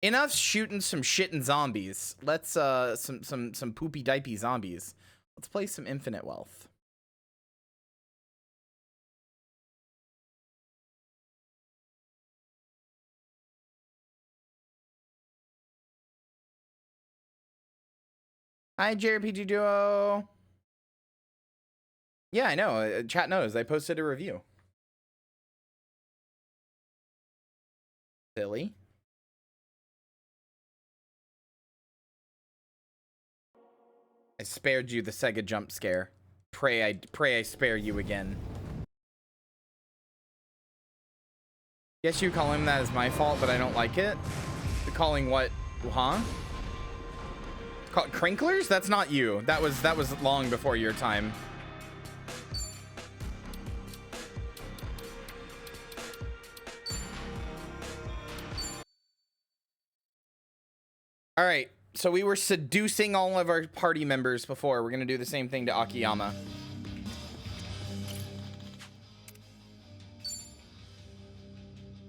Enough shooting some shit and zombies. Let's some poopy dipey zombies. Let's play some Infinite Wealth. Hi, JRPG Duo. Yeah, I know. Chat knows. I posted a review. Silly. I spared you the Sega jump scare. Pray I spare you again. Guess you calling that is my fault, but I don't like it. Calling what? Huh? Crinklers? That's not you. That was long before your time. All right. So we were seducing all of our party members before. We're going to do the same thing to Akiyama.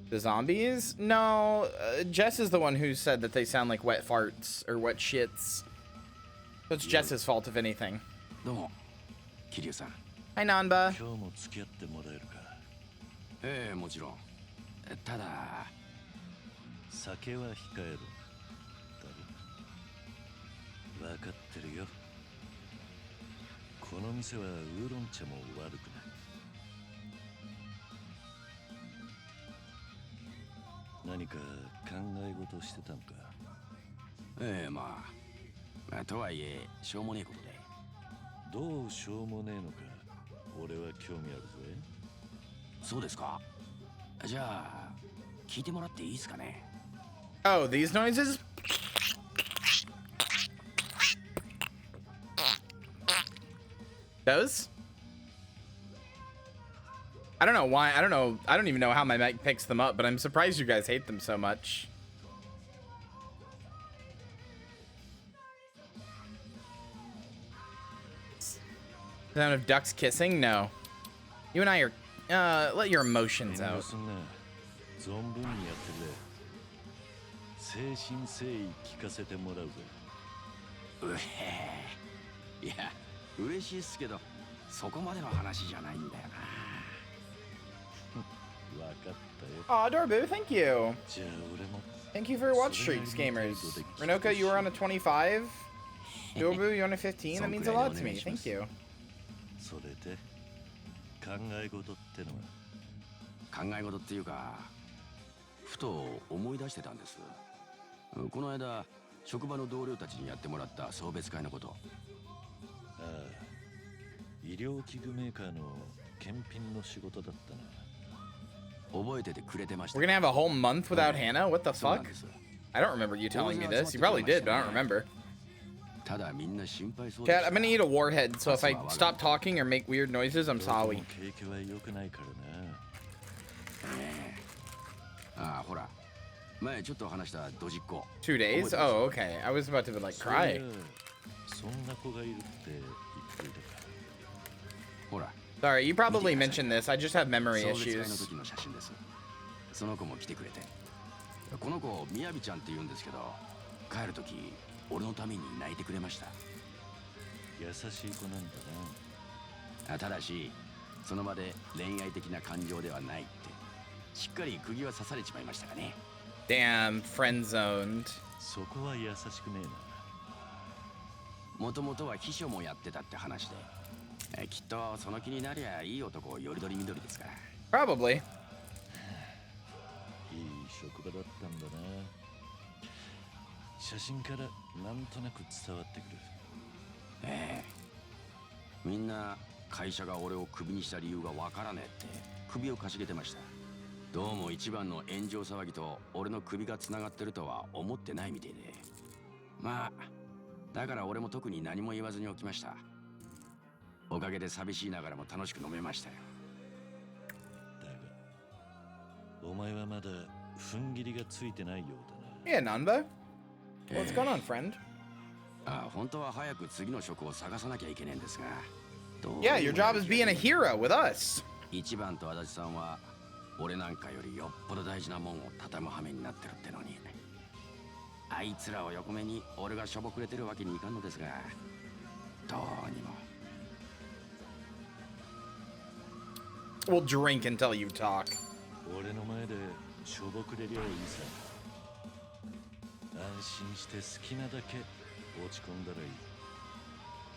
The zombies? No, Jess is the one who said that they sound like wet farts or wet shits. So it's Jess's fault, if anything. Hi, Nanba. Oh, these noises? Those? I don't know why. I don't even know how my mic picks them up, but I'm surprised you guys hate them so much. Sound of ducks kissing? No. You and I are, let your emotions out. Aw, Dorbu, thank you. Thank you for your watch streaks, gamers. Renoka, you were on a 25. Dorbu, you're on a 15. That means a lot to me. Thank you. We're gonna have a whole month without Hannah? What the fuck? I don't remember you telling me this. You probably did, but I don't remember. Cat, I'm gonna eat a warhead, so if I stop talking or make weird noises, I'm sorry. 2 days? Oh, okay. I was about to like cry. Sorry, you probably mentioned this. I just have memory issues. Damn, friend zoned. Probably. Yeah, Nanba. What's going on, friend? Yeah, your job is being a hero with us. あいつらを横目に俺がしょぼくれてるわけにいかんのですが、どうにも。 We'll drink until you talk. 俺の前でしょぼくれりゃいいさ。安心して好きなだけ落ち込んだらいい。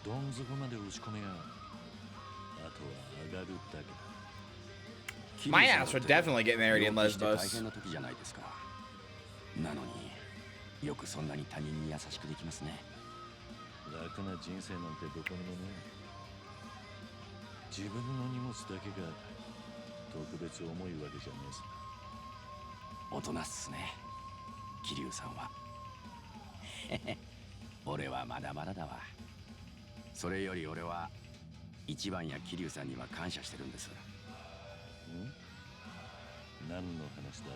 どん底まで落ち込めや。あとは上がるだけだ。 My ass would definitely get married in 大 Lesbos. 変な時じゃないですか。なのによくそんなに他人に優しくできますね。楽な人生なんてどこにもねえ。自分の荷物だけが特別重いわけじゃねえさ。大人っすね、桐生さんは。俺はまだまだだわ。それより俺は一番や桐生さんには感謝してるんです。何の話だ？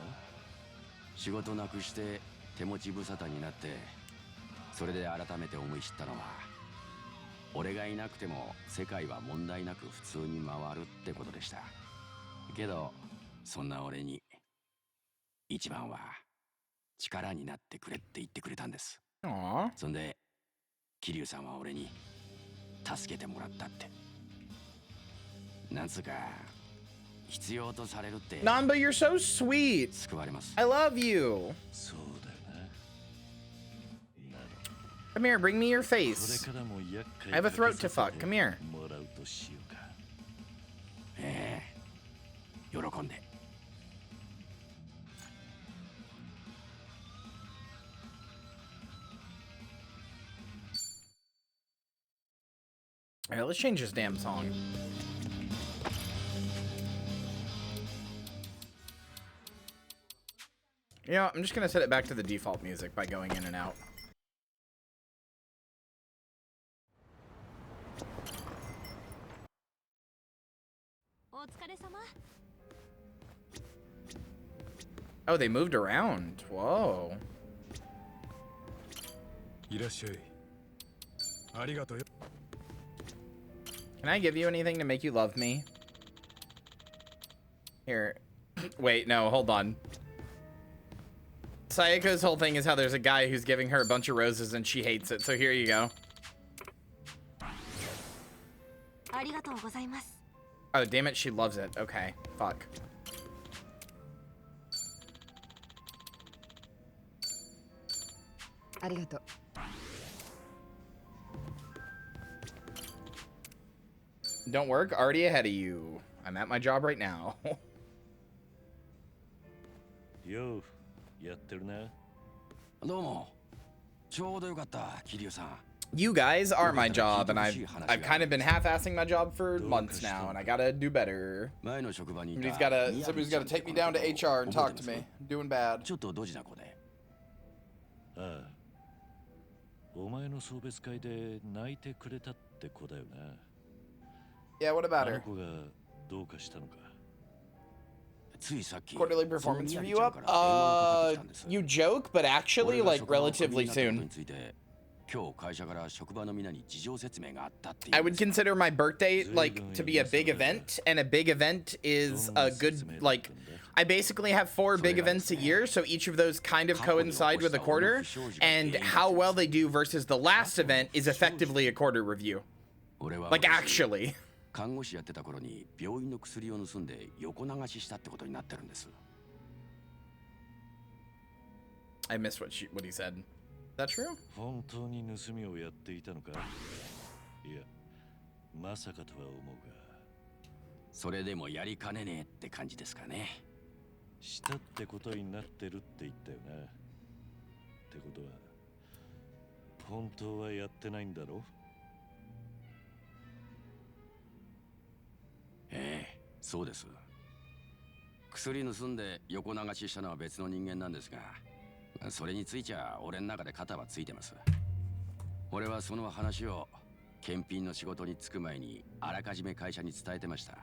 仕事なくして手持ち無沙汰になって、それで改めて思い知ったのは、俺がいなくても世界は問題なく普通に回るってことでした。けどそんな俺に一番は力になってくれって言ってくれたんです。そんで桐生さんは俺に助けてもらったって。なんつうか必要とされるって。 Namba, you're so sweet. 救われます。 I love you. そうだよな。 Come here, bring me your face. I have a throat to fuck. Come here. もらうとしようか。ええ、喜んで。 Alright, let's change this damn song. You know, I'm just gonna set it back to the default music by going in and out. Oh, they moved around. Whoa. Can I give you anything to make you love me? Here. Wait, no, hold on. Sayako's whole thing is how there's a guy who's giving her a bunch of roses and she hates it. So here you go. Oh, damn it, she loves it. Okay, fuck. Don't work, already ahead of you. I'm at my job right now. Yo, やってるな。どうも。ちょうどよかった、桐生さん。 You guys are my job, and I've kind of been half-assing my job for months now, and I gotta do better. Somebody's gotta take me down to HR and talk to me. I'm doing bad. ちょっとドジな子で。ああ。お前の送別会で泣いてくれたって子だよな。 Yeah, what about her? あの子がどうかしたのか。 Quarterly performance review up? You joke, but actually, like, relatively soon. I would consider my birthday, like, to be a big event, and a big event is a good, like, I basically have 4 big events a year, so each of those kind of coincide with a quarter, and how well they do versus the last event is effectively a quarter review. Like, actually. 看護師やってた頃に病院の薬を盗んで横流ししたってことになってるんです。 I missed what he said. Is that true? 本当に盗みをやっていたのか。いや、まさかとは思うが。それでもやりかねねえって感じですかね。したってことになってるって言ったよな。ってことは、本当はやってないんだろ？ ええ、そうです。薬盗んで横流ししたのは別の人間なんですが、それについちゃ俺の中で肩はついてます。俺はその話を検品の仕事に就く前にあらかじめ会社に伝えてました。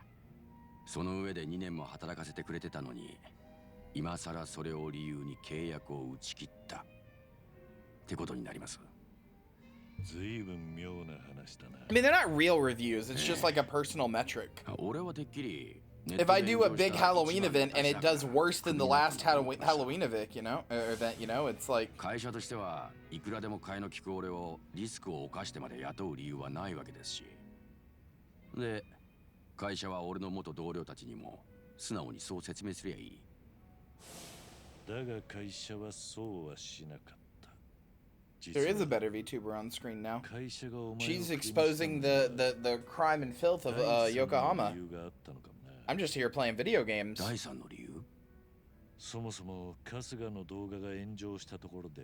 その上で2年も働かせてくれてたのに、今さらそれを理由に契約を打ち切ったってことになります。 I mean, they're not real reviews. It's just like a personal metric. 俺はてっきり If I do a big Halloween event and it does worse than the last Halloween event, you know, or event, you know, it's like. 会社としてはいくらでも買いの利く俺をリスクを冒してまで雇う理由はないわけですし。で、会社は俺の元同僚たちにも素直にそう説明すりゃいい。だが会社はそうはしなかった。There is a better VTuber on screen now. She's exposing the crime and filth of Yokohama. I'm just here playing video games. 第三の理由？そもそも春日の動画が炎上したところで、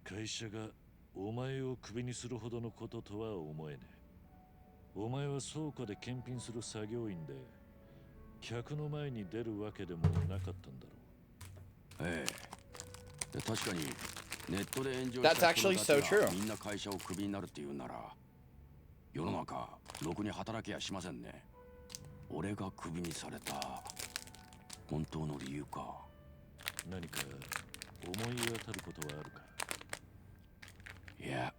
会社がお前をクビにするほどのこととは思えねえ。お前は倉庫で検品する作業員で、客の前に出るわけでもなかったんだろう。ええ。確かにネットで炎上した人たちがみんな会社をクビになるっていうなら、世の中ろくに働きやしませんね。俺がクビにされた本当の理由か。何か思い当たることはあるか？いや。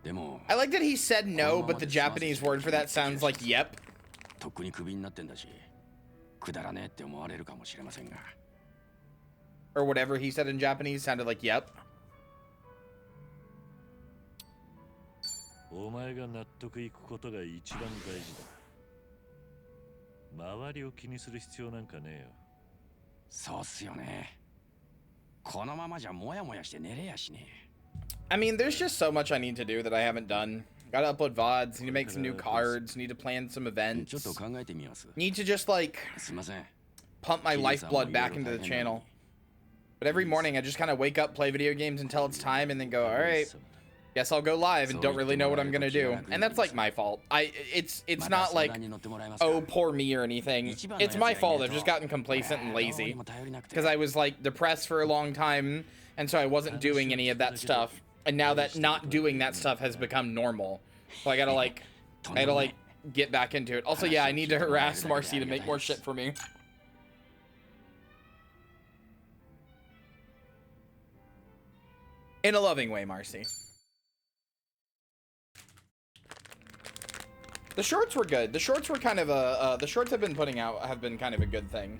でも I like that he said no, but the Japanese word for that sounds like yep. とっくにクビになってんだし、くだらねえって思われるかもしれませんが。Or whatever he said in Japanese sounded like yep. お前が納得いくことが一番大事だ。周りを気にする必要なんかねえよ。そうっすよね。このままじゃモヤモヤして寝れやしねえ。I mean, there's just so much I need to do that I haven't done. Gotta upload VODs, need to make some new cards, need to plan some events. Need to just, like, pump my lifeblood back into the channel. But every morning, I just kind of wake up, play video games until it's time, and then go, alright, guess I'll go live, and don't really know what I'm gonna do. And that's, like, my fault. It's not like, oh, poor me or anything. It's my fault. I've just gotten complacent and lazy. Because I was, like, depressed for a long time, and so I wasn't doing any of that stuff. And now that not doing that stuff has become normal. So I gotta like get back into it. Also, yeah, I need to harass Marcy to make more shit for me. In a loving way, Marcy. The shorts were good. The shorts were kind of the shorts I've been putting out have been kind of a good thing.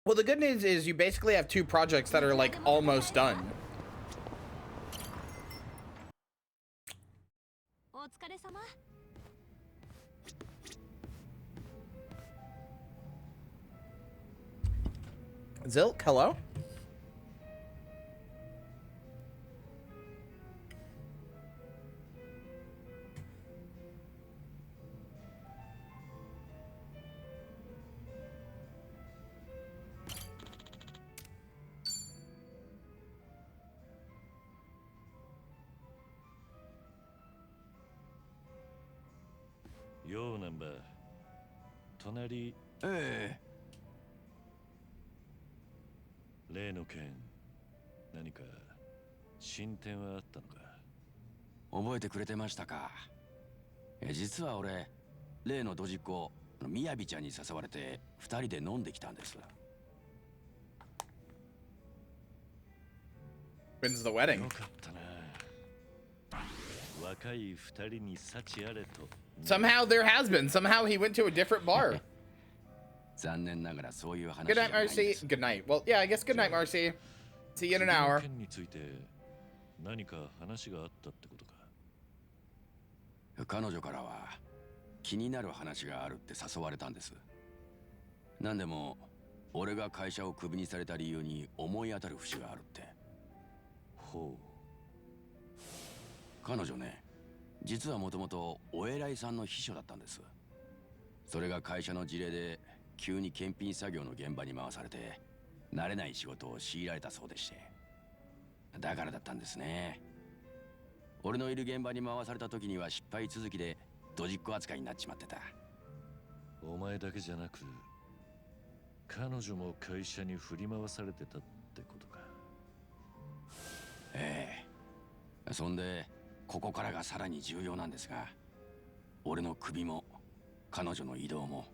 Well, the good news is you basically have two projects that are like almost done. Zilk, hello? Yo, number. 隣。ええ。例の件、何か進展はあったのか？覚えてくれてましたか。実は俺、例のドジっ子、みやびちゃんに誘われて2人で飲んできたんです。When's the wedding? よかったな。若い2人に幸あれと。Somehow there has been. Somehow he went to a different bar. 残念ながらそういう話。Good night, Marcy. Good night. Well, yeah, I guess good night, Marcy. See you in an hour. 件について何か話があったってことか。彼女からは気になる話があるって誘われたんです。なんでも俺が会社をクビにされた理由に思い当たる節があるって。ほう。彼女ね、実はもともとお偉いさんの秘書だったんです。それが会社の事例で急に検品作業の現場に回されて慣れない仕事を強いられたそうでして、だからだったんですね。俺のいる現場に回された時には失敗続きでドジっ子扱いになっちまってた。お前だけじゃなく彼女も会社に振り回されてたってことか。ええ。そんでここからがさらに重要なんですが、俺の首も彼女の移動も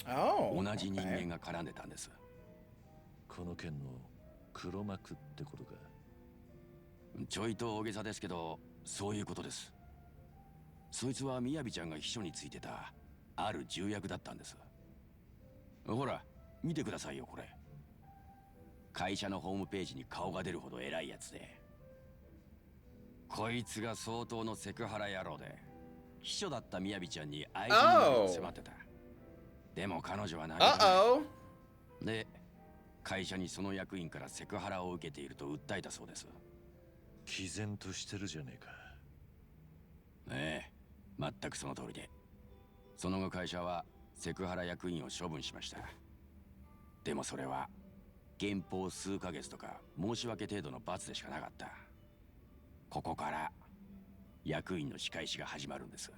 Oh. 同じ人間が絡んでたんです。この件の黒幕ってことか。ちょいと大げさですけど、そういうことです。そいつはみやびちゃんが秘書についてたある重役だったんです。ほら、見てくださいよこれ。会社のホームページに顔が出るほど偉いやつで、こいつが相当のセクハラ野郎で、秘書だったみやびちゃんに愛人に迫ってた。でも彼女は何もで、会社にその役員からセクハラを受けていると訴えたそうです。毅然としてるじゃねえか。ええ、全くその通りで、その後会社はセクハラ役員を処分しました。でもそれは減俸数ヶ月とか申し訳程度の罰でしかなかった。ここから役員の仕返しが始まるんです。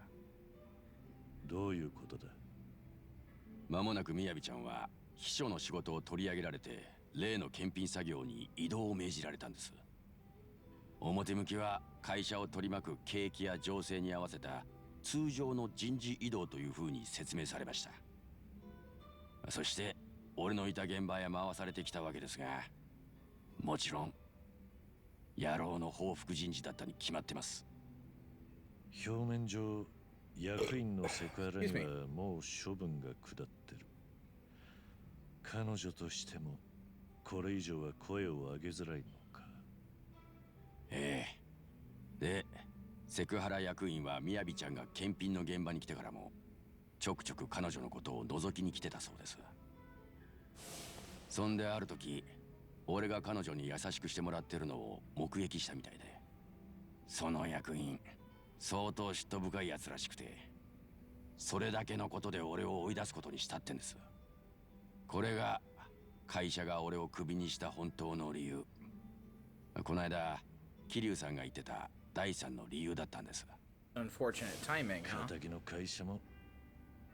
どういうことだ。間もなくみやびちゃんは秘書の仕事を取り上げられて、例の検品作業に異動を命じられたんです。表向きは会社を取り巻く景気や情勢に合わせた通常の人事異動という風に説明されました。そして俺のいた現場へ回されてきたわけですが、もちろん野郎の報復人事だったに決まってます。表面上役員のセクハラにはもう処分が下ってる。彼女としてもこれ以上は声を上げづらいのか。ええ。で、セクハラ役員はみやびちゃんが検品の現場に来てからもちょくちょく彼女のことを覗きに来てたそうです。そんである時、俺が彼女に優しくしてもらってるのを目撃したみたいで、その役員相当嫉妬深いやつらしくて、それだけのことで俺を追い出すことにしたってんです。これが会社が俺をクビにした本当の理由。この間桐生さんが言ってた第三の理由だったんです。 Unfortunate timing, huh? 仇の会社も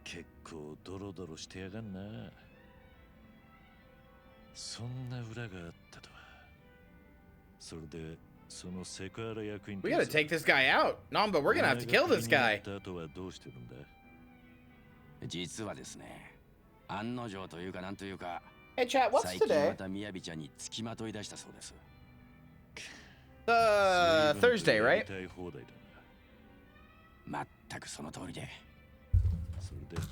結構ドロドロしてやがんな。そんな裏があったとは。それでそのセクハラ役員 We gotta take this guy out. No, but we're gonna have to kill this guy. あとはどうしてるんだ。実はですね、案の定というかなんというか、 Hey, chat, what's 最近 today? またみやびちゃんに付きまとい出したそうです。Thursday, right? やりたい放題だな。全くその通りで。それで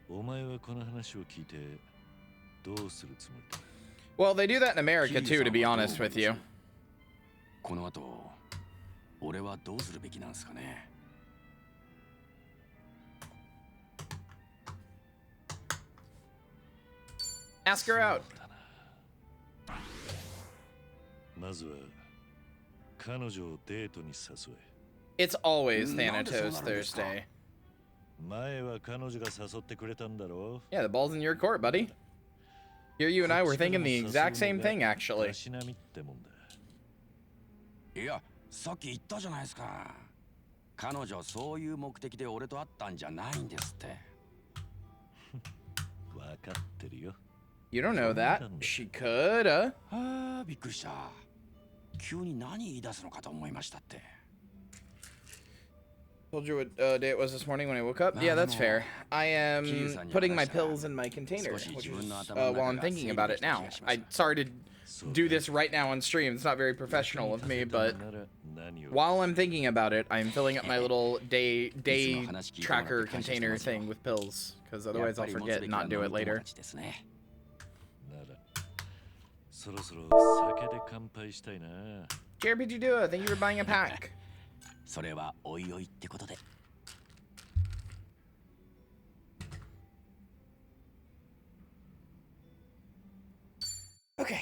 お前はこの話を聞いてどうするつもりだ。 Well, they do that in America too, to be honest with you. この後俺はどうするべきなんですかね。Ask her out. まずは彼女をデートに誘え。 It's always Thanatos Thursday. 前は彼女が誘ってくれたんだろう。 Yeah, the ball's in your court, buddy. Here, you and I were thinking the exact same thing, actually. たしなみってもんだ。いや、さっき言ったじゃないですか。彼女そういう目的で俺と会ったんじゃないんですって。わかってるよ。 You don't know that. She could. ああ、びっくりした。急に何言い出すのかと思いましたって。 Told you what day it was this morning when I woke up? Yeah, that's fair. I am putting my pills in my container, which is while I'm thinking about it now. I sorry to do this right now on stream. It's not very professional of me, but while I'm thinking about it, I'm filling up my little day tracker container thing with pills, because otherwise I'll forget and not do it later. ならそろそろ酒で乾杯したいな。 JRPG Duo, thank you for buying a pack. それはおいおいってことで。 Okay.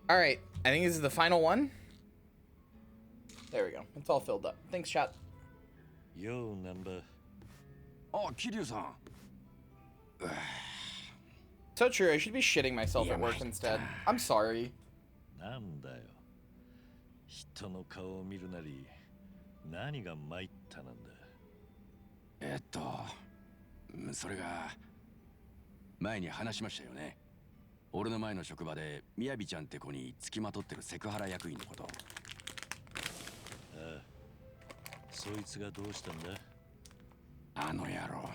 All right, I think this is the final one. There we go. It's all filled up. Thanks, chat. Yo, number. あ、桐生さん。 So true. I should be shitting myself at work instead. I'm sorry. なんだよ。人の顔を見るなり、何が参ったなんだ。それが前に話しましたよね。俺の前の職場でみやびちゃんって子に付きまとってるセクハラ役員のこと。ああ、そいつがどうしたんだ？あの野郎、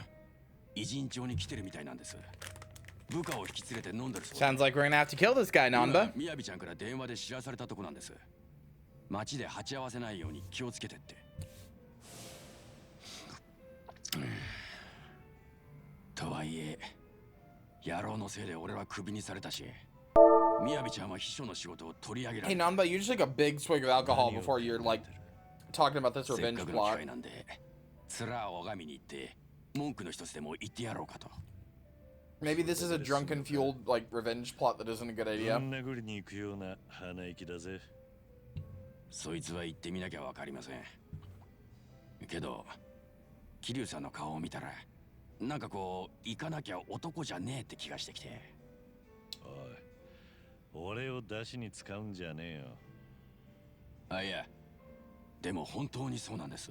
偉人町に来てるみたいなんです。部下を引き連れて飲んでるそう。 Sounds like we're gonna have to kill this guy, Namba. みやびちゃんから電話で知らされたとこなんです。街で鉢合わせないように気をつけてって。とはいえ、野郎のせいで俺はクビにされたし、みやびちゃんは秘書の仕事を取り上げられ Hey, た。 Namba, you just take a big swig of alcohol before you're like talking about this せっ revenge かくの機 plot. 会なんで、面を拝みに行って文句の一つでも言ってやろうかと。 Maybe this is a drunken fueled like revenge plot that isn't a good idea. 殴りに行くような鼻息だぜ。そいつは行ってみなきゃわかりません。けど、桐生さんの顔を見たら、なんかこう行かなきゃ男じゃねえって気がしてきて。おい、俺を出しに使うんじゃねえよ。あ、いや、でも本当にそうなんです。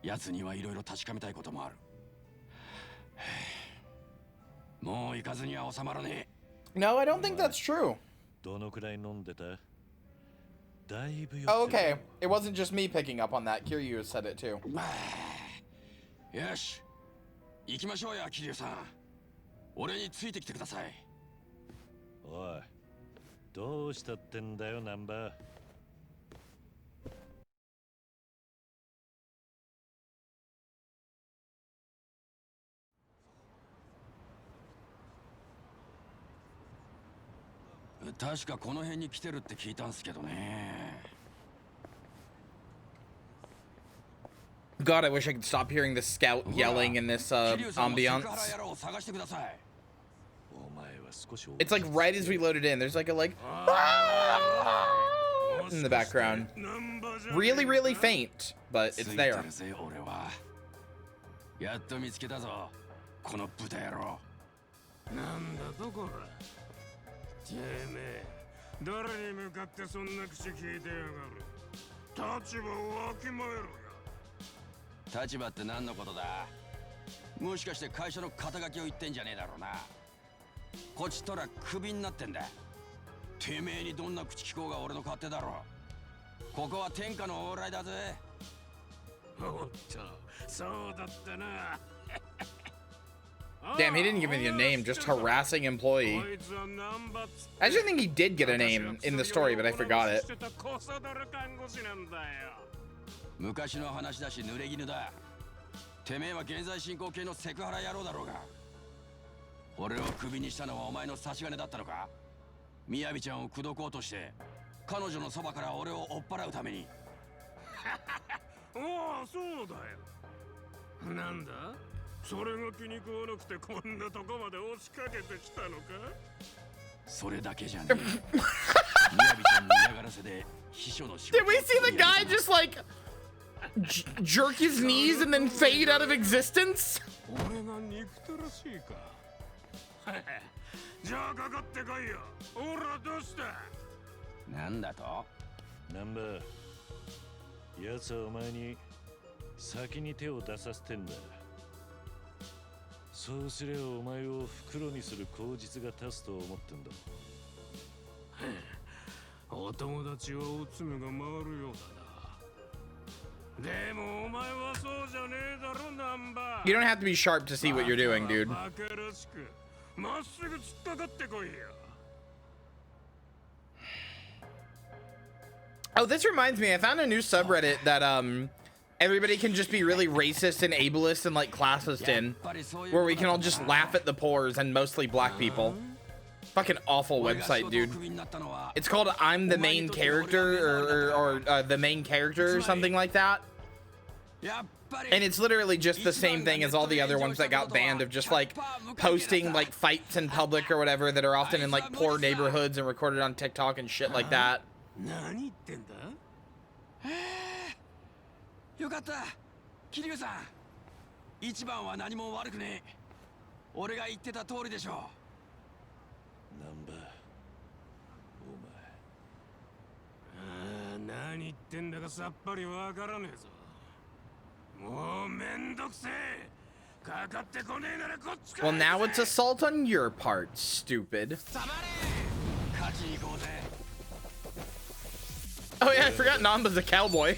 奴にはいろいろ確かめたいこともある。もう行かずには収まらねえ。 No, I don't think that's true. どのくらい飲んでた？だいぶ酔ってる。 Oh, okay. It wasn't just me picking up on that. Kiryu said it too. よし、行きましょうよ、桐生さん。俺についてきてください。おい、どうしたってんだよ、ナンバー。確かこの辺に来てるって聞いたんすけどね。 God, I wish I could stop hearing the scout yelling in this 桐生さんもセクハラ ambiance. 野郎を探してください。お前は少し It's like right as we loaded in, there's like a like in the background. Really, really faint, but it's ついて there. るぜ俺は。やっと見つけたぞ、この豚野郎。なんだとこら。てめえ、誰に向かってそんな口聞いてやがる。立場をわきまえろや。立場って何のことだ？もしかして会社の肩書きを言ってんじゃねえだろうな。こっちとらクビになってんだ。てめえにどんな口聞こうが俺の勝手だろ。ここは天下の往来だぜ。おっと、そうだったな。 Damn, he didn't give me the name, just harassing employee. I actually think he did get a name in the story, but I forgot it. 昔の話だし濡れ衣だ。てめえは現在進行形のセクハラ野郎だろうが。俺をクビにしたのはお前の差し金だったのか？みやびちゃんを口説こうとして彼女のそばから俺を追っ払うために。おお、そうだよ。なんだ、それが気に食わなくてこんなとこまで押しかけてきたのか？それだけじゃねえ。みやびちゃんの嫌がらせで秘書の仕事。 Did we see the guy just like jerk his knees and then fade out of existence? 俺が憎たらしいか。じゃあかかってこいよ。ほらどうした？なんだと？ナンバー、奴はお前に先に手を出させてんだ。そうすればお前を袋にする口実が立つと思ってんだ。お友達はおつむが回るようだな。でもお前はそうじゃねえだろ、ナンバー。 You don't have to be sharp to see what you're doing, dude. バカらしくまっすぐ突っかかってこいよ。 Oh, this reminds me, I found a new subreddit that everybody can just be really racist and ableist and like classist in, where we can all just laugh at the poors and mostly black people. Fucking awful website, dude. It's called I'm the Main Character or the Main Character or something like that. And it's literally just the same thing as all the other ones that got banned, of just like posting like fights in public or whatever that are often in like poor neighborhoods and recorded on TikTok and shit like that. 何言ってんだ？よかった、桐生さん。一番は何も悪くねえ。俺が言ってた通りでしょ。ナンバー、ああ、何言ってんだかさっぱりわからねえぞ。もうめんどくせえ。かかってこねえならこっちから。 Well, now it's assault on your part, stupid. 勝ちに行こうぜ。 Oh yeah, I forgot Namba's a cowboy.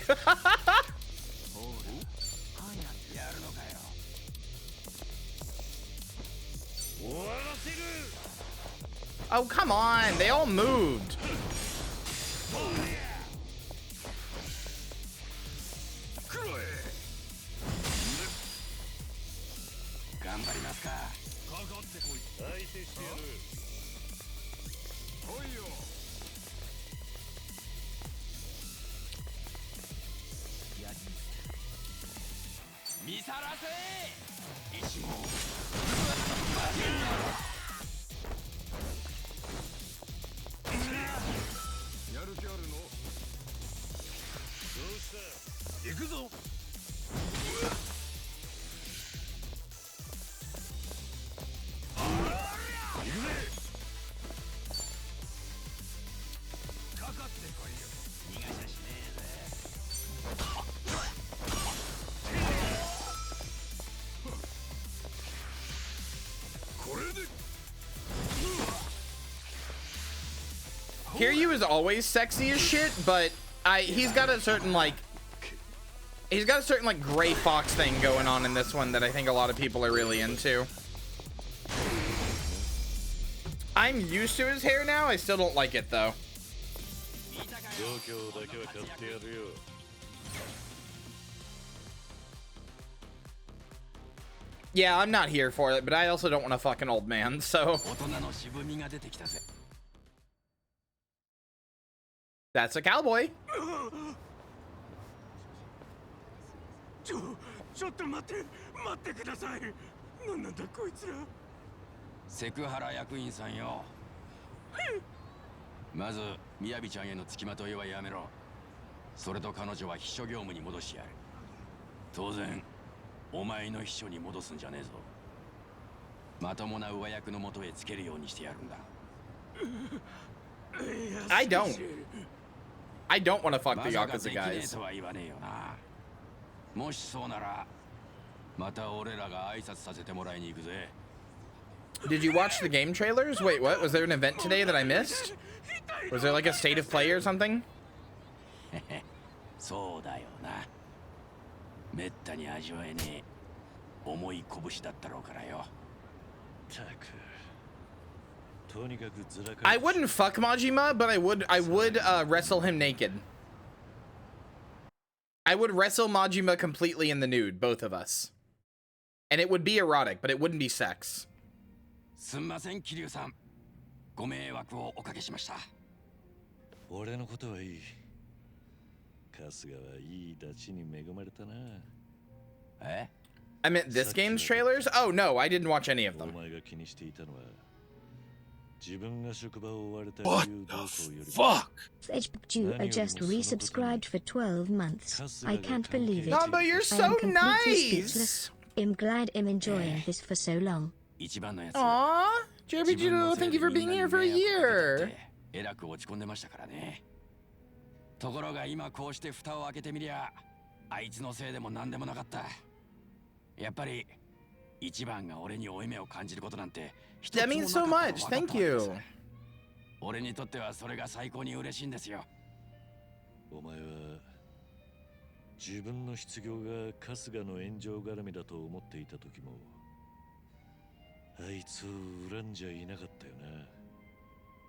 Oh, come on. They all moved. Kiryu is always sexy as shit, but he's got a certain like gray fox thing going on in this one that I think a lot of people are really into. I'm used to his hair now. I still don't like it though. Yeah, I'm not here for it, but I also don't want to fuck an old man, so. That's a cowboy. ちょっと待ってください。なんだこいつら。セクハラ役員さんよ。まずみやびちゃんへの付きまといはやめろ。それと彼女は秘書業務に戻してやる。当然お前の秘書に戻すんじゃねえぞ。まともな上役の元へつけるようにしてやるんだ。I don't want to fuck the Yakuza guys. もしそうならまた俺らが挨拶させてもらいに行くぜ。 Did you watch the game trailers? Wait, what? Was there an event today that I missed? Was there like a state of play or something? そうだよな。めったに味わえねえ重い拳だったろうからよ。 I wouldn't fuck Majima, but I would wrestle him naked. I would wrestle Majima completely in the nude, both of us. And it would be erotic, but it wouldn't be sex. すんません、桐生さん。ご迷惑をおかけしました。俺のことはいい。春日はいいダチに恵まれたな。え? I meant this game's trailers? Oh no, I didn't watch any of them. What the fuck? VTuber just resubscribed for 12 months. I can't believe it. Number, you're so nice! I'm glad I'm enjoying this for so long. Aww, JBG, thank you for being here for a year. えらく落ち込んでましたからね。ところが今こうして蓋を開けてみりゃ、あいつのせいでも何でもなかった。やっぱり一番が俺に負い目を感じることなんて。That means so much. Thank you. 俺にとってはそれが最高に嬉しいんですよ。お前は自分の失業が春日の炎上絡みだと思っていた時も、あいつを恨んじゃいなかったよな。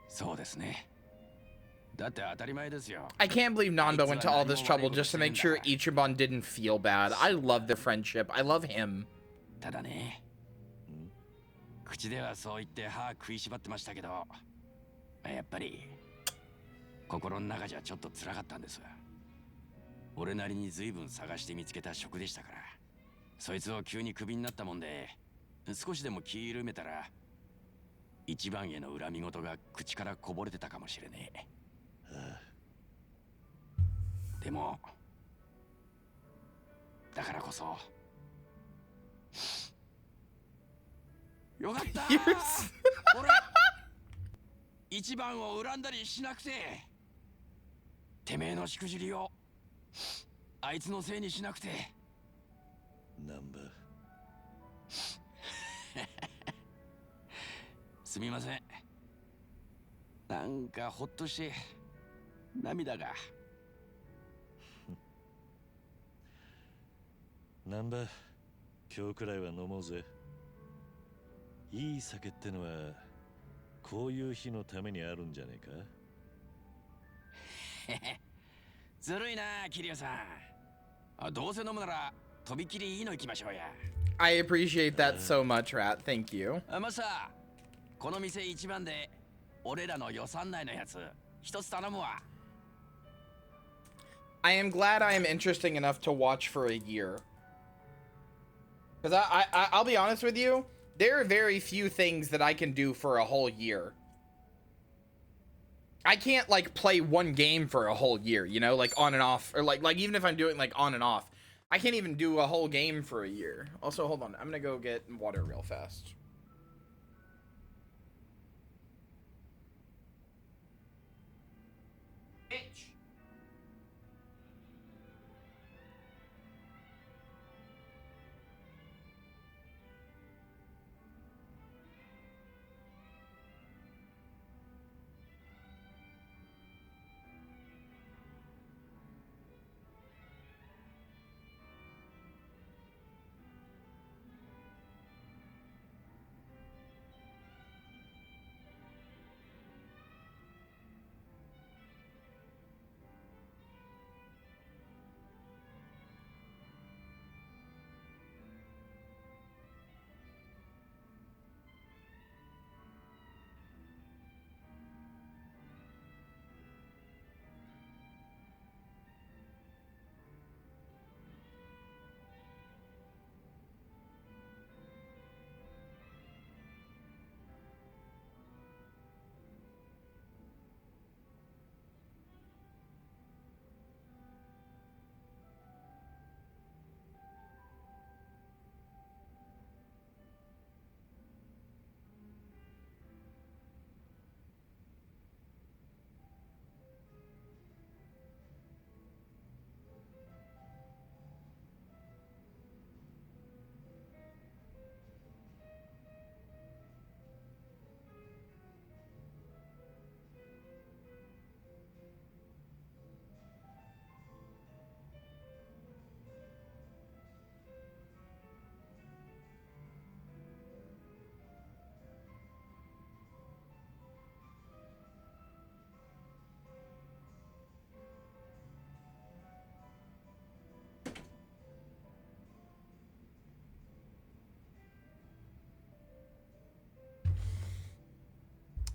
そうですね。だって当たり前ですよ。I can't believe Nanba went to all this trouble just to make sure Ichiban didn't feel bad. I love the friendship. I love him. ただね。口ではそう言って歯食いしばってましたけど、やっぱり心の中じゃちょっと辛かったんです。俺なりに随分探して見つけた職でしたから、そいつを急にクビになったもんで、少しでも気緩めたら一番への恨み事が口からこぼれてたかもしれねえ。でもだからこそよかった俺一番を恨んだりしなくて、てめえのしくじりをあいつのせいにしなくて。ナンバすみません。なんかほっとして涙が。ナンバ今日くらいは飲もうぜ。いい酒ってのはこういう日のためにあるんじゃねえか。ずるいな、キリアさん。どうせ飲むならとびきりいいの行きましょうや。I appreciate that so much, Rat. Thank you. マスター、この店一番で俺らの予算内のやつ一つ頼むわ。I am glad I am interesting enough to watch for a year. Because I'll be honest with you, there are very few things that I can do for a whole year. I can't like play one game for a whole year, you know, like on and off, or like even if I'm doing like on and off, I can't even do a whole game for a year. Also, hold on, I'm gonna go get water real fast. Bitch.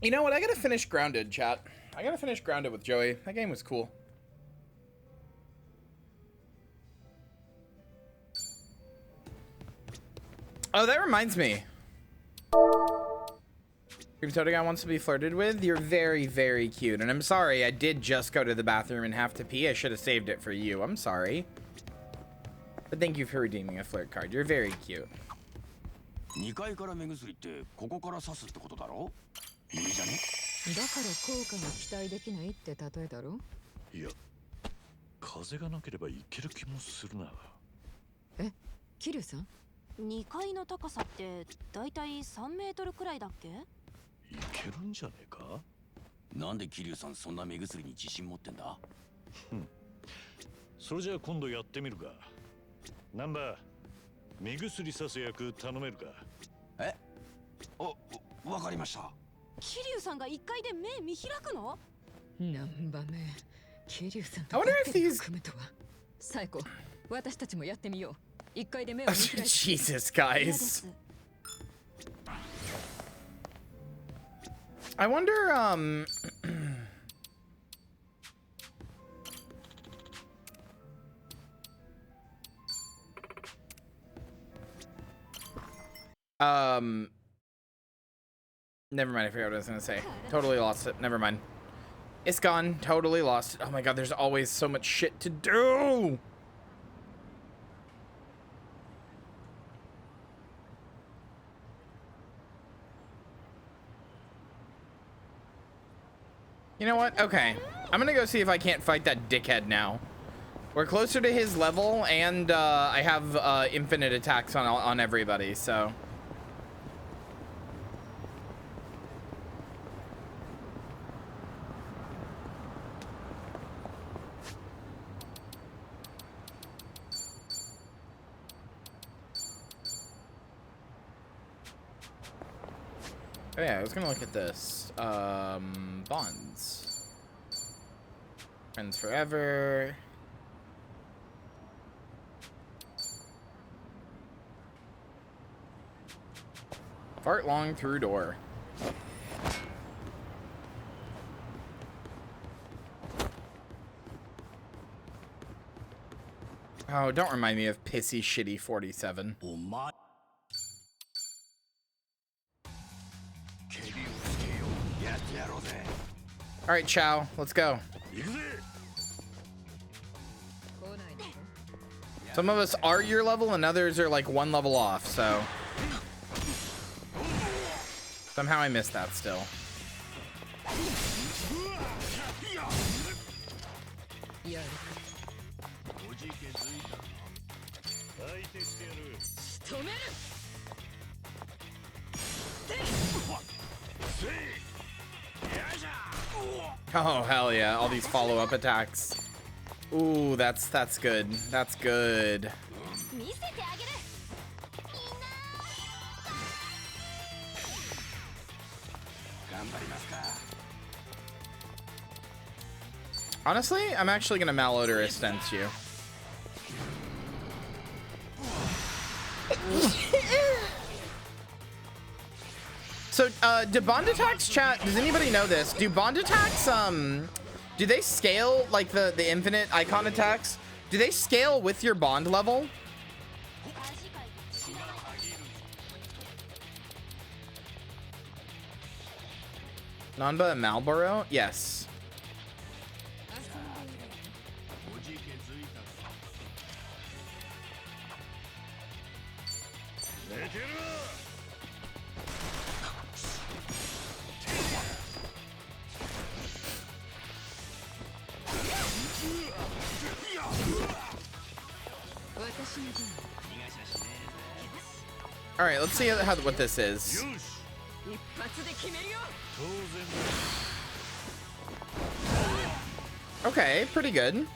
You know what? I gotta finish Grounded, chat. I gotta finish Grounded with Joey. That game was cool. Oh, that reminds me. If Toad guy wants to be flirted with, you're very, very cute. And I'm sorry, I did just go to the bathroom and have to pee. I should have saved it for you. I'm sorry. But thank you for redeeming a flirt card. You're very cute. 2階から目薬ってここから刺すってことだろ？いいじゃね？だから効果が期待できないって例えだろ？いや、風がなければいける気もするな。え、キリュウさん？2階の高さってだいたい3メートルくらいだっけ？いけるんじゃねえか？なんで桐生さんそんな目薬に自信持ってんだ？それじゃあ今度やってみるか。ナンバー、目薬さす役頼めるか？え？わかりました。桐生さんが1階で目見開くの？ナンバー目、キリュウさん I と wonder if these 組むとは。最高、私たちもやってみよう。1階で目を見開いて。Jesus, guys. I wonder, never mind, I forgot what I was gonna say. Totally lost it. Never mind. It's gone. Totally lost it. Oh my god, there's always so much shit to do! You know what? Okay. I'm gonna go see if I can't fight that dickhead now. We're closer to his level, and I have infinite attacks on everybody, so... Oh yeah, I was gonna look at this. Bonds. Friends forever. Fart long through door. Oh, don't remind me of pissy shitty 47. Alright, Chow, let's go. Some of us are your level and others are like one level off, so somehow I missed that still. Oh hell yeah, all these follow-up attacks. Ooh, that's good. That's good. Honestly, I'm actually gonna malodorous sense you. So, do bond attacks, chat, does anybody know this? Do bond attacks, do they scale, like the infinite icon attacks? Do they scale with your bond level? Nanba and Marlboro? Yes. All right, let's see what this is. Okay, pretty good.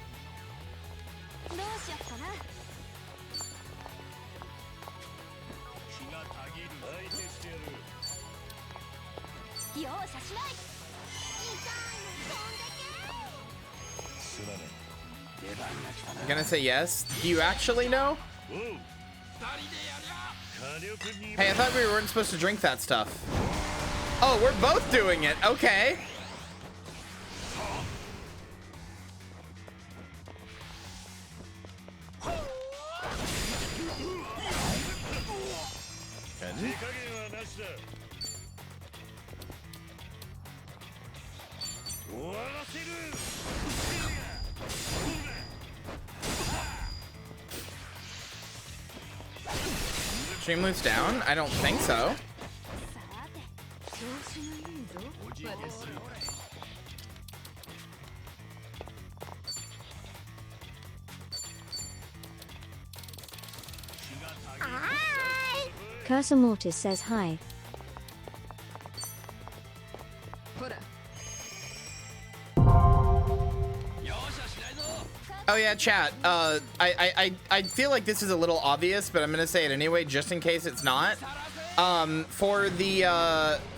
I'm gonna say yes. Do you actually know? Hey, I thought we weren't supposed to drink that stuff. Oh, we're both doing it. Okay. Good. Stream loot's down? I don't think so. Cursor Mortis says hi. Oh yeah, chat. I feel like this is a little obvious, but I'm gonna say it anyway, just in case it's not. For the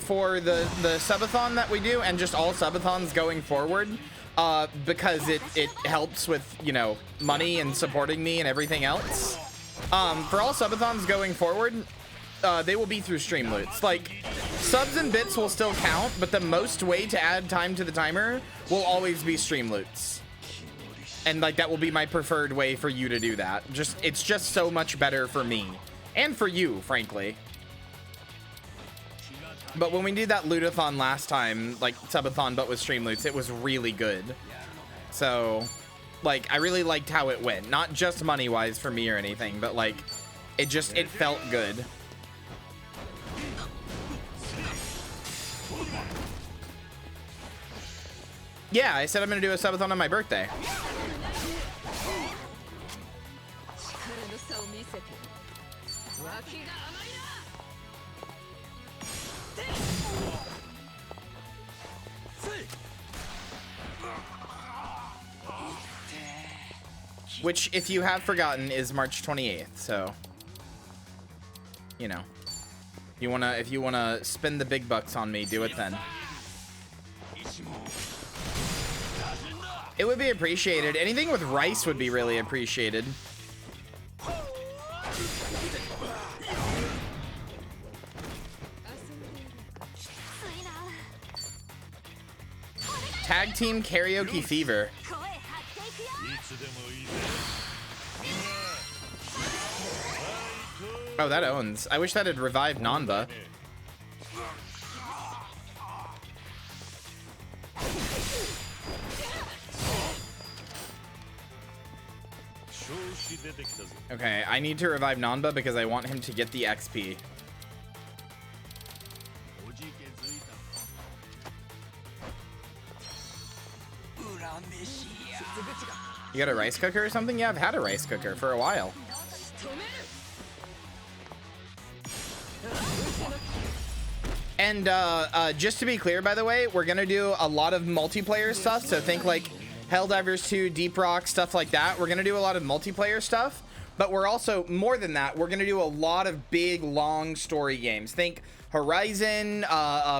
subathon that we do, and just all subathons going forward, because it helps with, you know, money and supporting me and everything else. For all subathons going forward, they will be through stream loots. Like, subs and bits will still count, but the most way to add time to the timer will always be stream loots. And like, that will be my preferred way for you to do that. It's just so much better for me and for you, frankly. But when we did that lootathon last time, like subathon but with stream loots, it was really good. So like, I really liked how it went, not just money wise for me or anything, but like it felt good. Yeah, I said I'm gonna do a subathon on my birthday. Which, if you have forgotten, is March 28th, so, you know. If you wanna spend the big bucks on me, do it then. It would be appreciated. Anything with rice would be really appreciated. Tag team karaoke fever. Oh, that owns. I wish that had revived Nanba. Okay, I need to revive Nanba because I want him to get the XP. You got a rice cooker or something? Yeah, I've had a rice cooker for a while. And just to be clear, by the way, we're gonna do a lot of multiplayer stuff. So think like Helldivers 2, Deep Rock, stuff like that. We're gonna do a lot of multiplayer stuff, but we're also, more than that, we're gonna do a lot of big, long story games. Think Horizon,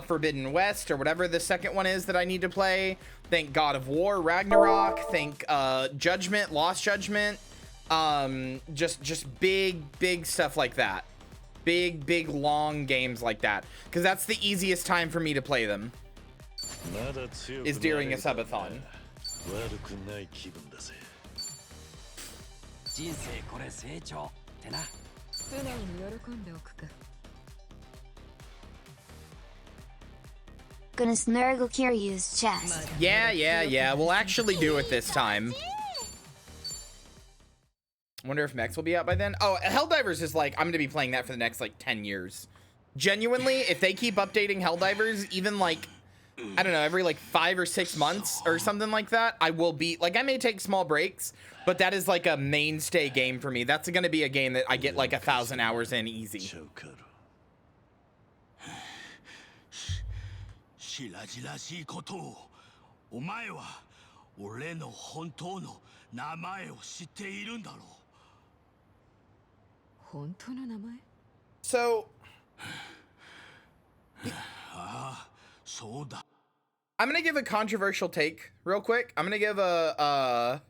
Forbidden West, or whatever the second one is that I need to play. Think God of War, Ragnarok. Think Judgment, Lost Judgment. Just big stuff like that. Big, long games like that. Because that's the easiest time for me to play them. Is during a subathon. Gonna snuggle Kirya's chest. Yeah. We'll actually do it this time. Wonder if Mex will be out by then. Oh, Helldivers is like, I'm gonna be playing that for the next like 10 years. Genuinely, if they keep updating Helldivers, even like, I don't know, every like 5 or 6 months or something like that, I will be, like, I may take small breaks, but that is like a mainstay game for me. That's gonna be a game that I get like 1,000 hours in easy. しらじらしいことをお前は俺の本当の名前を知っているんだろう本当の名前 So ああそうだ I'm gonna give a controversial take real quick. I'm gonna give a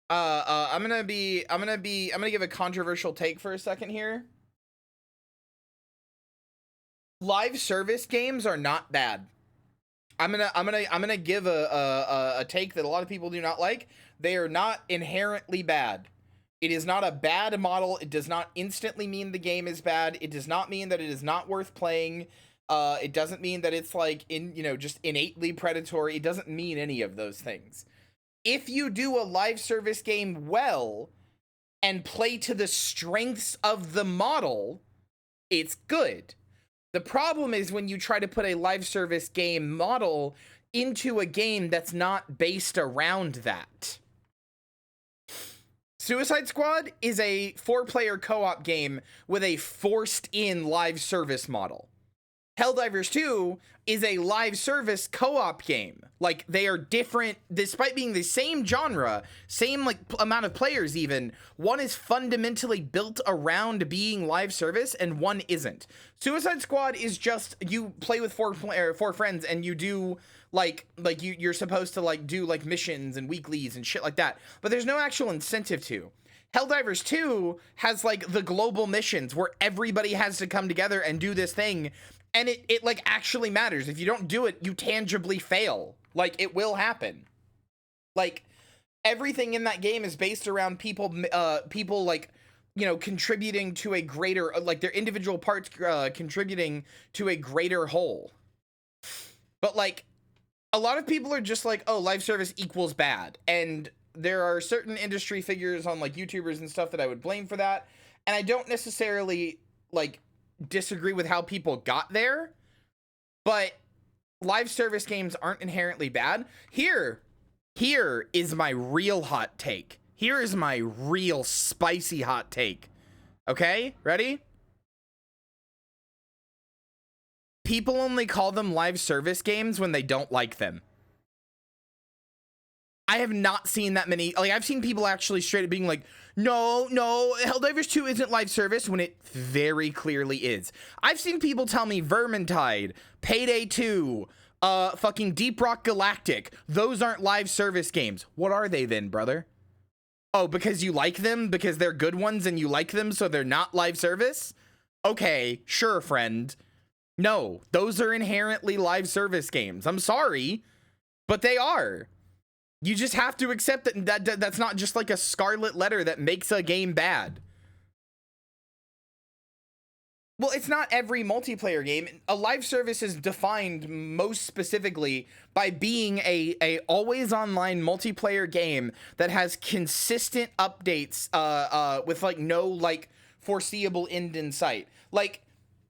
I'm gonna give a controversial take for a second here. Live service games are not bad. I'm gonna give a take that a lot of people do not like. They are not inherently bad. It is not a bad model. It does not instantly mean the game is bad. It does not mean that it is not worth playing. It doesn't mean that it's like just innately predatory. It doesn't mean any of those things. If you do a live service game well and play to the strengths of the model, it's good. The problem is when you try to put a live service game model into a game that's not based around that. Suicide Squad is a 4-player co-op game with a forced-in live service model. Helldivers 2 is a live service co-op game. Like, they are different, despite being the same genre, same like amount of players even. One is fundamentally built around being live service and one isn't. Suicide Squad is just, you play with four friends and you do you're supposed to like do like missions and weeklies and shit like that, but there's no actual incentive to. Helldivers 2 has like the global missions where everybody has to come together and do this thing. And it like actually matters. If you don't do it, you tangibly fail. Like, it will happen. Like, everything in that game is based around people like, contributing to a greater, like their individual parts contributing to a greater whole. But like, a lot of people are just like, oh, live service equals bad. And there are certain industry figures on like YouTubers and stuff that I would blame for that. And I don't necessarily like disagree with how people got there, but live service games aren't inherently bad. Here is my real hot take. Here is my real spicy hot take. Okay, ready? People only call them live service games when they don't like them. I have not seen that many. Like, I've seen people actually straight up being like, no, Helldivers 2 isn't live service, when it very clearly is. I've seen people tell me Vermintide, Payday 2, fucking Deep Rock Galactic, those aren't live service games. What are they then, brother? Oh, because you like them? Because they're good ones and you like them, so they're not live service? Okay, sure, friend. No, those are inherently live service games. I'm sorry, but they are. You just have to accept that that's not just like a scarlet letter that makes a game bad. Well, it's not every multiplayer game. A live service is defined most specifically by being a always online multiplayer game that has consistent updates with like no like foreseeable end in sight. Like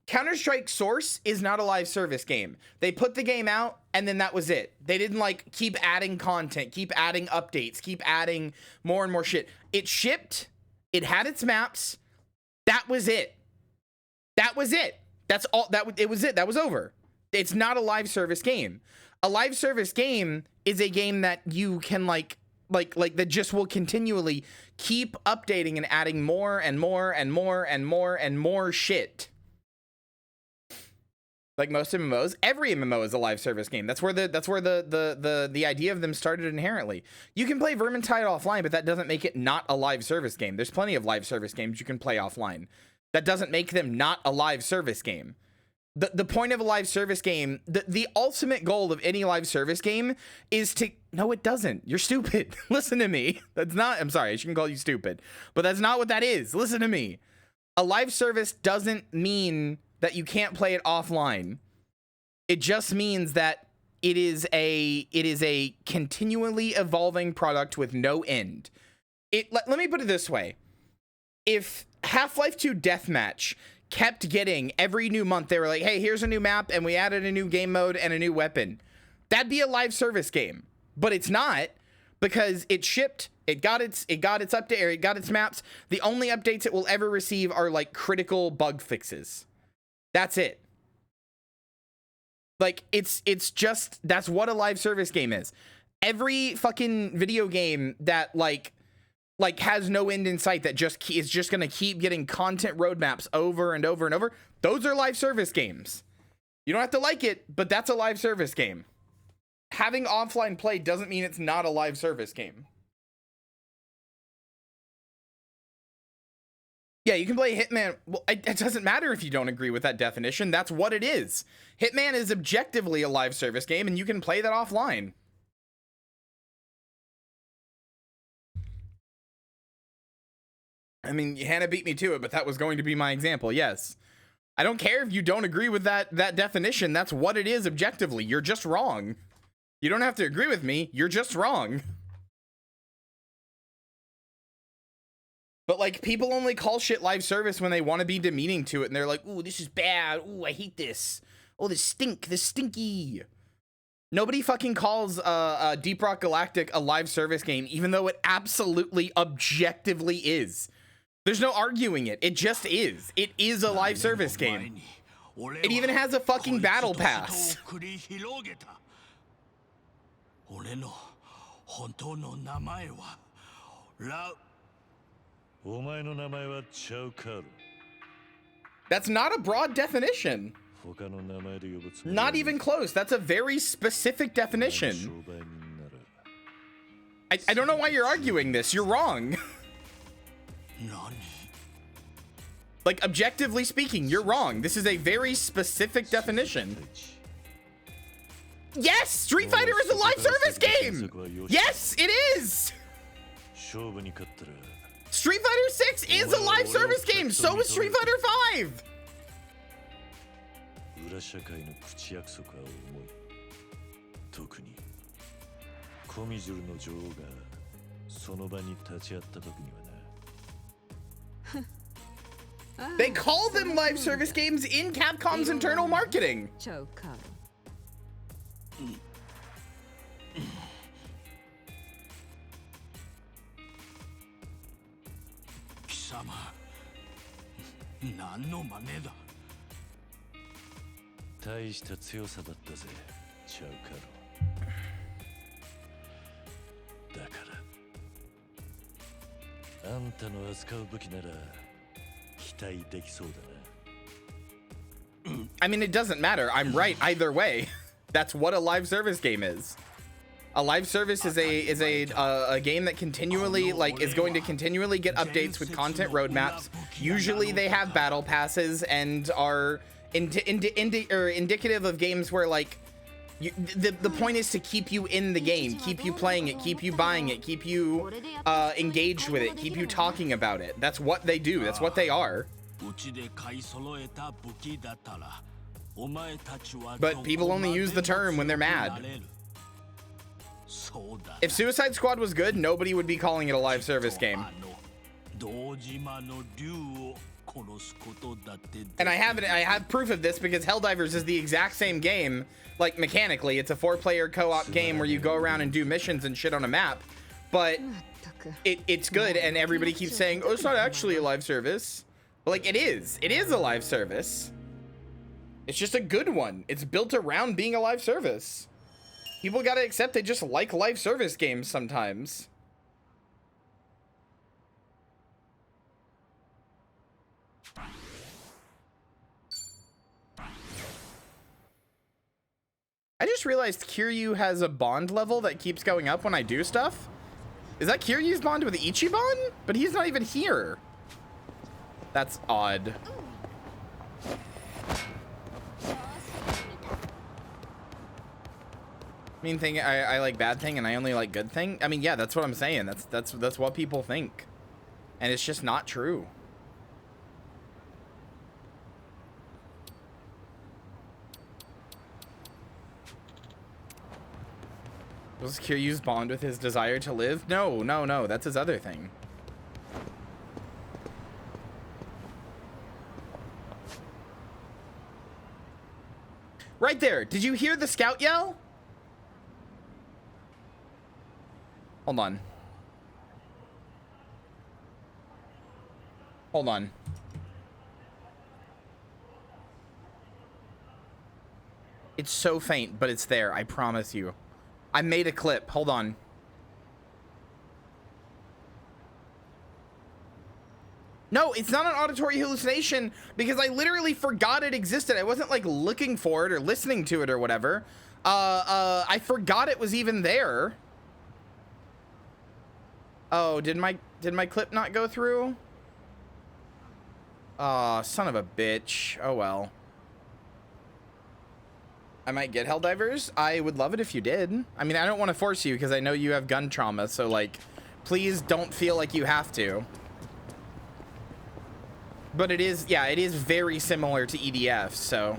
Counter-Strike Source is not a live service game. They put the game out and then that was it. They didn't like keep adding content, keep adding updates, keep adding more and more shit. It shipped, it had its maps, that was it. That was it. That's all. It was it. That was over. It's not a live service game. A live service game is a game that you can like that just will continually keep updating and adding more and more and more and more and more shit. Like most MMOs, every MMO is a live service game. That's where the idea of them started inherently. You can play Vermintide offline, but that doesn't make it not a live service game. There's plenty of live service games you can play offline. That doesn't make them not a live service game. The point of a live service game, the ultimate goal of any live service game is to... No, it doesn't. You're stupid. Listen to me. That's not... I'm sorry, I shouldn't call you stupid. But that's not what that is. Listen to me. A live service doesn't mean that you can't play it offline. It just means that it is a continually evolving product with no end. Let me put it this way. If Half-Life 2 Deathmatch kept getting every new month, they were like, hey, here's a new map and we added a new game mode and a new weapon, that'd be a live service game. But it's not, because it shipped, it got its update, or it got its maps. The only updates it will ever receive are like critical bug fixes. That's it. Like, it's just, that's what a live service game is. Every fucking video game that like has no end in sight, that just is just gonna keep getting content roadmaps over and over and over, those are live service games. You don't have to like it, but that's a live service game. Having offline play doesn't mean it's not a live service game. Yeah, you can play Hitman. Well, it doesn't matter if you don't agree with that definition. That's what it is. Hitman is objectively a live service game, and you can play that offline. I mean, Hannah beat me to it, but that was going to be my example, yes. I don't care if you don't agree with that definition. That's what it is objectively. You're just wrong. You don't have to agree with me. You're just wrong. But, like, people only call shit live service when they want to be demeaning to it, and they're like, ooh, this is bad. Ooh, I hate this. Oh, this stinky. Nobody fucking calls Deep Rock Galactic a live service game, even though it absolutely objectively is. There's no arguing it. It just is. It is a live service game. It even has a fucking battle pass. That's not a broad definition. Not even close. That's a very specific definition. I don't know why you're arguing this. You're wrong. Like, objectively speaking, you're wrong. This is a very specific definition. Yes! Street Fighter is a live service game! Yes, it is! Street Fighter 6 is a live service game! So is Street Fighter 5! They call them live service games in Capcom's internal marketing. I mean, it doesn't matter. I'm right either way. That's what a live service game is. A live service is a game that continually is going to continually get updates with content roadmaps. Usually they have battle passes and are indicative of games where the point is to keep you in the game, keep you playing it, keep you buying it, keep you engaged with it, keep you talking about it. That's what they do. That's what they are. But people only use the term when they're mad. If Suicide Squad was good, nobody would be calling it a live service game. And I have proof of this because Helldivers is the exact same game. Like, mechanically, it's a 4-player co-op game where you go around and do missions and shit on a map. But it's good, and everybody keeps saying, oh, it's not actually a live service. But, like, it is. It is a live service. It's just a good one. It's built around being a live service. People gotta accept they just like live service games sometimes. I just realized Kiryu has a bond level that keeps going up when I do stuff. Is that Kiryu's bond with Ichiban? But he's not even here. That's odd. Mean thing, I like bad thing and I only like good thing. I mean, yeah, that's what I'm saying. That's what people think. And it's just not true. Was Kiryu's bond with his desire to live? No, no, no. That's his other thing. Right there. Did you hear the scout yell? Hold on. Hold on. It's so faint, but it's there. I promise you. I made a clip. Hold on. No, it's not an auditory hallucination because I literally forgot it existed. I wasn't like looking for it or listening to it or whatever. I forgot it was even there. Oh, did my clip not go through? Oh, son of a bitch. Oh well. I might get Helldivers. I would love it if you did. I mean, I don't want to force you because I know you have gun trauma, so like, please don't feel like you have to. But it is, yeah, it is very similar to EDF, so.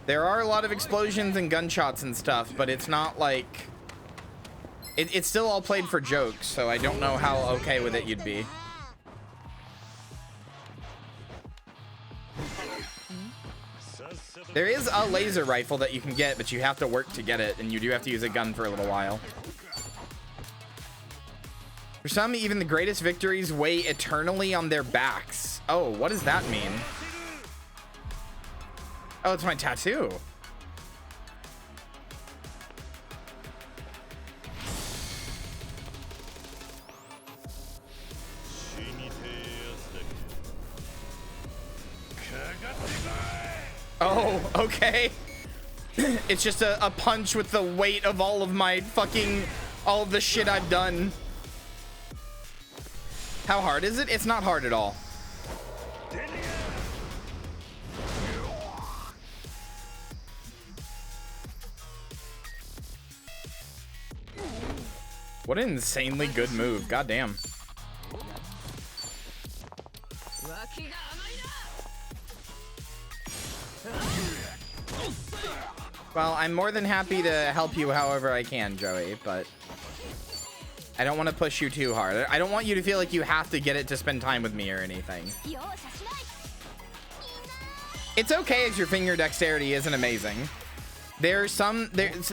There are a lot of explosions and gunshots and stuff, but it's not like... It's still all played for jokes, so I don't know how okay with it you'd be. There is a laser rifle that you can get, but you have to work to get it, and you do have to use a gun for a little while. For some, even the greatest victories weigh eternally on their backs. Oh, what does that mean? Oh, it's my tattoo. Oh, okay. It's just a punch with the weight of all of my fucking, all of the shit I've done. How hard is it? It's not hard at all. What an insanely good move. Goddamn. Well, I'm more than happy to help you however I can, Joey, but I don't want to push you too hard. I don't want you to feel like you have to get it to spend time with me or anything. It's okay as your finger dexterity isn't amazing. There's some things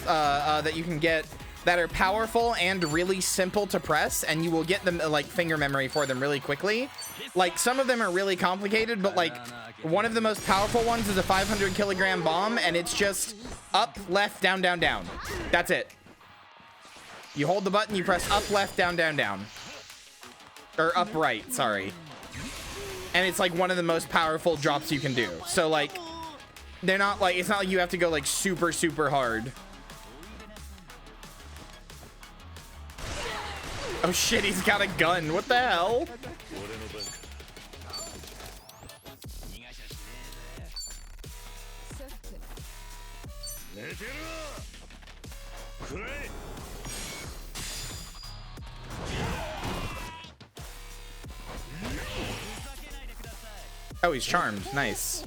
that you can get that are powerful and really simple to press, and you will get them like finger memory for them really quickly. Like some of them are really complicated, but like one of the most powerful ones is a 500 kilogram bomb, and it's just up, left, down, down, down. That's it. You hold the button, you press up, left, down, down, down. Or up, right, sorry. And it's like one of the most powerful drops you can do. So like, they're not like, it's not like you have to go like super, super hard. Oh shit, he's got a gun. What the hell? Oh, he's charmed. Nice.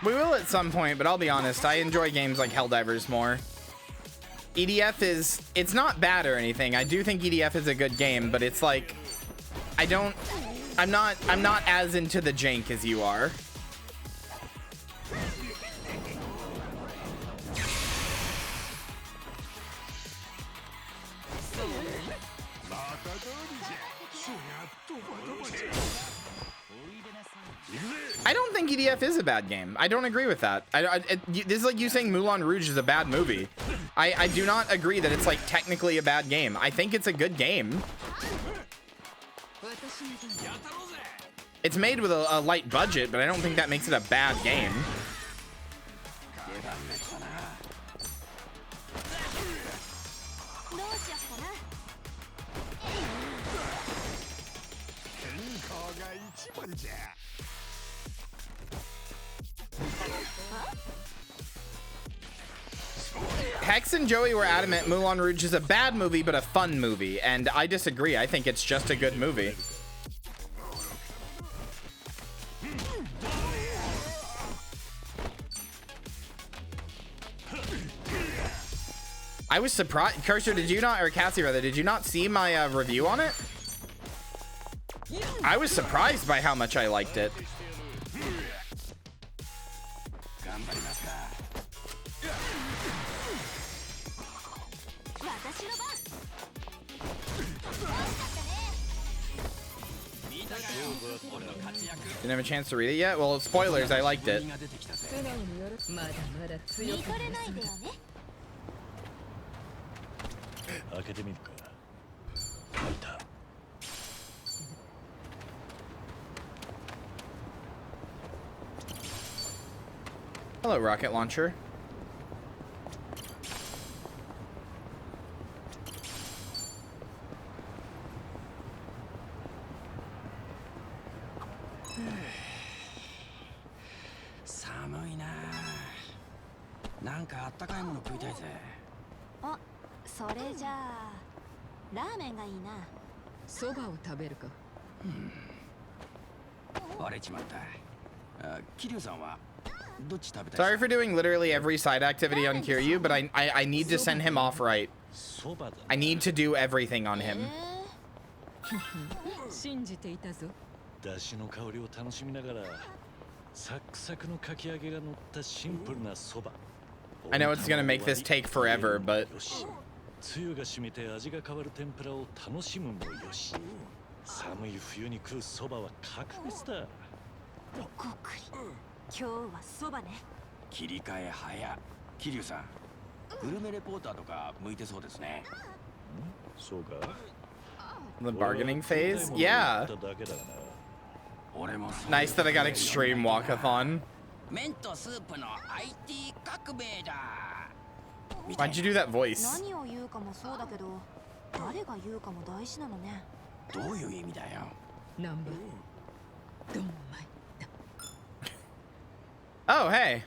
We will at some point, but I'll be honest, I enjoy games like Helldivers more. EDF is, it's not bad or anything. I do think EDF is a good game, but it's like, I'm not as into the jank as you are. I don't think EDF is a bad game. I don't agree with that. This is like you saying Moulin Rouge is a bad movie. I do not agree that it's like technically a bad game. I think it's a good game. It's made with a light budget, but I don't think that makes it a bad game. Hex and Joey were adamant Moulin Rouge is a bad movie, but a fun movie. And I disagree. I think it's just a good movie. I was surprised. Cursor, did you not, or Cassie rather, did you not see my review on it? I was surprised by how much I liked it. Didn't have a chance to read it yet? Well, spoilers, I liked it. Hello, rocket launcher. Sorry for doing literally every side activity on Kiryu, but I need to send him off right. I need to do everything on him. I know it's gonna make this take forever, but the bargaining phase? Yeah. Nice that I got extreme walkathon. Why'd you do that voice? Oh, hey.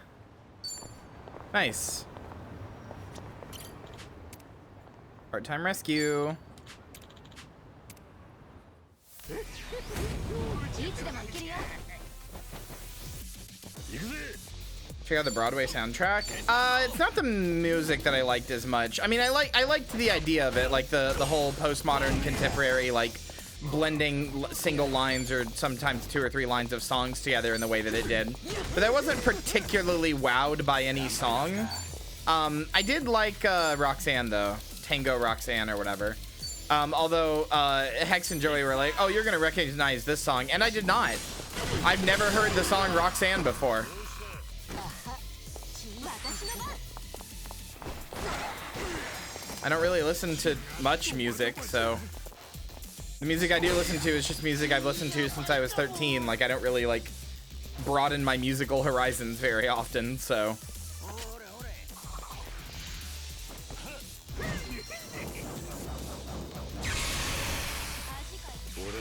Nice. Part-time rescue. Check out the Broadway soundtrack. It's not the music that I liked as much. I mean, I liked the idea of it, like the whole postmodern contemporary, like blending single lines or sometimes 2 or 3 lines of songs together in the way that it did. But I wasn't particularly wowed by any song. I did like Roxanne though, Tango Roxanne or whatever. Although Hex and Joey were like, oh, you're gonna recognize this song, and I did not. I've never heard the song Roxanne before. I don't really listen to much music, so the music I do listen to is just music I've listened to since I was 13. Like, I don't really like broaden my musical horizons very often, so.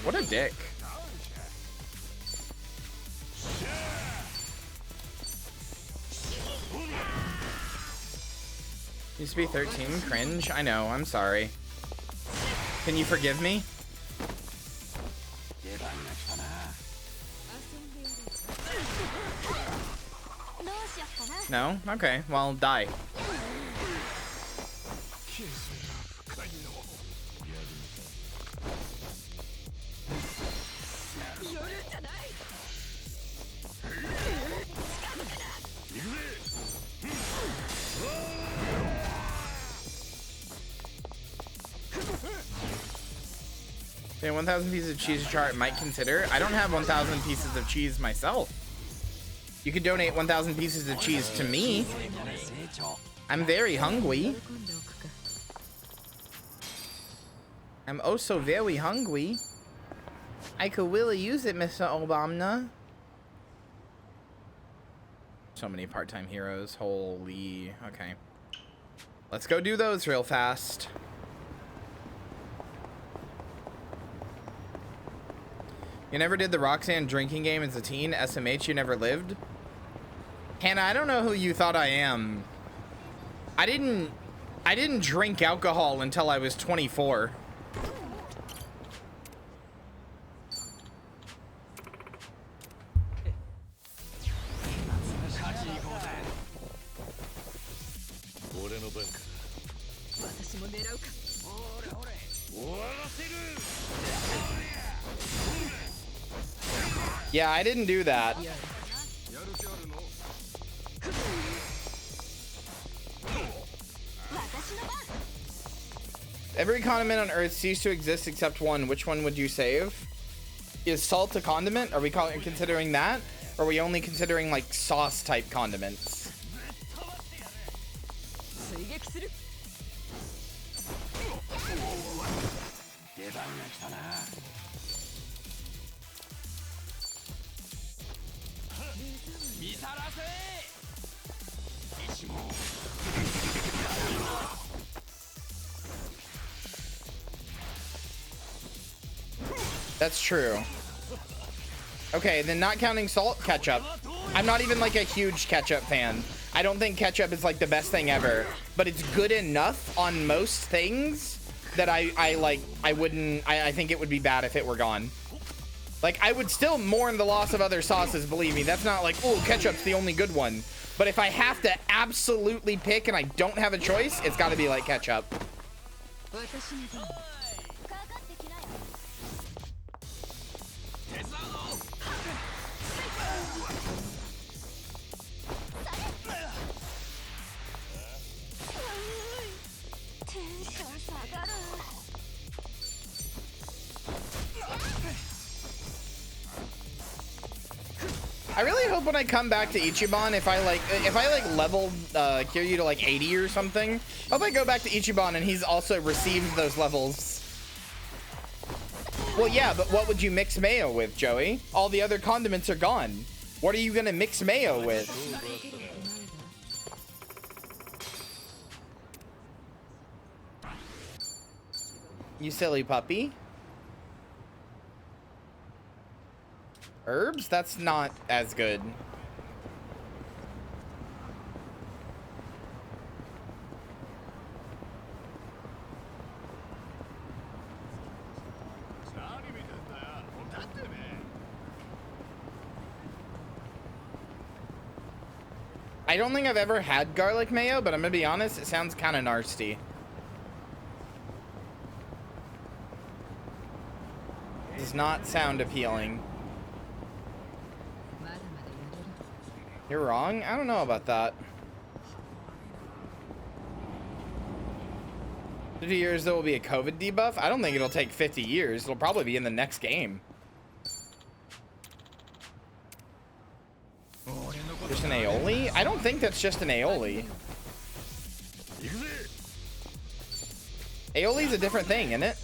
What a dick. Used to be 13, cringe. I know, I'm sorry. Can you forgive me? No? Okay, well, die. Yeah, 1,000 pieces of cheese chart might consider. I don't have 1,000 pieces of cheese myself. You could donate 1,000 pieces of cheese to me. I'm very hungry. I'm oh so very hungry. I could really use it, Mr. Obama. So many part-time heroes. Holy. Okay. Let's go do those real fast. You never did the Roxanne drinking game as a teen? SMH, you never lived? Hannah, I don't know who you thought I am. I didn't drink alcohol until I was 24. Yeah, I didn't do that. Every condiment on Earth ceased to exist except one. Which one would you save? Is salt a condiment? Are we considering that? Or are we only considering like sauce type condiments? That's true. Okay, then not counting salt, ketchup. I'm not even like a huge ketchup fan. I don't think ketchup is like the best thing ever, but it's good enough on most things that I think it would be bad if it were gone. Like, I would still mourn the loss of other sauces, believe me. That's not like, oh, ketchup's the only good one. But if I have to absolutely pick and I don't have a choice, it's got to be like ketchup. I really hope when I come back to Ichiban, if I leveled Kyria to like 80 or something, I hope I go back to Ichiban and he's also received those levels. Well, yeah, but what would you mix mayo with, Joey? All the other condiments are gone. What are you gonna mix mayo with? You silly puppy. Herbs? That's not as good. I don't think I've ever had garlic mayo, but I'm gonna be honest, it sounds kind of nasty. Does not sound appealing. You're wrong? I don't know about that. 50 years there will be a COVID debuff? I don't think it'll take 50 years. It'll probably be in the next game. Just an aioli? I don't think that's just an aioli. Aioli's a different thing, isn't it?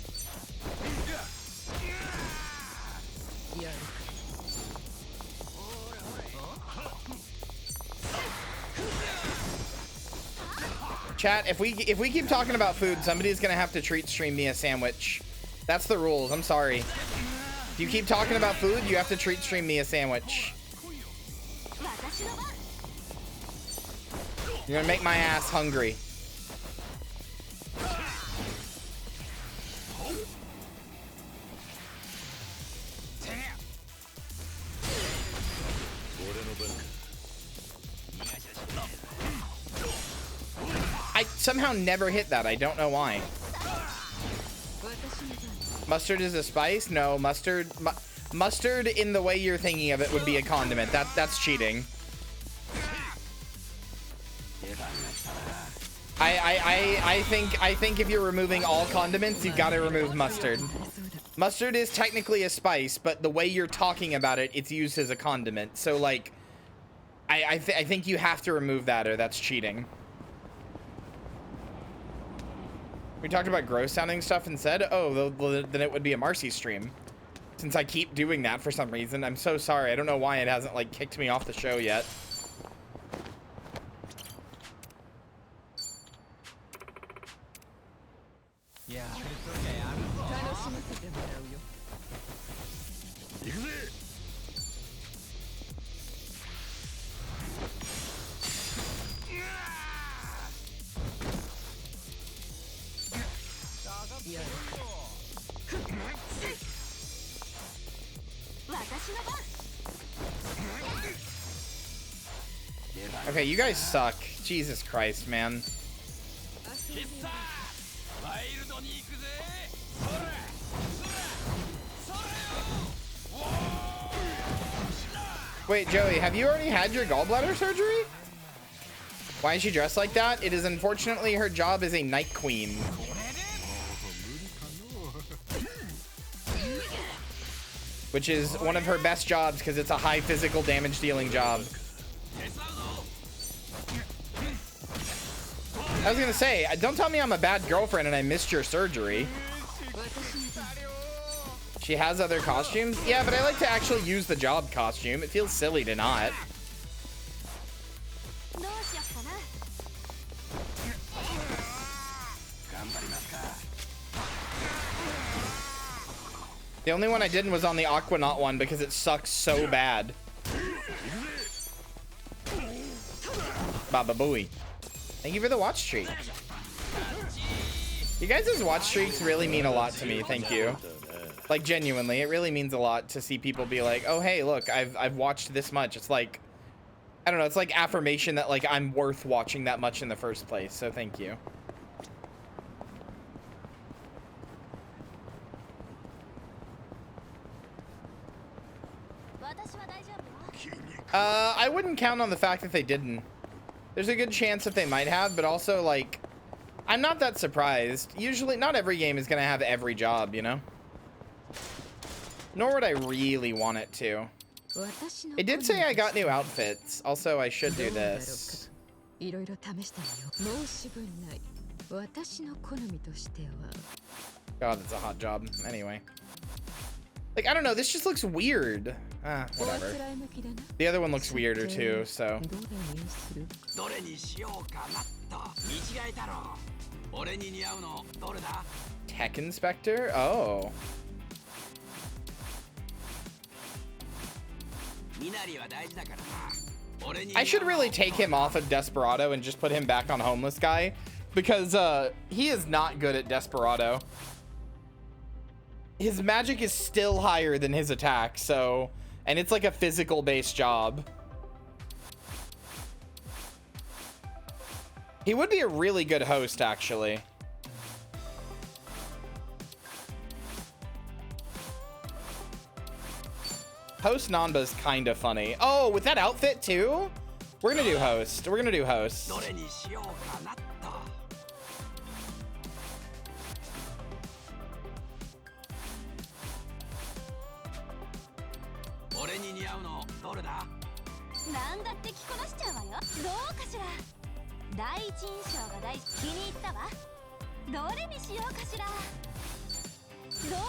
Chat, if we keep talking about food, somebody's gonna have to treat stream me a sandwich. That's the rules. I'm sorry. If you keep talking about food, you have to treat stream me a sandwich. You're gonna make my ass hungry. I somehow never hit that. I don't know why. Mustard is a spice? No, mustard in the way you're thinking of it would be a condiment. That's cheating. I think if you're removing all condiments, you've got to remove mustard. Mustard is technically a spice, but the way you're talking about it, it's used as a condiment. So like, I think you have to remove that, or that's cheating. We talked about gross sounding stuff and said, oh, well, then it would be a Marcy stream. Since I keep doing that for some reason. I'm so sorry. I don't know why it hasn't like kicked me off the show yet. Yeah. Okay, you guys suck. Jesus Christ, man. Wait, Joey, have you already had your gallbladder surgery? Why is she dressed like that? It is unfortunately her job as a night queen. Which is one of her best jobs because it's a high physical damage dealing job. I was gonna say, don't tell me I'm a bad girlfriend and I missed your surgery. She has other costumes? Yeah, but I like to actually use the job costume. It feels silly to not. The only one I didn't was on the Aquanaut one because it sucks so bad. Baba Booey. Thank you for the watch streak. You guys' watch streaks really mean a lot to me. Thank you. Like, genuinely, it really means a lot to see people be like, oh, hey, look, I've watched this much. It's like, I don't know, it's like affirmation that, like, I'm worth watching that much in the first place. So thank you. I wouldn't count on the fact that they didn't. There's a good chance that they might have, but also, like, I'm not that surprised. Usually, not every game is going to have every job, you know? Nor would I really want it to. It did say I got new outfits. Also, I should do this. God, it's a hot job. Anyway. Like, I don't know. This just looks weird. Whatever. The other one looks weirder, too, so. Tech Inspector? Oh. I should really take him off of Desperado and just put him back on Homeless Guy. Because, he is not good at Desperado. His magic is still higher than his attack, so... And it's like a physical-based job. He would be a really good host, actually. Host Nanba's kind of funny. Oh, with that outfit too? We're gonna do host. We're gonna do host.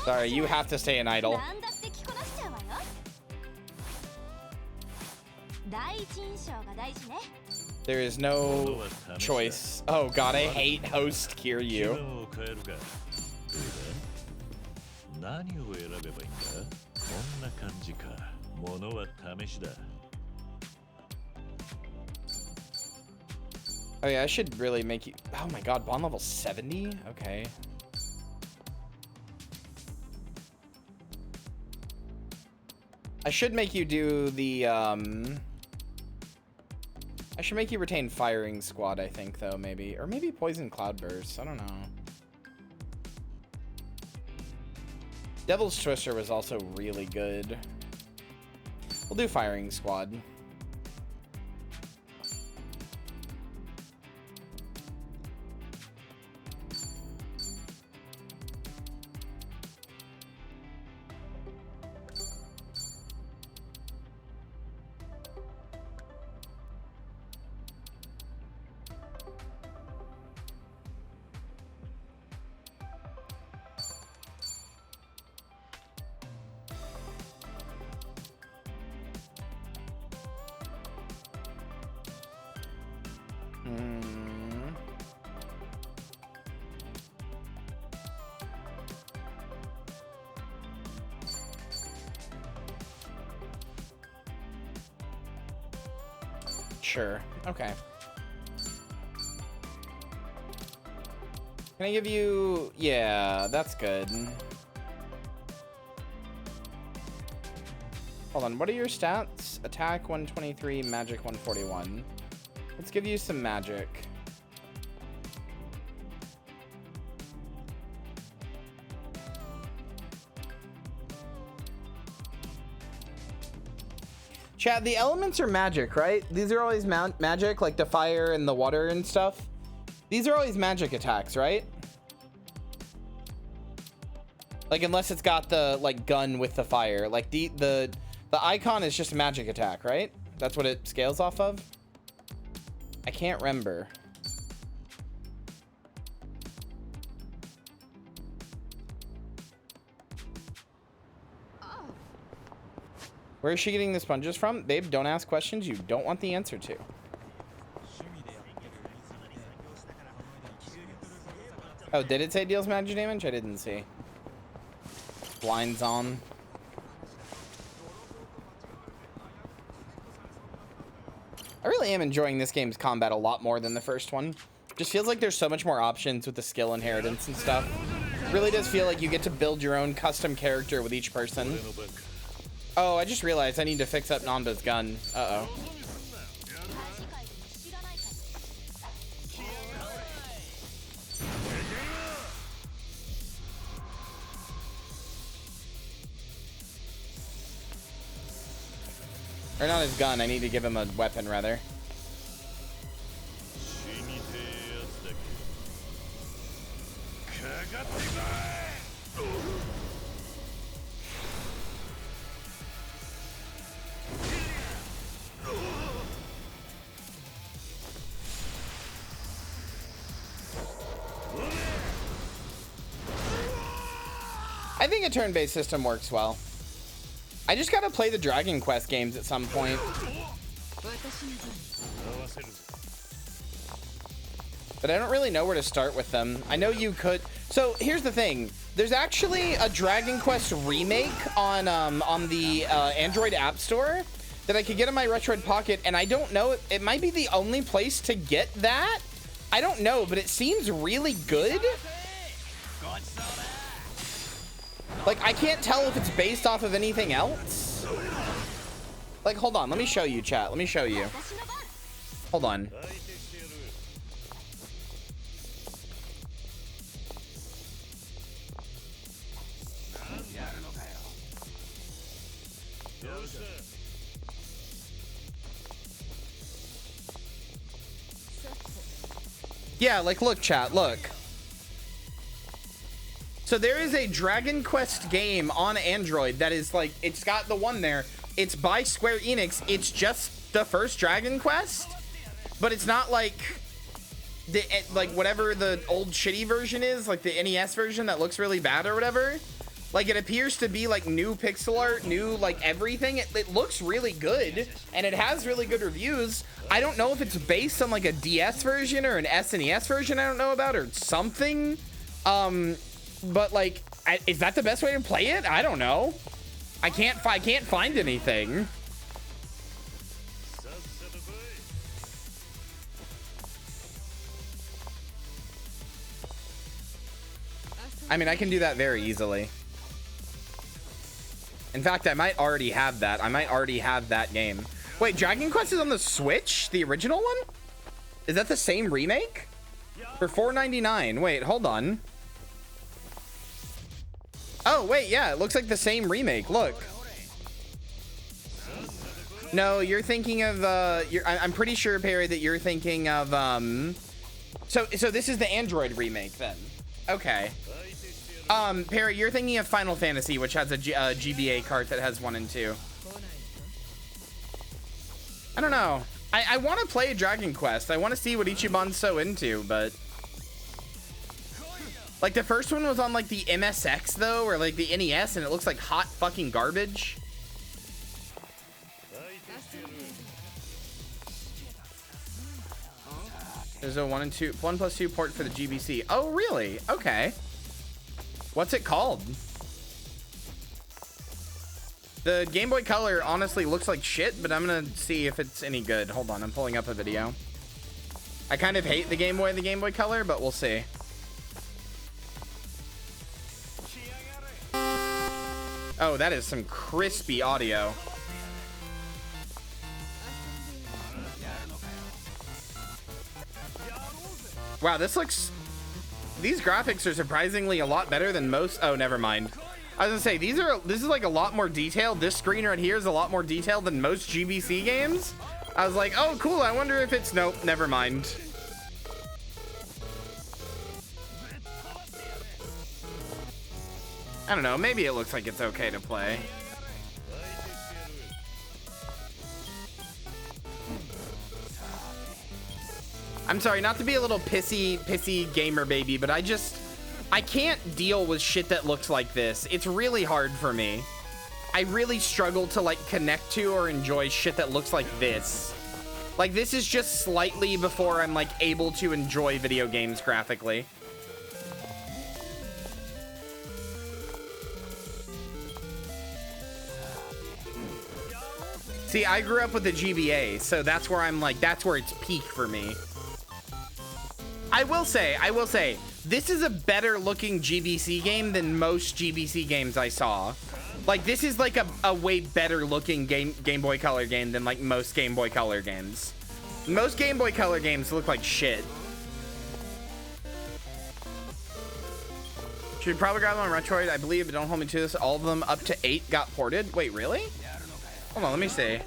Sorry, you have to stay an idol. There is no choice. Oh god, I hate host Kyria. Oh yeah, I should really make you... Oh my god, bond level 70? Okay. I should make you do the, I should make you retain Firing Squad, I think, though, maybe. Or maybe Poison Cloudburst. I don't know. Devil's Twister was also really good. We'll do Firing Squad. Sure. Okay. Can I give you... Yeah, that's good. Hold on, what are your stats? Attack 123, magic 141. Let's give you some magic. Chat, the elements are magic, right? These are always magic, like the fire and the water and stuff. These are always magic attacks, right? Like, unless it's got the, like, gun with the fire. Like, the icon is just a magic attack, right? That's what it scales off of? I can't remember. Where is she getting the sponges from? Babe, don't ask questions you don't want the answer to. Oh, did it say deals magic damage? I didn't see. Blinds on. I really am enjoying this game's combat a lot more than the first one. Just feels like there's so much more options with the skill inheritance and stuff. It really does feel like you get to build your own custom character with each person. Oh, I just realized I need to fix up Nanba's gun. Uh-oh. Or not his gun, I need to give him a weapon, rather. I think a turn-based system works well. I just gotta play the Dragon Quest games at some point. But I don't really know where to start with them. I know you could. So here's the thing. There's actually a Dragon Quest remake on the Android App Store that I could get in my Retroid Pocket, and I don't know. It might be the only place to get that. I don't know, but it seems really good. Like, I can't tell if it's based off of anything else. Like, hold on. Let me show you, chat. Let me show you. Hold on. Yeah, like, look, chat, look. So there is a Dragon Quest game on Android that is like, it's got the one there. It's by Square Enix. It's just the first Dragon Quest, but it's not like the whatever the old shitty version is, like the NES version that looks really bad or whatever. Like, it appears to be like new pixel art, new like everything. It looks really good and it has really good reviews. I don't know if it's based on like a DS version or an SNES version I don't know about or something. But like, is that the best way to play it? I don't know. I can't find anything. I mean, I can do that very easily. In fact, I might already have that. I might already have that game. Wait, Dragon Quest is on the Switch? The original one? Is that the same remake? For $4.99. Wait, hold on. Oh, wait, yeah. It looks like the same remake. Look. No, you're thinking of... I'm pretty sure, Perry, that you're thinking of... So this is the Android remake, then. Okay. Perry, you're thinking of Final Fantasy, which has a GBA cart that has 1 and 2. I don't know. I want to play Dragon Quest. I want to see what Ichiban's so into, but... Like, the first one was on, like, the MSX, though, or, like, the NES, and it looks like hot fucking garbage. There's a 1+2 port for the GBC. Oh, really? Okay. What's it called? The Game Boy Color honestly looks like shit, but I'm gonna see if it's any good. Hold on, I'm pulling up a video. I kind of hate the Game Boy Color, but we'll see. Oh, that is some crispy audio. Wow, this looks... These graphics are surprisingly a lot better than most... Oh, never mind. I was gonna say, this is like a lot more detailed. This screen right here is a lot more detailed than most GBC games. I was like, oh, cool. I wonder if it's... Nope, never mind. I don't know. Maybe it looks like it's okay to play. I'm sorry, not to be a little pissy gamer baby, but I can't deal with shit that looks like this. It's really hard for me. I really struggle to like connect to or enjoy shit that looks like this. Like, this is just slightly before I'm like able to enjoy video games graphically. See, I grew up with the GBA, so that's where I'm like, that's where it's peak for me. I will say, this is a better looking GBC game than most GBC games I saw. Like, this is like a way better looking Game Boy Color game than like most Game Boy Color games. Most Game Boy Color games look like shit. Should probably grab them on Retroid, I believe, but don't hold me to this. All of them up to 8 got ported. Wait, really? Hold on, let me see.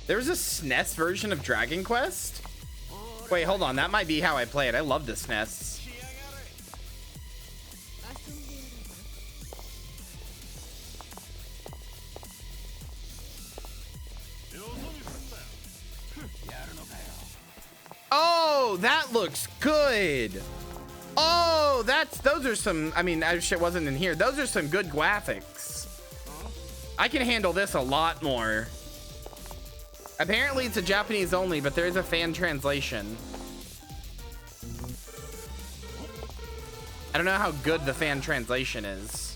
There's a SNES version of Dragon Quest? Wait, hold on. That might be how I play it. I love the SNES. Oh, that looks good. Oh, those are some, I mean, that shit wasn't in here. Those are some good graphics. I can handle this a lot more. Apparently it's a Japanese only, but there is a fan translation. I don't know how good the fan translation is.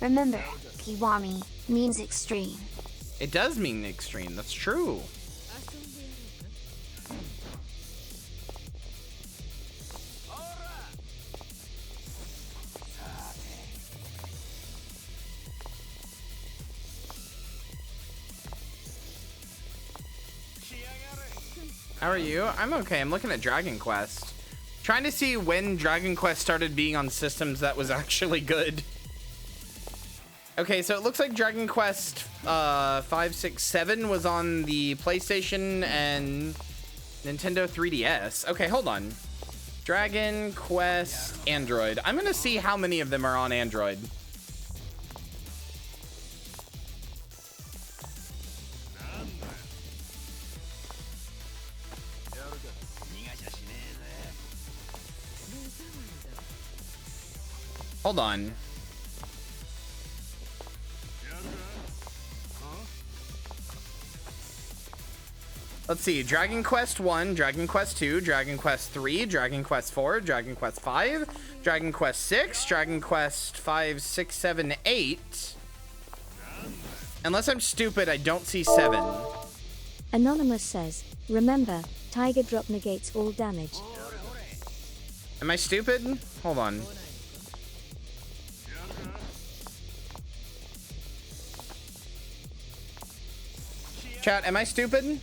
Remember, Kiwami means extreme. It does mean extreme. That's true. How are you? I'm okay. I'm looking at Dragon Quest. Trying to see when Dragon Quest started being on systems that was actually good. Okay, so it looks like Dragon Quest 5, 6, 7 was on the PlayStation and Nintendo 3DS. Okay, hold on. Dragon Quest Android. I'm gonna see how many of them are on Android. Hold on. Let's see. Dragon Quest 1, Dragon Quest 2, Dragon Quest 3, Dragon Quest 4, Dragon Quest 5, Dragon Quest 6, Dragon Quest 5, 6, 7, 8. Unless I'm stupid, I don't see 7. Anonymous says, remember, Tiger Drop negates all damage. Am I stupid? Hold on. Chat, am I stupid?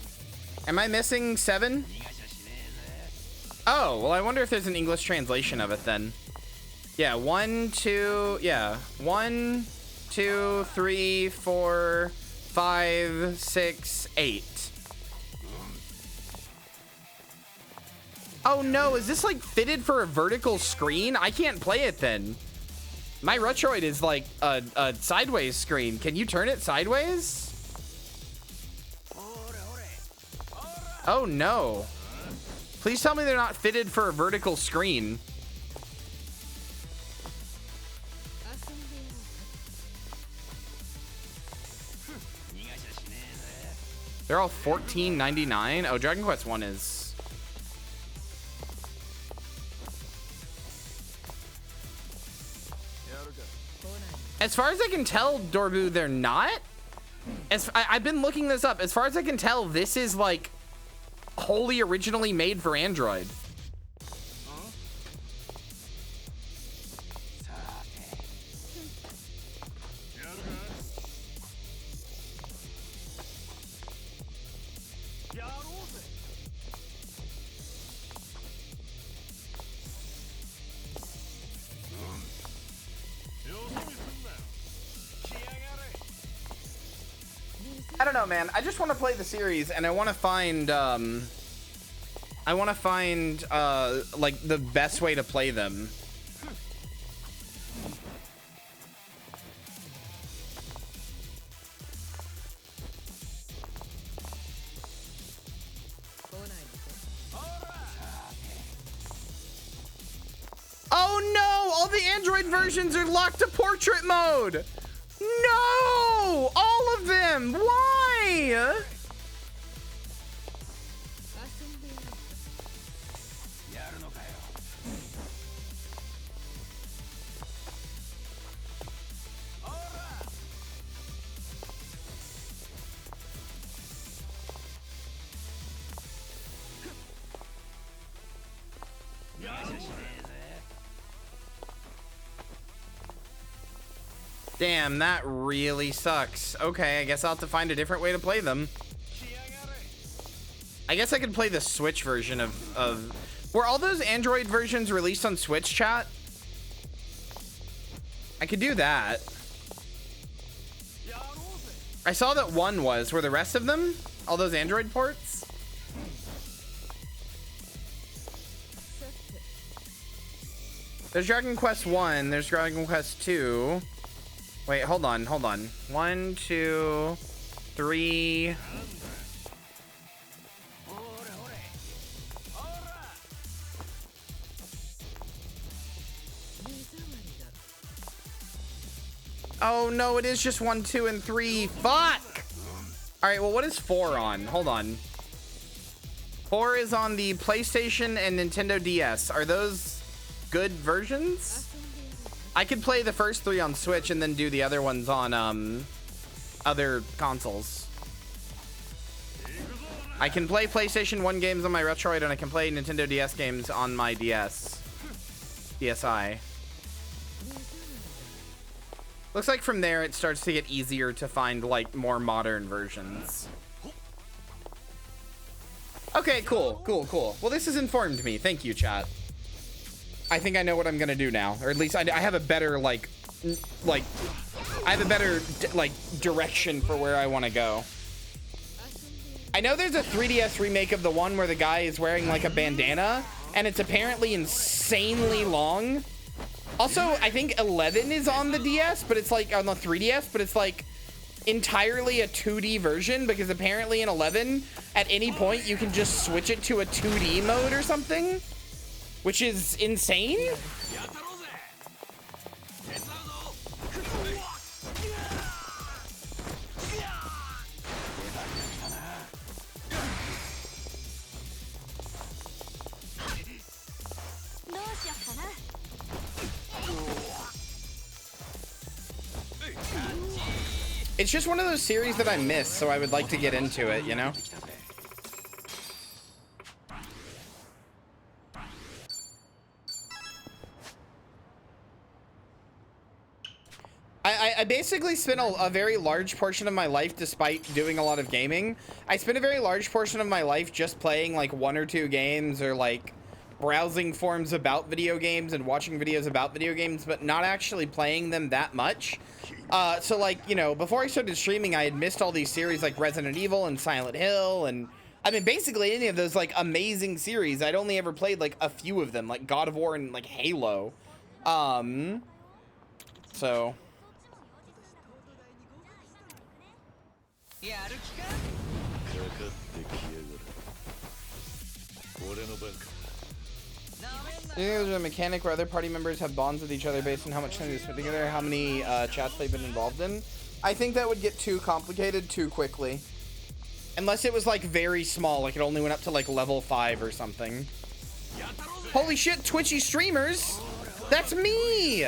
Am I missing 7? Oh, well, I wonder if there's an English translation of it then. Yeah, 1, 2, yeah. 1, 2, 3, 4, 5, 6, 8. Oh no, is this like fitted for a vertical screen? I can't play it then. My Retroid is like a sideways screen. Can you turn it sideways? Oh no. Please tell me they're not fitted for a vertical screen. They're all $14.99. Oh, Dragon Quest 1 is. As far as I can tell, Dorbu, they're not. I've been looking this up. As far as I can tell, this is like wholly originally made for Android. I don't know, man. I just want to play the series, and I want to find, like, the best way to play them. Oh no! All the Android versions are locked to portrait mode! No! All of them! Why? Damn, that really sucks. Okay, I guess I'll have to find a different way to play them. I guess I could play the Switch version of... Were all those Android versions released on Switch, chat? I could do that. I saw that one was. Were the rest of them? All those Android ports? There's Dragon Quest 1. There's Dragon Quest 2. Wait, hold on. 1, 2, 3. Oh no, it is just 1, 2, and 3. Fuck! Alright, well, what is 4 on? Hold on. 4 is on the PlayStation and Nintendo DS. Are those good versions? I could play the first 3 on Switch and then do the other ones on other consoles. I can play PlayStation 1 games on my Retroid, and I can play Nintendo DS games on my DSi. Looks like from there it starts to get easier to find like more modern versions. Okay, cool. Well, this has informed me. Thank you, chat. I think I know what I'm gonna do now, or at least I have a better I have a better direction for where I want to go. I know there's a 3DS remake of the one where the guy is wearing like a bandana, and it's apparently insanely long. Also, I think 11 is on the DS, but it's like on the 3DS, but it's like entirely a 2D version, because apparently in 11, at any point you can just switch it to a 2D mode or something, which is insane. It's just one of those series that I miss, so I would like to get into it, you know? I basically spent a very large portion of my life, despite doing a lot of gaming, I spent a very large portion of my life just playing like 1 or 2 games, or like browsing forums about video games and watching videos about video games, but not actually playing them that much. So like, you know, before I started streaming, I had missed all these series like Resident Evil and Silent Hill, and I mean, basically any of those like amazing series. I'd only ever played like a few of them, like God of War and like Halo. So there's a mechanic where other party members have bonds with each other based on how much time they spend together, how many chats they've been involved in. I think that would get too complicated too quickly. Unless it was like very small, like it only went up to like level 5 or something. Holy shit, Twitchy streamers! That's me!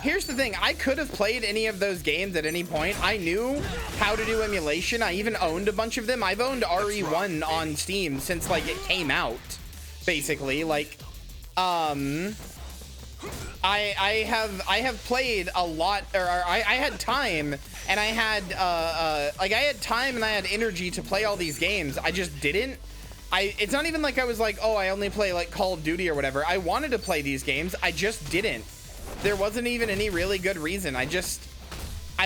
Here's the thing, I could have played any of those games at any point. I knew how to do emulation. I even owned a bunch of them. I've owned RE1 on Steam since like it came out, basically. Like, I have played a lot, or I had time, and I had I had energy to play all these games. I just didn't. It's not even like I was like, oh, I only play like Call of Duty or whatever. I wanted to play these games. I just didn't. There wasn't even any really good reason. I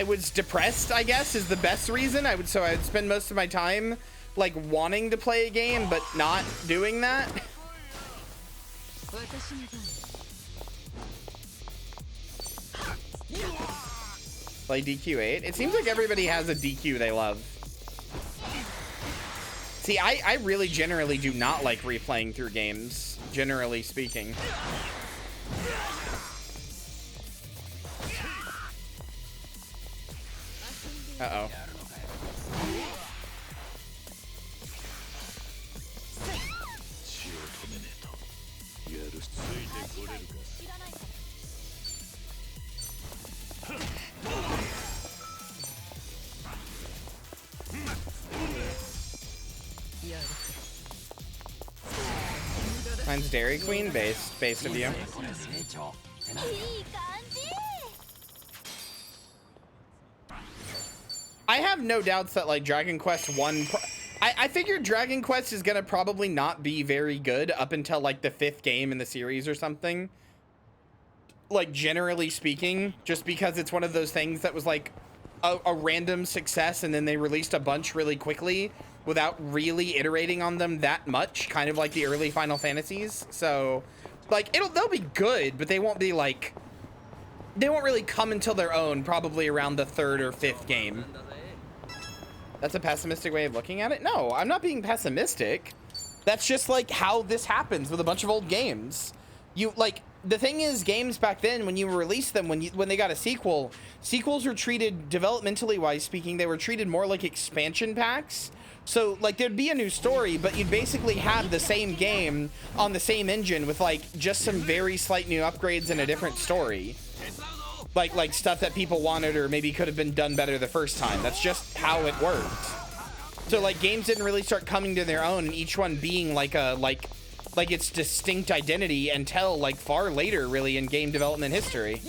was depressed, I guess, is the best reason. So I would spend most of my time like wanting to play a game, but not doing that. Play DQ8. It seems like everybody has a DQ they love. See, I really generally do not like replaying through games, generally speaking. Uh-oh. Mine's Dairy Queen, based of you. I have no doubts that like Dragon Quest 1, I figured Dragon Quest is gonna probably not be very good up until like the 5th game in the series or something. Like generally speaking, just because it's one of those things that was like a random success, and then they released a bunch really quickly without really iterating on them that much, kind of like the early Final Fantasies. So like they'll be good, but they won't be like, they won't really come until their own, probably around the 3rd or 5th game. That's a pessimistic way of looking at it? No, I'm not being pessimistic. That's just like how this happens with a bunch of old games. You like, the thing is, games back then, when you released them, when they got a sequel, sequels were treated, developmentally wise speaking, they were treated more like expansion packs. So like there'd be a new story, but you'd basically have the same game on the same engine with like just some very slight new upgrades and a different story. Like stuff that people wanted or maybe could have been done better the first time. That's just how it worked. So like games didn't really start coming to their own and each one being like a like its distinct identity until like far later really in game development history.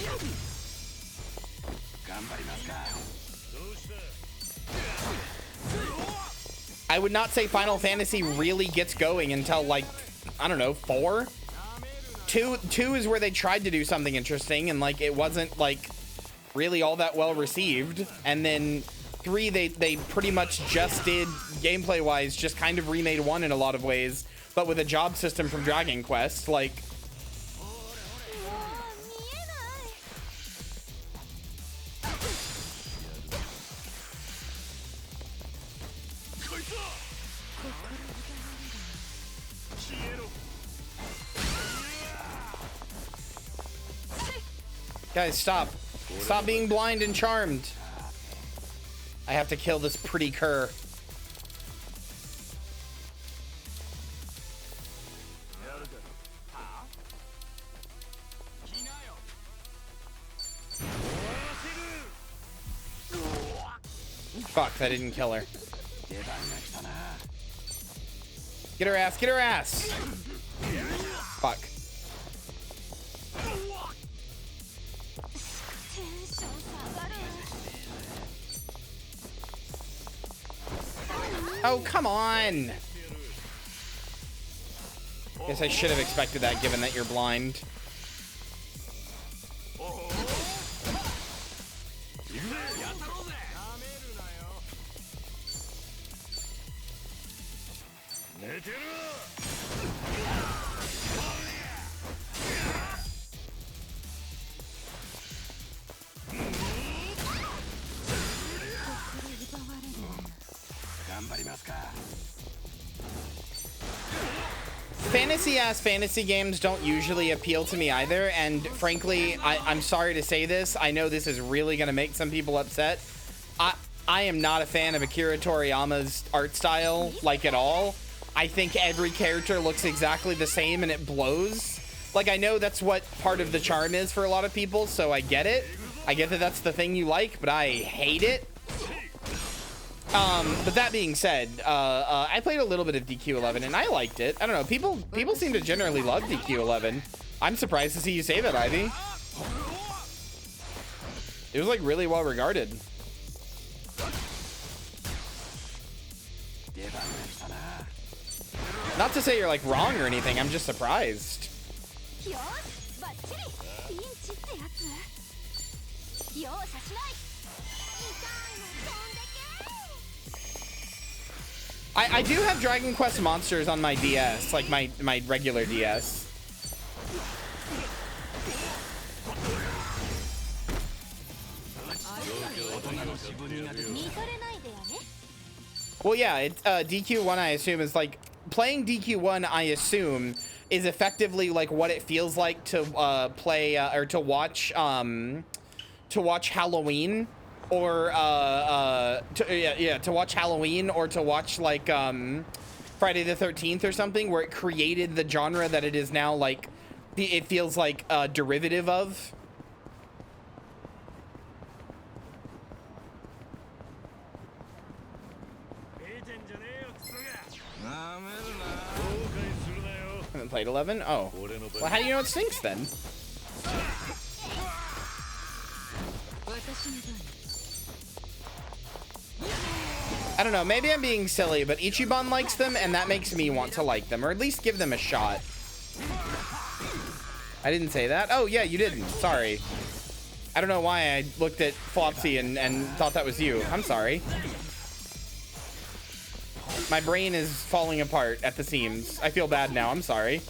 I would not say Final Fantasy really gets going until like, I don't know, 4? 2 is where they tried to do something interesting and like it wasn't like really all that well received. And then 3 they pretty much just did, gameplay wise, just kind of remade 1 in a lot of ways, but with a job system from Dragon Quest. Like, guys, stop. Stop being blind and charmed. I have to kill this pretty cur. Fuck, that didn't kill her. Get her ass, get her ass! Fuck. Oh, come on! Guess I should have expected that given that you're blind. Fantasy-ass fantasy games don't usually appeal to me either, and frankly, I'm sorry to say this, I know this is really going to make some people upset. I am not a fan of Akira Toriyama's art style, like, at all. I think every character looks exactly the same and it blows. Like, I know that's what part of the charm is for a lot of people, so I get it. I get that that's the thing you like, but I hate it. But that being said, I played a little bit of DQ11 and I liked it. I don't know, people seem to generally love DQ11. I'm surprised to see you say that, Ivy. It was like really well regarded. Not to say you're like wrong or anything, I'm just surprised. I do have Dragon Quest Monsters on my DS, like my regular DS. Well, yeah, it, DQ1 I assume is like, playing DQ1 I assume is effectively like what it feels like to play or to watch Halloween, or to watch Halloween, or to watch like Friday the 13th or something, where it created the genre that it is now, like it feels like a derivative of. Haven't played 11? Oh. Well, how do you know it stinks then? I don't know, maybe I'm being silly, but Ichiban likes them, and that makes me want to like them, or at least give them a shot. I didn't say that? Oh, yeah, you didn't. Sorry. I don't know why I looked at Flopsy and thought that was you. I'm sorry. My brain is falling apart at the seams. I feel bad now. I'm sorry.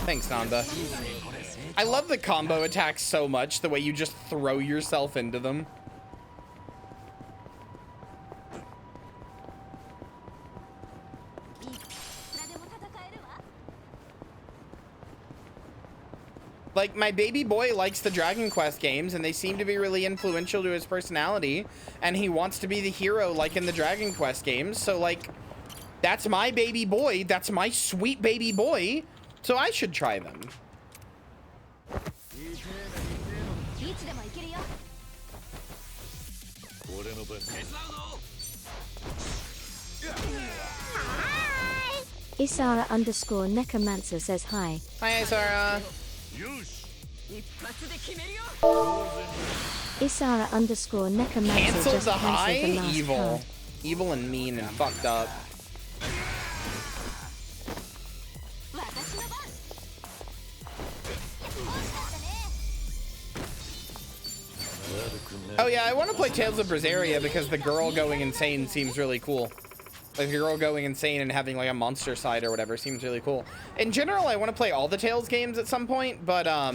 Thanks, Nanda. I love the combo attacks so much, the way you just throw yourself into them. Like, my baby boy likes the Dragon Quest games, and they seem to be really influential to his personality, and he wants to be the hero like in the Dragon Quest games. So, like, that's my baby boy. That's my sweet baby boy. So I should try them. Isara underscore Necromancer says hi. Hi, Isara. Isara underscore Necromancer Cancel just the canceled high? the last Evil. card. Evil and mean and fucked up. Oh yeah, I want to play Tales of Berseria because the girl going insane seems really cool. Like, the girl going insane and having like a monster side or whatever seems really cool. In general, I want to play all the Tales games at some point, but I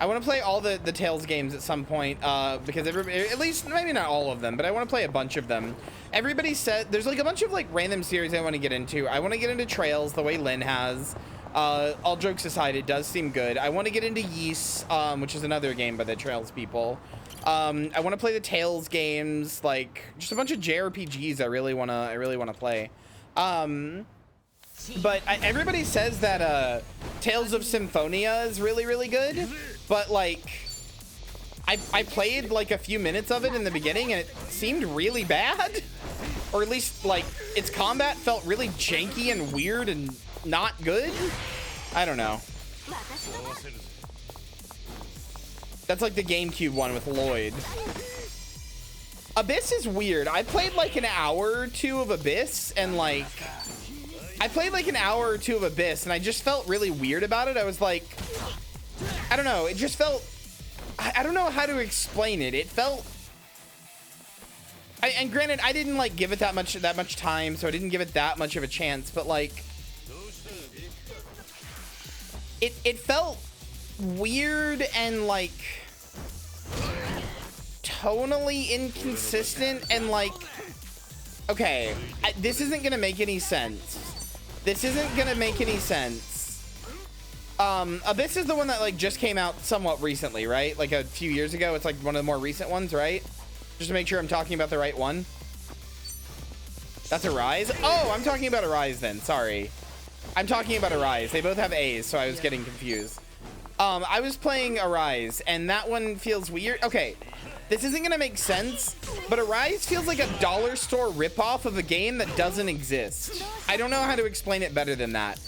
want to play all the Tales games at some point because at least, maybe not all of them, but I want to play a bunch of them. Everybody said there's like a bunch of like random series I want to get into. I want to get into Trails the way Lynn has. All jokes aside, it does seem good. I want to get into Ys, which is another game by the Trails people. I want to play the Tales games, like just a bunch of JRPGs I really want to play. But everybody says that Tales of Symphonia is really, really good, but like I played like a few minutes of it in the beginning and it seemed really bad, or at least like its combat felt really janky and weird and not good. I don't know. That's like the GameCube one with Lloyd. Abyss is weird. I played like an hour or two of Abyss and like and I just felt really weird about it. I was like, I don't know. It just felt, I don't know how to explain it. It felt, and granted, I didn't like give it that much time, so I didn't give it that much of a chance, but like, it felt weird and like tonally inconsistent and like, okay, this isn't gonna make any sense. Abyss is the one that like just came out somewhat recently, right? Like a few years ago. It's like one of the more recent ones, right? Just to make sure I'm talking about the right one. That's Arise? Oh, I'm talking about Arise then. Sorry. I'm talking about Arise. They both have A's, so I was getting confused. I was playing Arise, and that one feels weird. Okay, this isn't gonna make sense, but Arise feels like a dollar store ripoff of a game that doesn't exist. I don't know how to explain it better than that.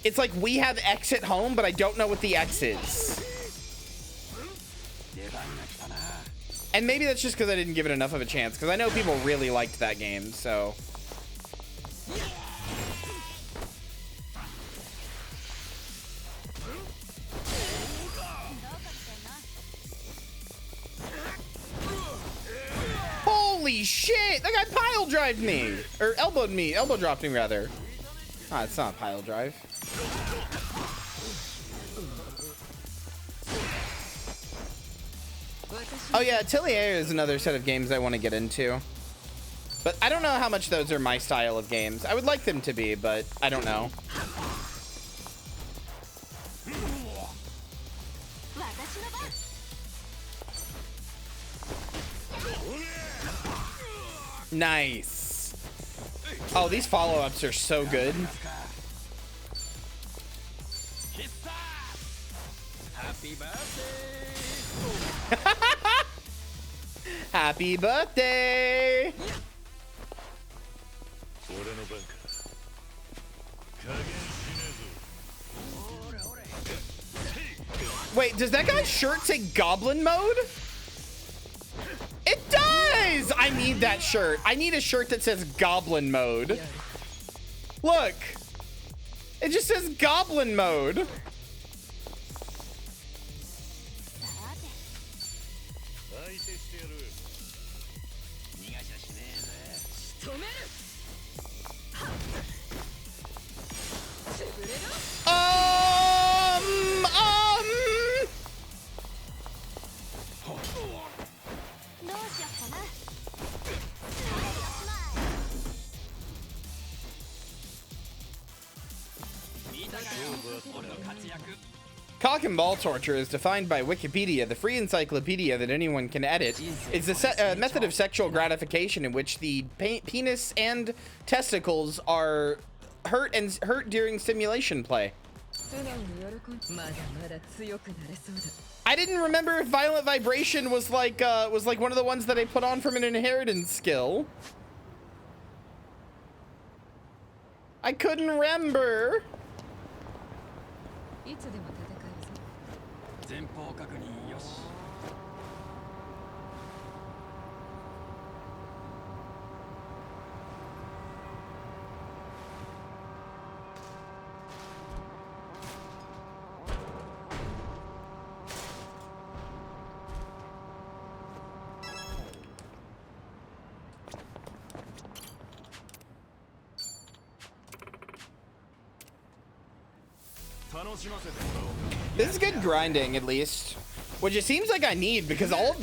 It's like we have X at home, but I don't know what the X is. And maybe that's just because I didn't give it enough of a chance, because I know people really liked that game, so. Holy shit! That guy pile drived me! Or elbow dropped me rather. Ah, it's not a pile drive. Oh yeah, Atelier is another set of games I want to get into. But I don't know how much those are my style of games. I would like them to be, but I don't know. Nice. Oh, these follow-ups are so good. Happy birthday! Happy birthday! Wait, does that guy's shirt say Goblin Mode? It does! I need that shirt. I need a shirt that says Goblin Mode. Look. It just says Goblin Mode. Oh! Cock and ball torture is defined by Wikipedia, the free encyclopedia that anyone can edit. It's a method of sexual gratification in which the penis and testicles are hurt during stimulation play. I didn't remember if violent vibration was like one of the ones that I put on from an inheritance skill. I couldn't remember. 前方確認よし。This is good grinding, at least, which it seems like I need, because all of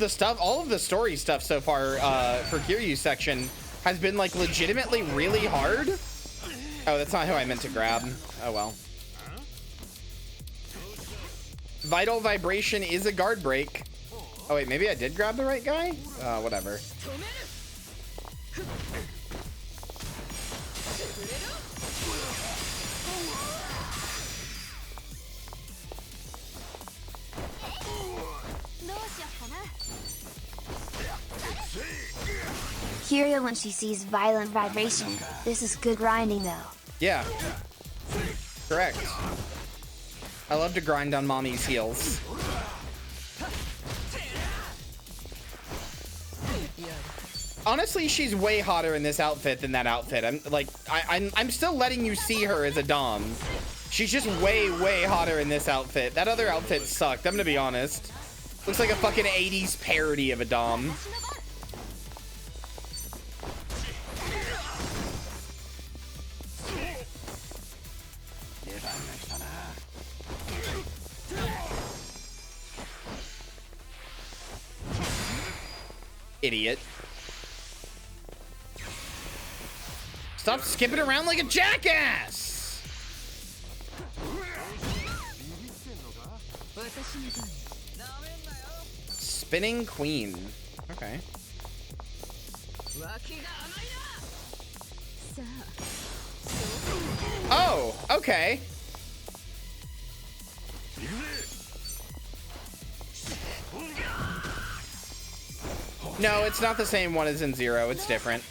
the story stuff so far for Kiryu's section has been like legitimately really hard. Oh, that's not who I meant to grab. Oh well. Vital vibration is a guard break. Oh wait, maybe I did grab the right guy? Whatever. Kyria when she sees violent vibration. This is good grinding though. Yeah. Correct. I love to grind on mommy's heels. Honestly, she's way hotter in this outfit than that outfit. I'm still letting you see her as a dom. She's just way hotter in this outfit. That other outfit sucked, I'm gonna be honest. Looks like a fucking 80s parody of a dom. Idiot. Stop skipping around like a jackass! Spinning queen. Okay. Oh, okay. No, it's not the same one as in Zero. It's different.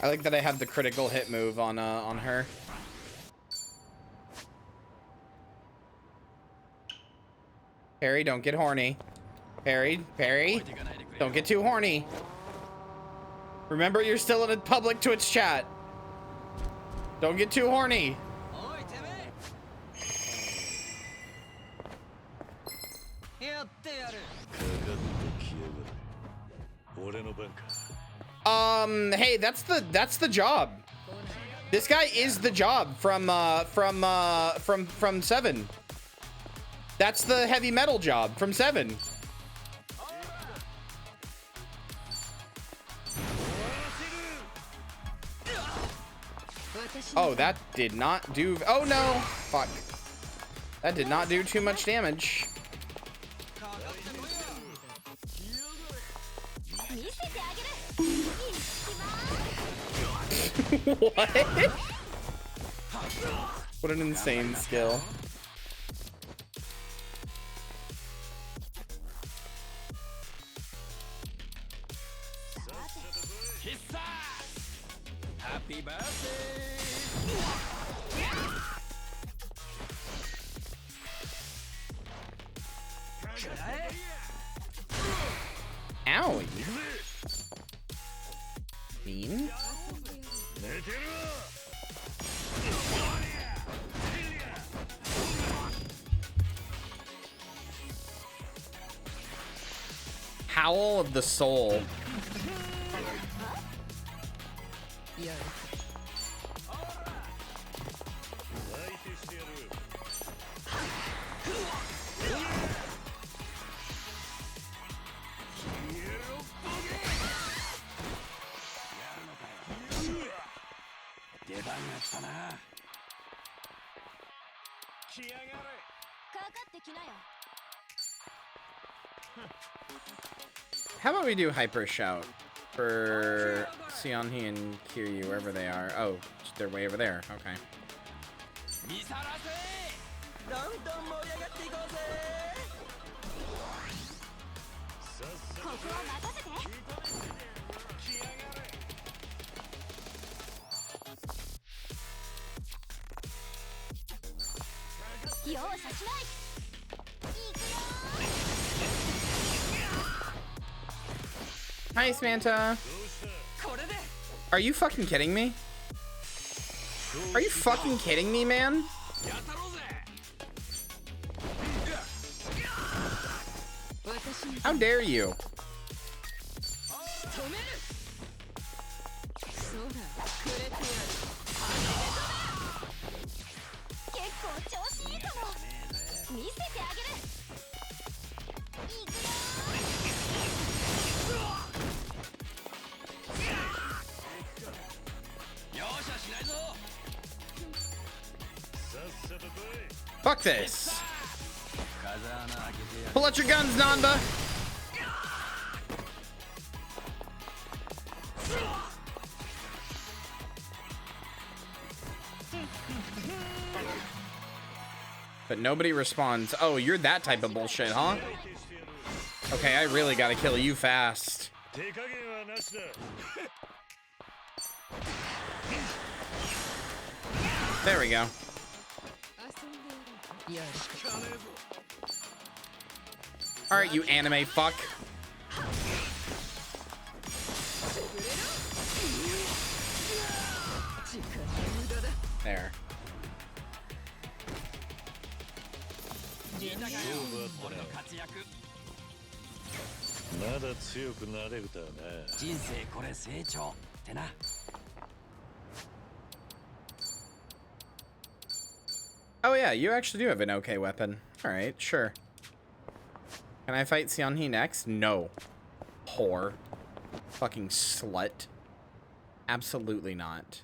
I like that I have the critical hit move on her. Perry, don't get horny. Perry, don't get too horny. Remember, you're still in a public Twitch chat. Don't get too horny. Hey, that's the job. This guy is the job from 7. That's the heavy metal job from 7. Oh, that did not do. Oh no, fuck. That did not do too much damage. What? What an insane skill. Happy birthday! Owie. Mean? Howl of the Soul. How about we do Hyper Shout for Seonhee and Kyria, wherever they are. Oh, they're way over there. Okay. Hi, Samantha. Are you fucking kidding me? Are you fucking kidding me, man? How dare you? Fuck this. Pull out your guns, Nanda. But nobody responds. Oh, you're that type of bullshit, huh? Okay, I really gotta kill you fast. There we go. Alright, you anime fuck. There. Oh yeah, you actually do have an okay weapon. Alright, sure. Can I fight Seonhee next? No. Whore. Fucking slut. Absolutely not.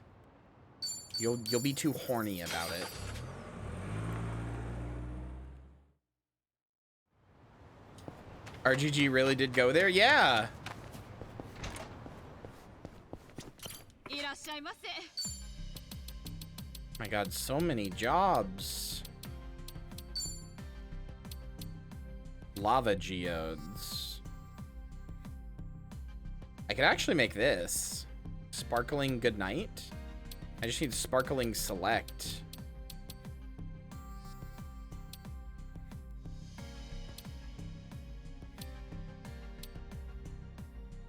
You'll be too horny about it. RGG really did go there? Yeah! My god, so many jobs. Lava geodes. I could actually make this. Sparkling Goodnight. I just need Sparkling Select.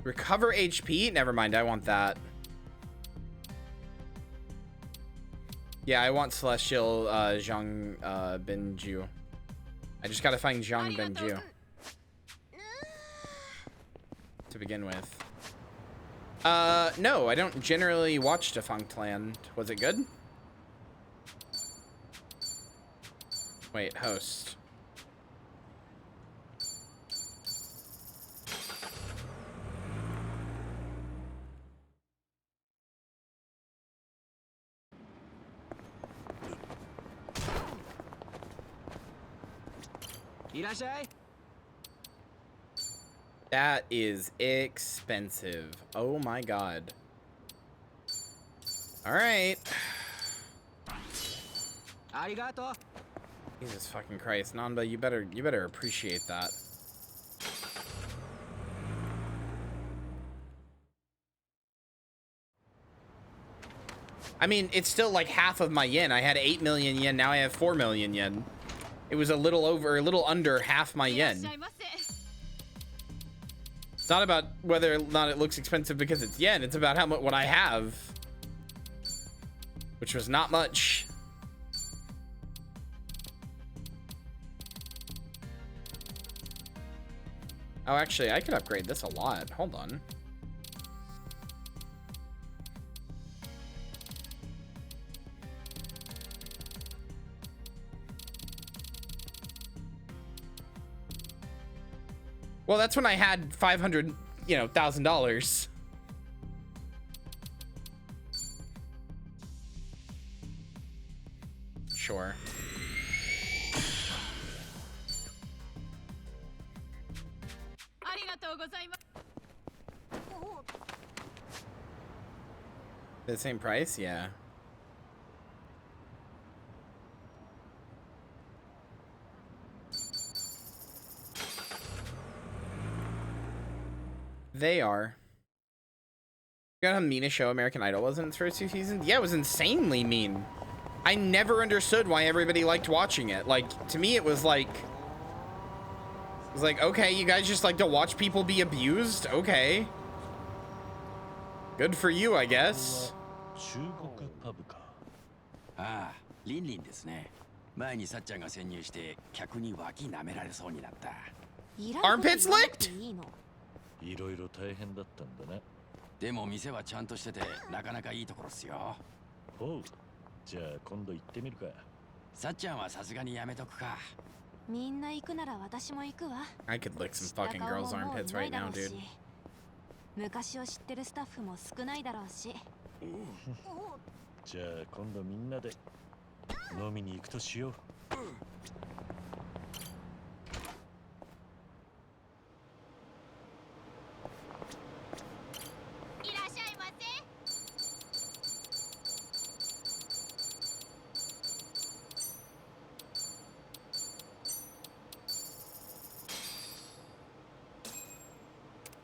Recover HP? Never mind, I want that. Yeah, I want Celestial Zhang Benju. I just gotta find Zhang Benju to begin with. No, I don't generally watch Defunct Land. Was it good? Wait, host. That is expensive. Oh my god. All right. Jesus fucking Christ, Namba, you better appreciate that. I mean, it's still like half of my yen. I had 8 million yen, now I have 4 million yen. It was a little under half my yen. It's not about whether or not it looks expensive because it's yen. It's about how much what I have. which was not much. Oh, actually, I could upgrade this a lot. Hold on. Well, that's when I had $500,000. Sure. The same price? Yeah. They are. You know how mean a show American Idol was in its first 2 seasons? Yeah, it was insanely mean. I never understood why everybody liked watching it. Like, to me, it was like, okay, you guys just like to watch people be abused? Okay. Good for you, I guess. Ah, リンリンですね。前にさっちゃんが潜入して客に脇舐められそうになった。Armpits licked? いろいろ大変だったんだね。でも店はちゃんとしててなかなかいいところっすよ。おう。じゃあ今度行ってみるか。さっちゃんはさすがにやめとくか。みんな行くなら私も行くわ。I could lick some fucking girls' armpits right now, dude. 昔を知ってるスタッフも少ないだろうし。じゃあ今度みんなで飲みに行くとしよう。いらっしゃいま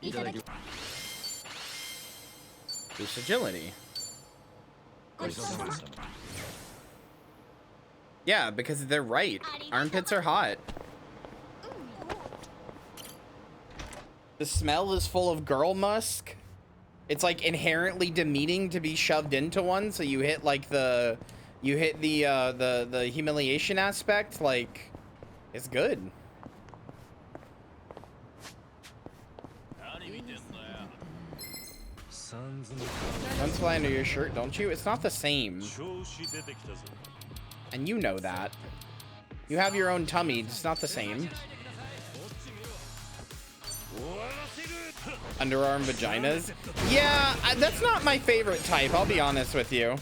せ。いただき。Boost agility. Yeah, because they're right. Armpits are hot. The smell is full of girl musk. It's like inherently demeaning to be shoved into one, so you hit like the humiliation aspect. Like, it's good. Runs fly under your shirt, don't you? It's not the same. And you know that. You have your own tummy, it's not the same. Underarm vaginas? Yeah, that's not my favorite type, I'll be honest with you.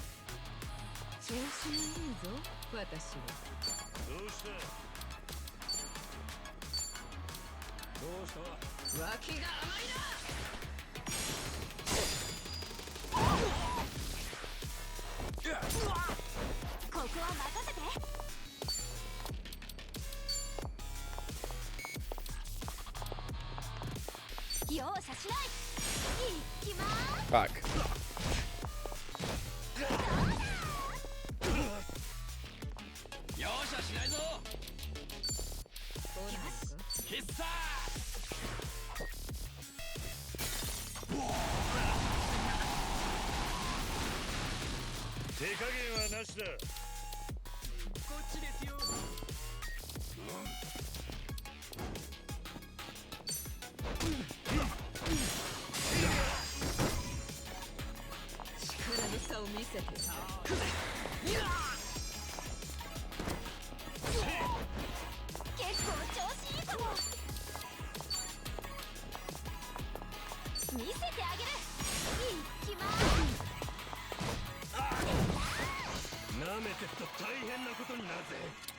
Fuck.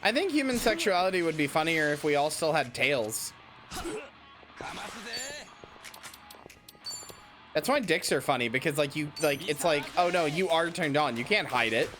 I think human sexuality would be funnier if we all still had tails. That's why dicks are funny, because like it's like, oh no, you are turned on. You can't hide it.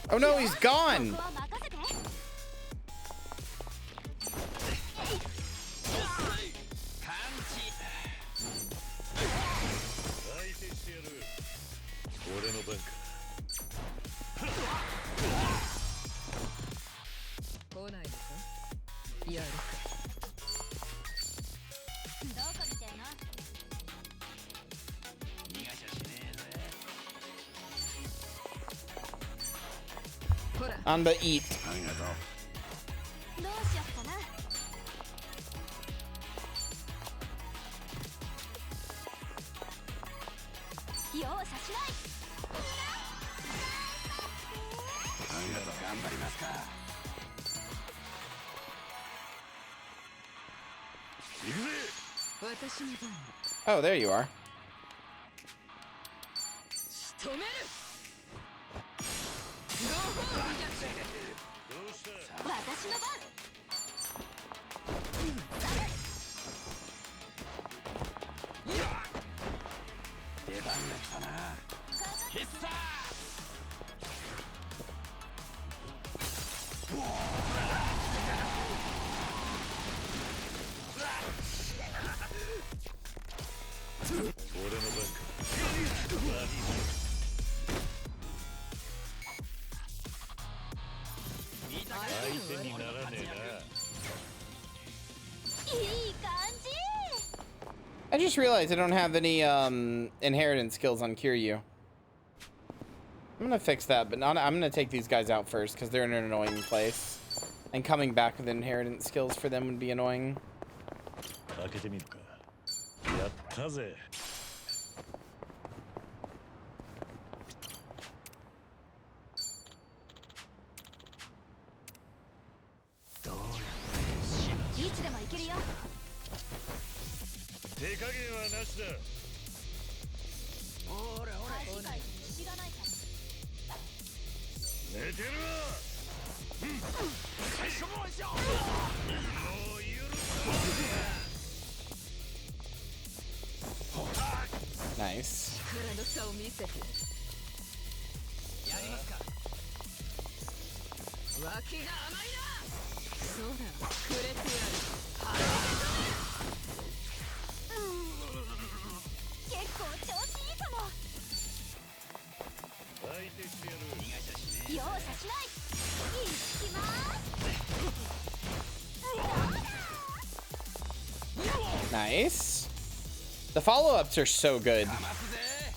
Oh no, he's gone. On the eat. Oh, there you are. I just realized I don't have any inheritance skills on Kyria. I'm gonna fix that, but I'm gonna take these guys out first because they're in an annoying place. And coming back with inheritance skills for them would be annoying. Nice. Nice. The follow-ups are so good.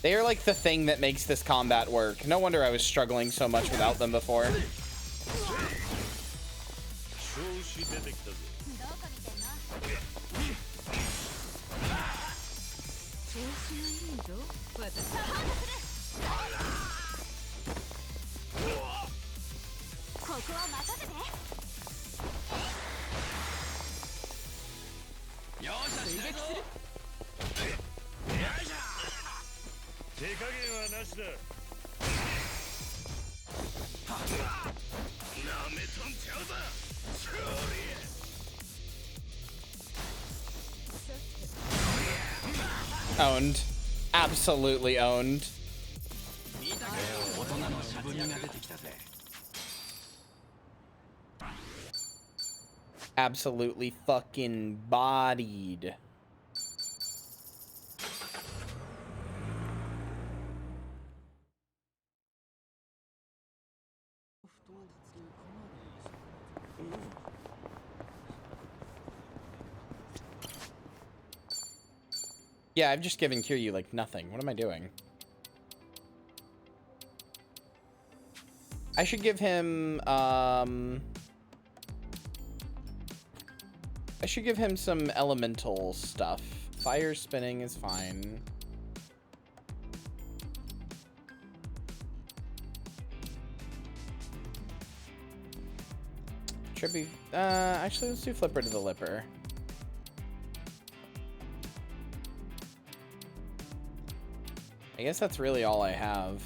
They are like the thing that makes this combat work. No wonder I was struggling so much without them before. Owned. Absolutely owned. Absolutely fucking bodied. Yeah, I've just given Kyria like nothing. What am I doing? I should give him I should give him some elemental stuff. Fire spinning is fine. Trippy. Actually, let's do Flipper to the Lipper. I guess that's really all I have.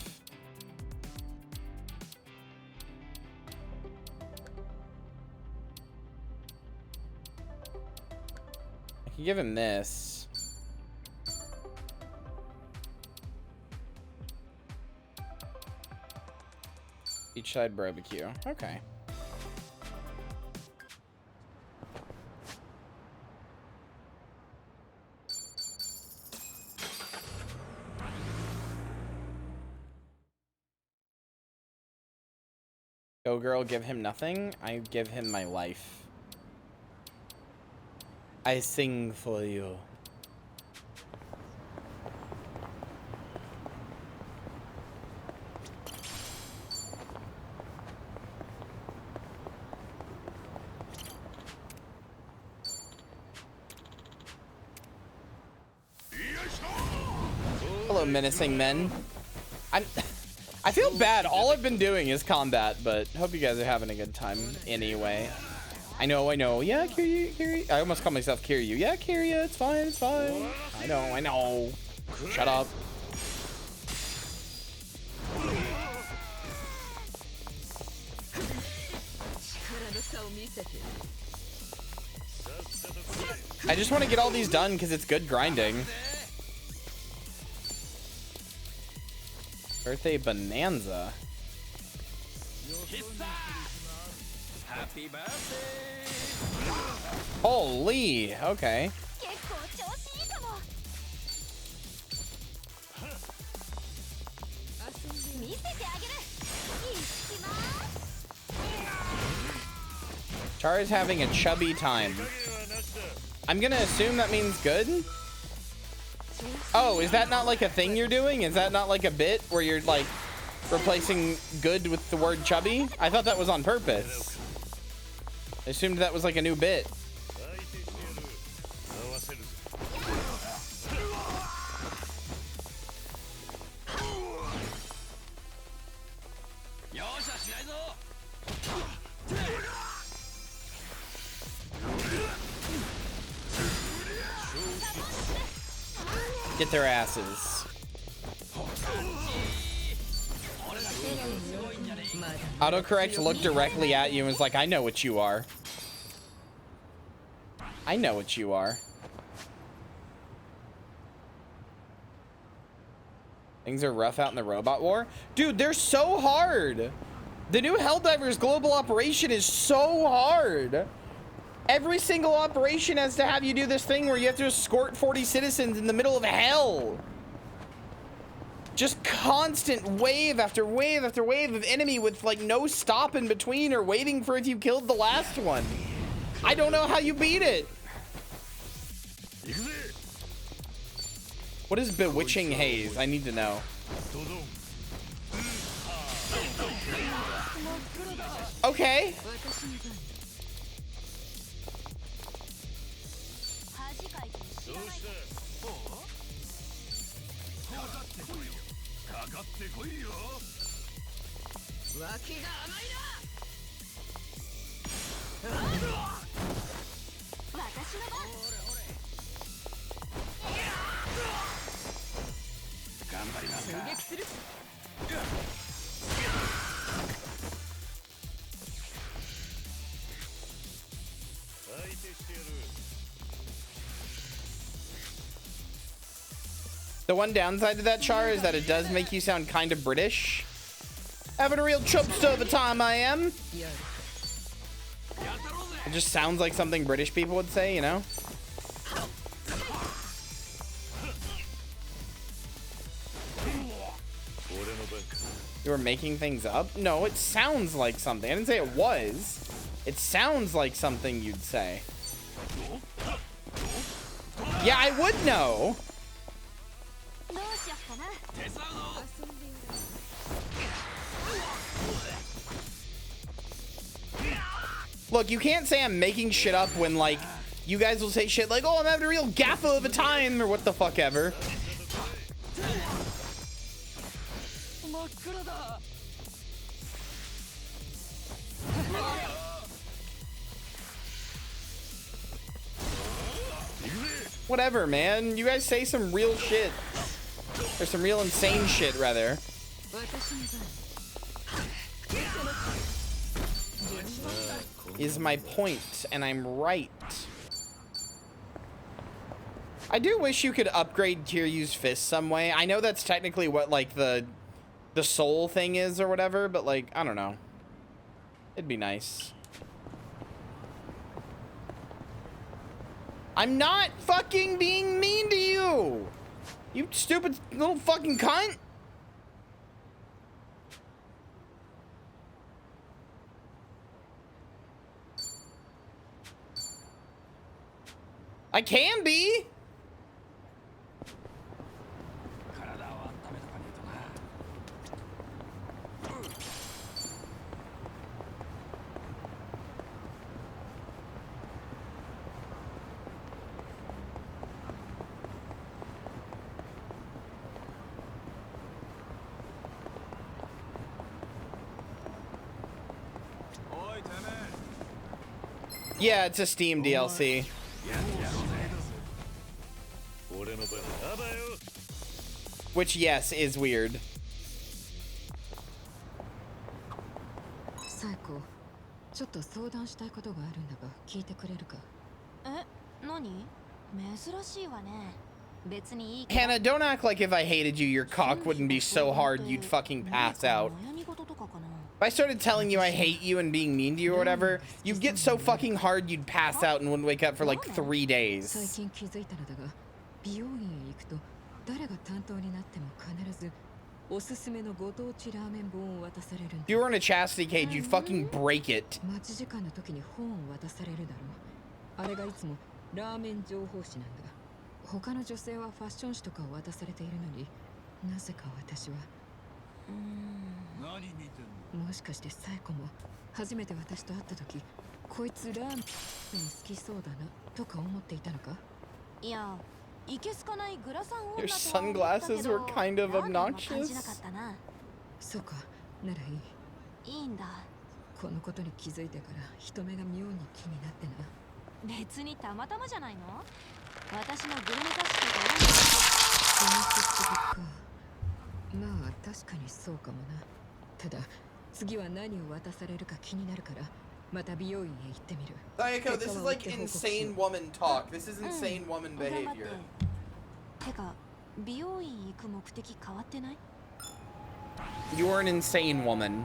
I can give him this. beachside barbecue. Okay. Go girl, give him nothing. I give him my life. I sing for you. Hello, menacing men. I feel bad. All I've been doing is combat, but hope you guys are having a good time anyway. I know. Yeah, Kyria. I almost call myself Kyria. Yeah, Kyria, it's fine, it's fine. I know. Shut up. I just want to get all these done because it's good grinding. Birthday bonanza. Happy birthday. Holy, okay. Chara's having a chubby time. I'm gonna assume that means good. Oh, is that not like a thing you're doing? Is that not like a bit where you're like replacing good with the word chubby? I thought that was on purpose. I assumed that was like a new bit. Get their asses. Autocorrect looked directly at you and was like, I know what you are. I know what you are. Things are rough out in the robot war. Dude, they're so hard. The new Helldivers global operation is so hard. Every single operation has to have you do this thing where you have to escort 40 citizens in the middle of hell. Just constant wave after wave after wave of enemy with like no stop in between or waiting for if you killed the last one. I don't know how you beat it. What is Bewitching Haze? I need to know. Okay. The one downside to that, Char, is that it does make you sound kind of British. Having a real chubster of a time, I am. It just sounds like something British people would say, you know? You were making things up? No, it sounds like something. I didn't say it was. It sounds like something you'd say. Yeah, I would know. Look, you can't say I'm making shit up when, like, you guys will say shit like, oh, I'm having a real gaffa of a time, or what the fuck ever. Whatever, man. You guys say some real shit. Or some real insane shit, rather. Is my point, and I'm right. I do wish you could upgrade Kiryu's fist some way. I know that's technically what, like, the the soul thing is or whatever, but like, I don't know. It'd be nice. I'm not fucking being mean to you! You stupid little fucking cunt! I can be! Yeah, it's a Steam DLC. Which, yes, is weird. Saiko, ちょっと相談したいことがあるんだが聞いてくれるか？え、何？珍しいわね。別にいいけど。 Hannah, don't act like if I hated you, your cock wouldn't be so hard you'd fucking pass out. If I started telling you I hate you and being mean to you or whatever, you'd get so fucking hard you'd pass out and wouldn't wake up for like 3 days. 最近気づいたのだが、美容院へ行くと誰が担当になっても必ずおすすめのご当地ラーメン本を渡されるんだ。 If you were in a chastity cage, you'd fucking break it. 待ち時間の時に本を渡されるだろう。あれがいつもラーメン情報誌なんだ。他の女性はファッション誌とかを渡されているのに、なぜか私は。何見てんの？もしかしてサイコも初めて私と会った時、こいつラーメン好きそうだなとか思っていたのか？いや、いけすかないグラサン女とは思ったけど、 Your sunglasses were kind of ラーメンは感 obnoxious. じなかったな。そうか、ならいい。いいんだ。このことに気づいてから人目が妙に気になってな。別にたまたまじゃないの？私のグルメ雑誌とか読んでる。現実的か。まあ確かにそうかもな。ただ次は何を渡されるか気になるから、また美容院へ行ってみる。 Sayako, this is like insane woman talk. This is insane woman behavior. てか、美容院行く目的変わってない？ You're an insane woman.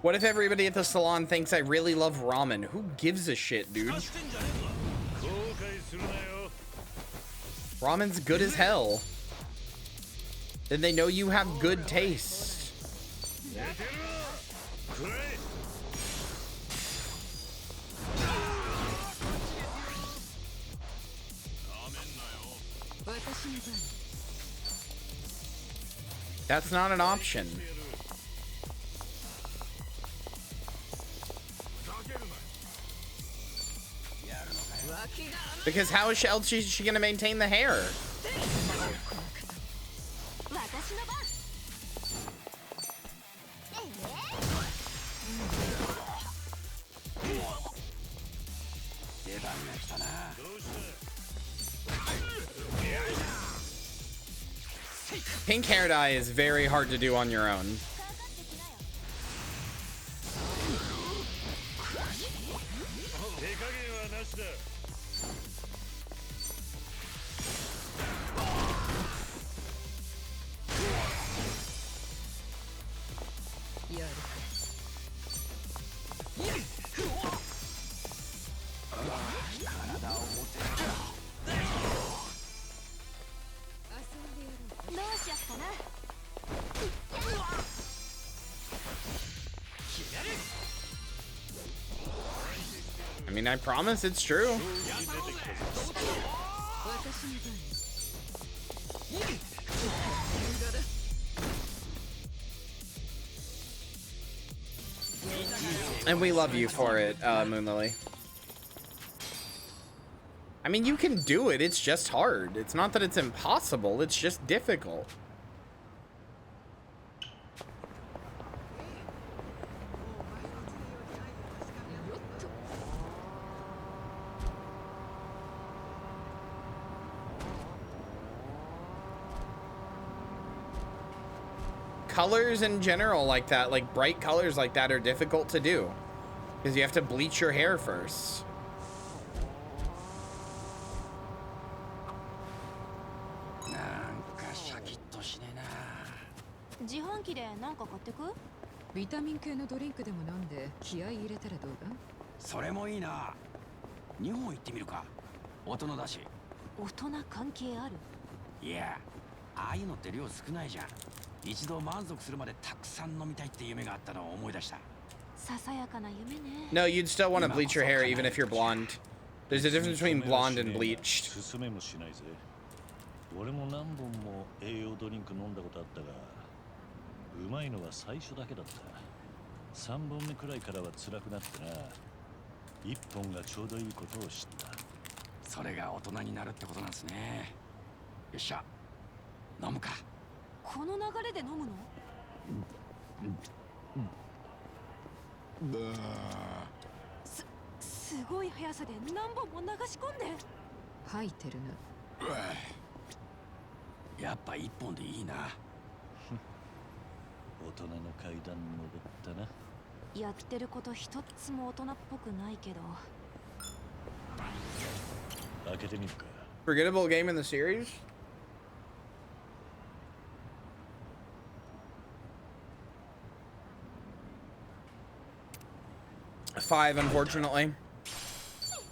What if everybody at the salon thinks I really love ramen? Who gives a shit, dude? Ramen's good as hell. Then they know you have good taste. That's not an option. Because how else is she gonna maintain the hair? Pink hair dye is very hard to do on your own. I mean, I promise it's true. And we love you for it, Moonlily. I mean, you can do it, it's just hard. It's not that it's impossible, it's just difficult. Colors in general like that, like bright colors like that, are difficult to do because you have to bleach your hair first. 自販機で何か買ってく？ビタミン系のドリンクでも飲んで気合い入れたらどうだ？それもいいな。日本行ってみるか。大人だし。大人関係ある？いや、ああいうのって量少ないじゃん。一度満足するまでたくさん飲みたいって夢があったのを思い出した。ささやかな夢ね。 No, you'd still want to bleach your hair even if you're blonde. There's a difference between blonde and bleached. 勧めもしないぜ。俺も何本も栄養ドリンク飲んだことあったが、うまいのは最初だけだった。3本目くらいからは辛くなってな。1本がちょうどいいことを知った。それが大人になるってことなんですね。よっしゃ、飲むか。この流れで飲むの？すごい速さで何本も流し込んで。吐いてるな。やっぱ1本でいいな。大人の階段登ったな。やってること一つも大人っぽくないけど。開けてみるか。 Forgettable game in the series? Five, unfortunately.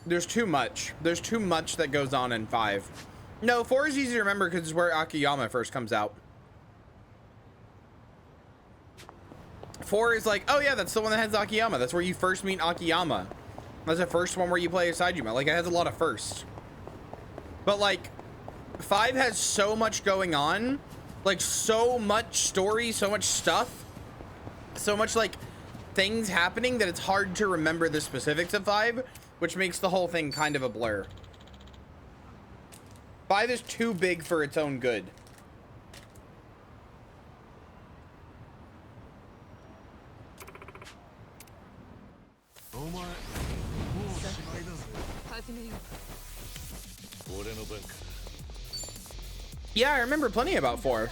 There's too much. There's too much that goes on in 5. No, 4 is easy to remember because it's where Akiyama first comes out. 4 is like, oh yeah, that's the one that has Akiyama. That's where you first meet Akiyama. That's the first one where you play as Saejima. Like, it has a lot of firsts. But, like, 5 has so much going on. Like, so much story, so much stuff. So much, like, things happening that it's hard to remember the specifics of 5, which makes the whole thing kind of a blur. 5 is too big for its own good. Yeah, I remember plenty about 4.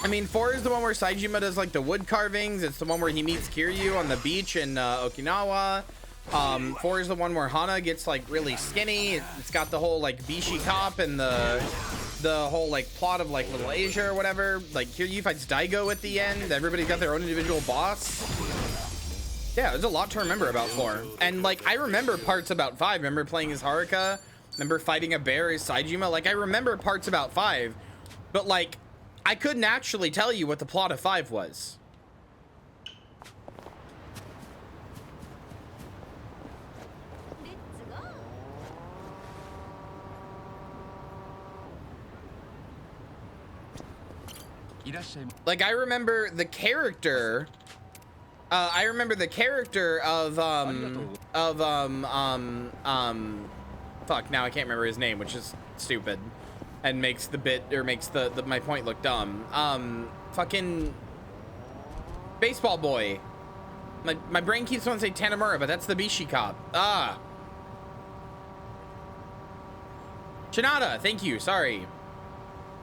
I mean, 4 is the one where Saejima does like the wood carvings. It's the one where he meets Kiryu on the beach in Okinawa. 4 is the one where Hana gets like really skinny. It's got the whole like Bishi cop and the whole like plot of like Little Asia or whatever. Like Kiryu fights Daigo at the end. Everybody's got their own individual boss. Yeah, there's a lot to remember about 4. And like I remember parts about 5. Remember playing as Haruka. Remember fighting a bear as Saejima. Like I remember parts about 5, but like I couldn't actually tell you what the plot of 5 was. Like I remember the character. I remember the character of fuck, now I can't remember his name, which is stupid. And makes the bit, or makes my point look dumb. Fucking baseball boy. My brain keeps wanting to say Tanamura, but that's the Bishi cop. Ah. Shinada, thank you, sorry.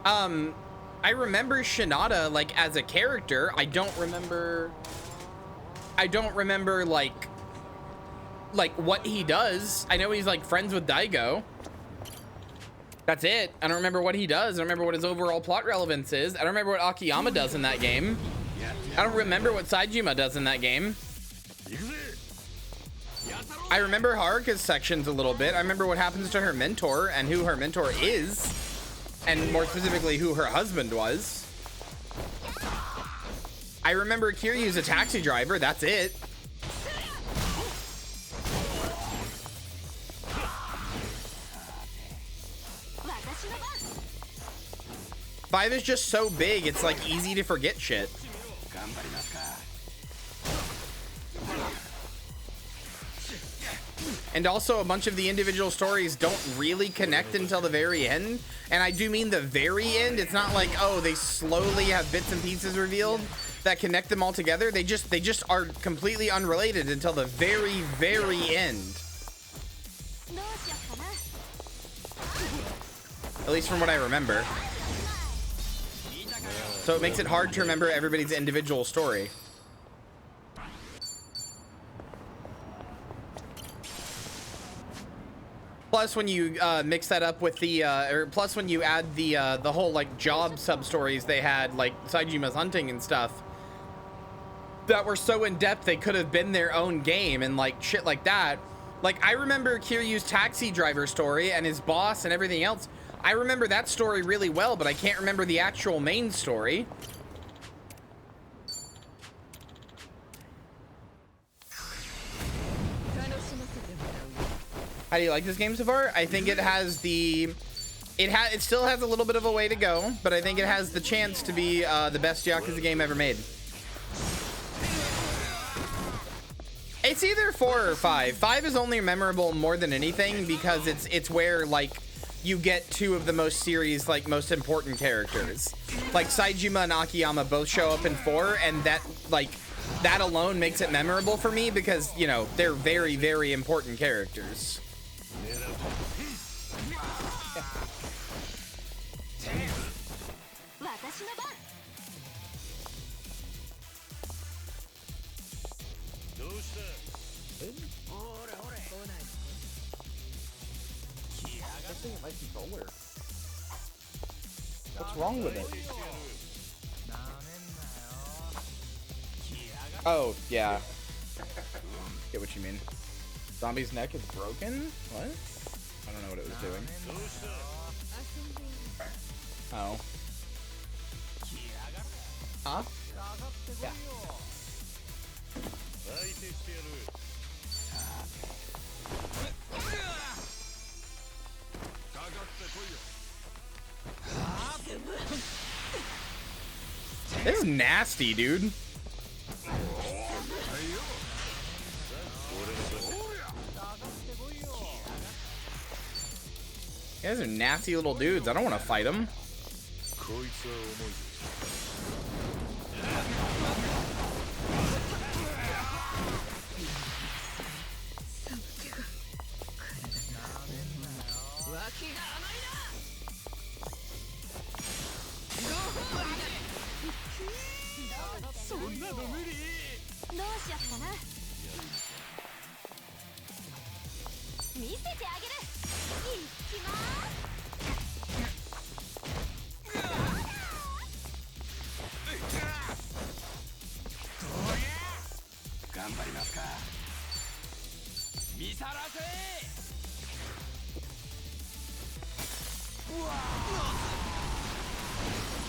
I remember Shinada, like, as a character. I don't remember like what he does. I know he's like friends with Daigo. That's it. I don't remember what he does. I don't remember what his overall plot relevance is. I don't remember what Akiyama does in that game. I don't remember what Saejima does in that game. I remember Haruka's sections a little bit. I remember what happens to her mentor and who her mentor is, and more specifically who her husband was. I remember Kiryu's a taxi driver. That's it. Five is just so big, it's like easy to forget shit. And also a bunch of the individual stories don't really connect until the very end. And I do mean the very end. It's not like, oh, they slowly have bits and pieces revealed that connect them all together. They just are completely unrelated until the very, very end. At least from what I remember. So it makes it hard to remember everybody's individual story. Plus, when you mix that up with the, or plus when you add the whole like job sub stories they had, like Saijima's hunting and stuff, that were so in depth they could have been their own game and like shit like that. Like I remember Kiryu's taxi driver story and his boss and everything else. I remember that story really well, but I can't remember the actual main story. How do you like this game so far? I think it has the... It still has a little bit of a way to go, but I think it has the chance to be the best Yakuza game ever made. It's either 4 or 5. 5 is only memorable more than anything because it's where like you get two of the most series, like most important characters. Like Saejima and Akiyama both show up in 4, and that like that alone makes it memorable for me because, you know, they're very, very important characters. What's wrong with it? Oh, yeah. Get what you mean. Zombie's neck is broken? What? I don't know what it was doing. Oh. Huh? Yeah. This is nasty, dude. You guys are nasty little dudes. I don't want to fight them.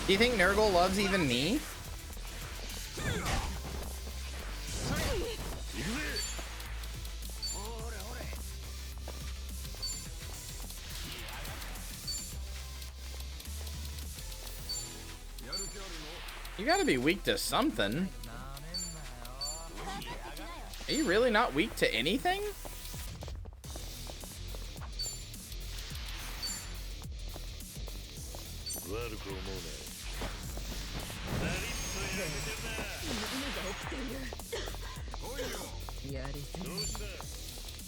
Do you think Nurgle loves even me? You gotta be weak to something. Are you really not weak to anything?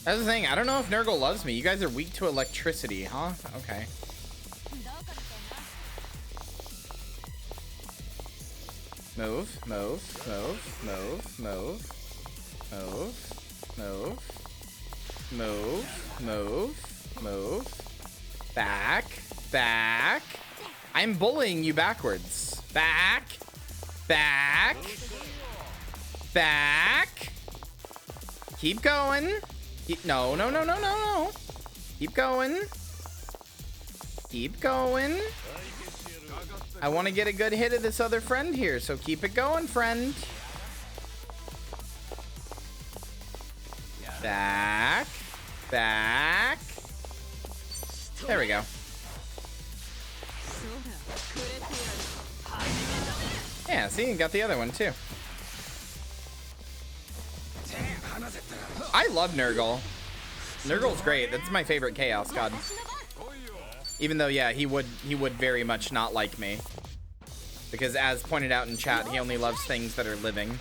That's the thing. I don't know if Nurgle loves me. You guys are weak to electricity, huh? Okay. Move, move, move, move, move, move, move, move, move, move. Back, back. I'm bullying you backwards. Back, back, back. Keep going. No, no, no, no, no, no. Keep going. Keep going. I want to get a good hit of this other friend here, so keep it going, friend. Back. Back. There we go. Yeah, see, you got the other one too. I love Nurgle. Nurgle's great. That's my favorite Chaos God. Even though, yeah, he would very much not like me. Because as pointed out in chat, he only loves things that are living.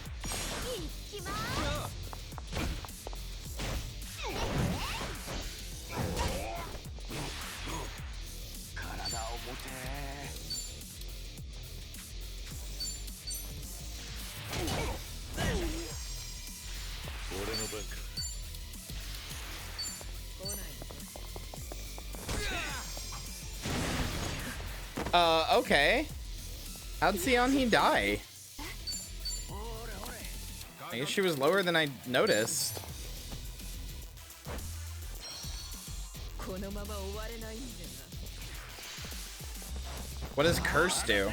Okay. How'd Sion die? I guess she was lower than I noticed. What does Curse do?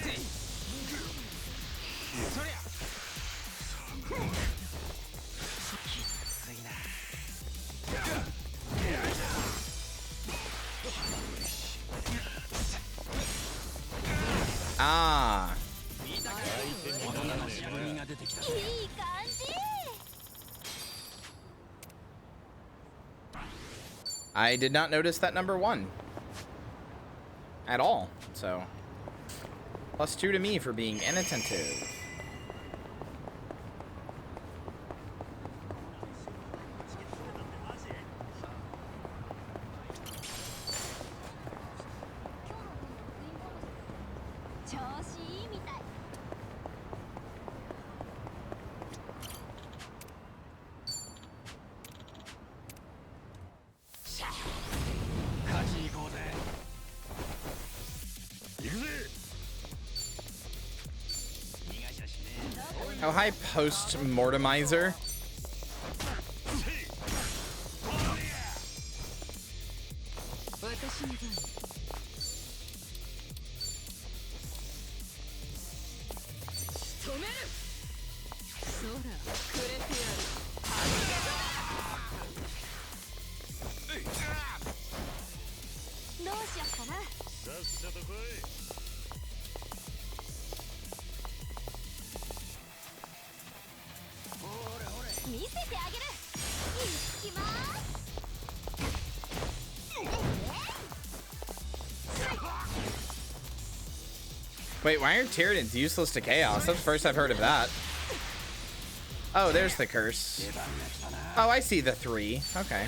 Ah. I did not notice that number 1 at all, so +2 to me for being inattentive. Oh, hi, post-mortemizer. Wait, why are Tyranids useless to Chaos? That's the first I've heard of that. Oh, there's the curse. Oh, I see the 3. Okay.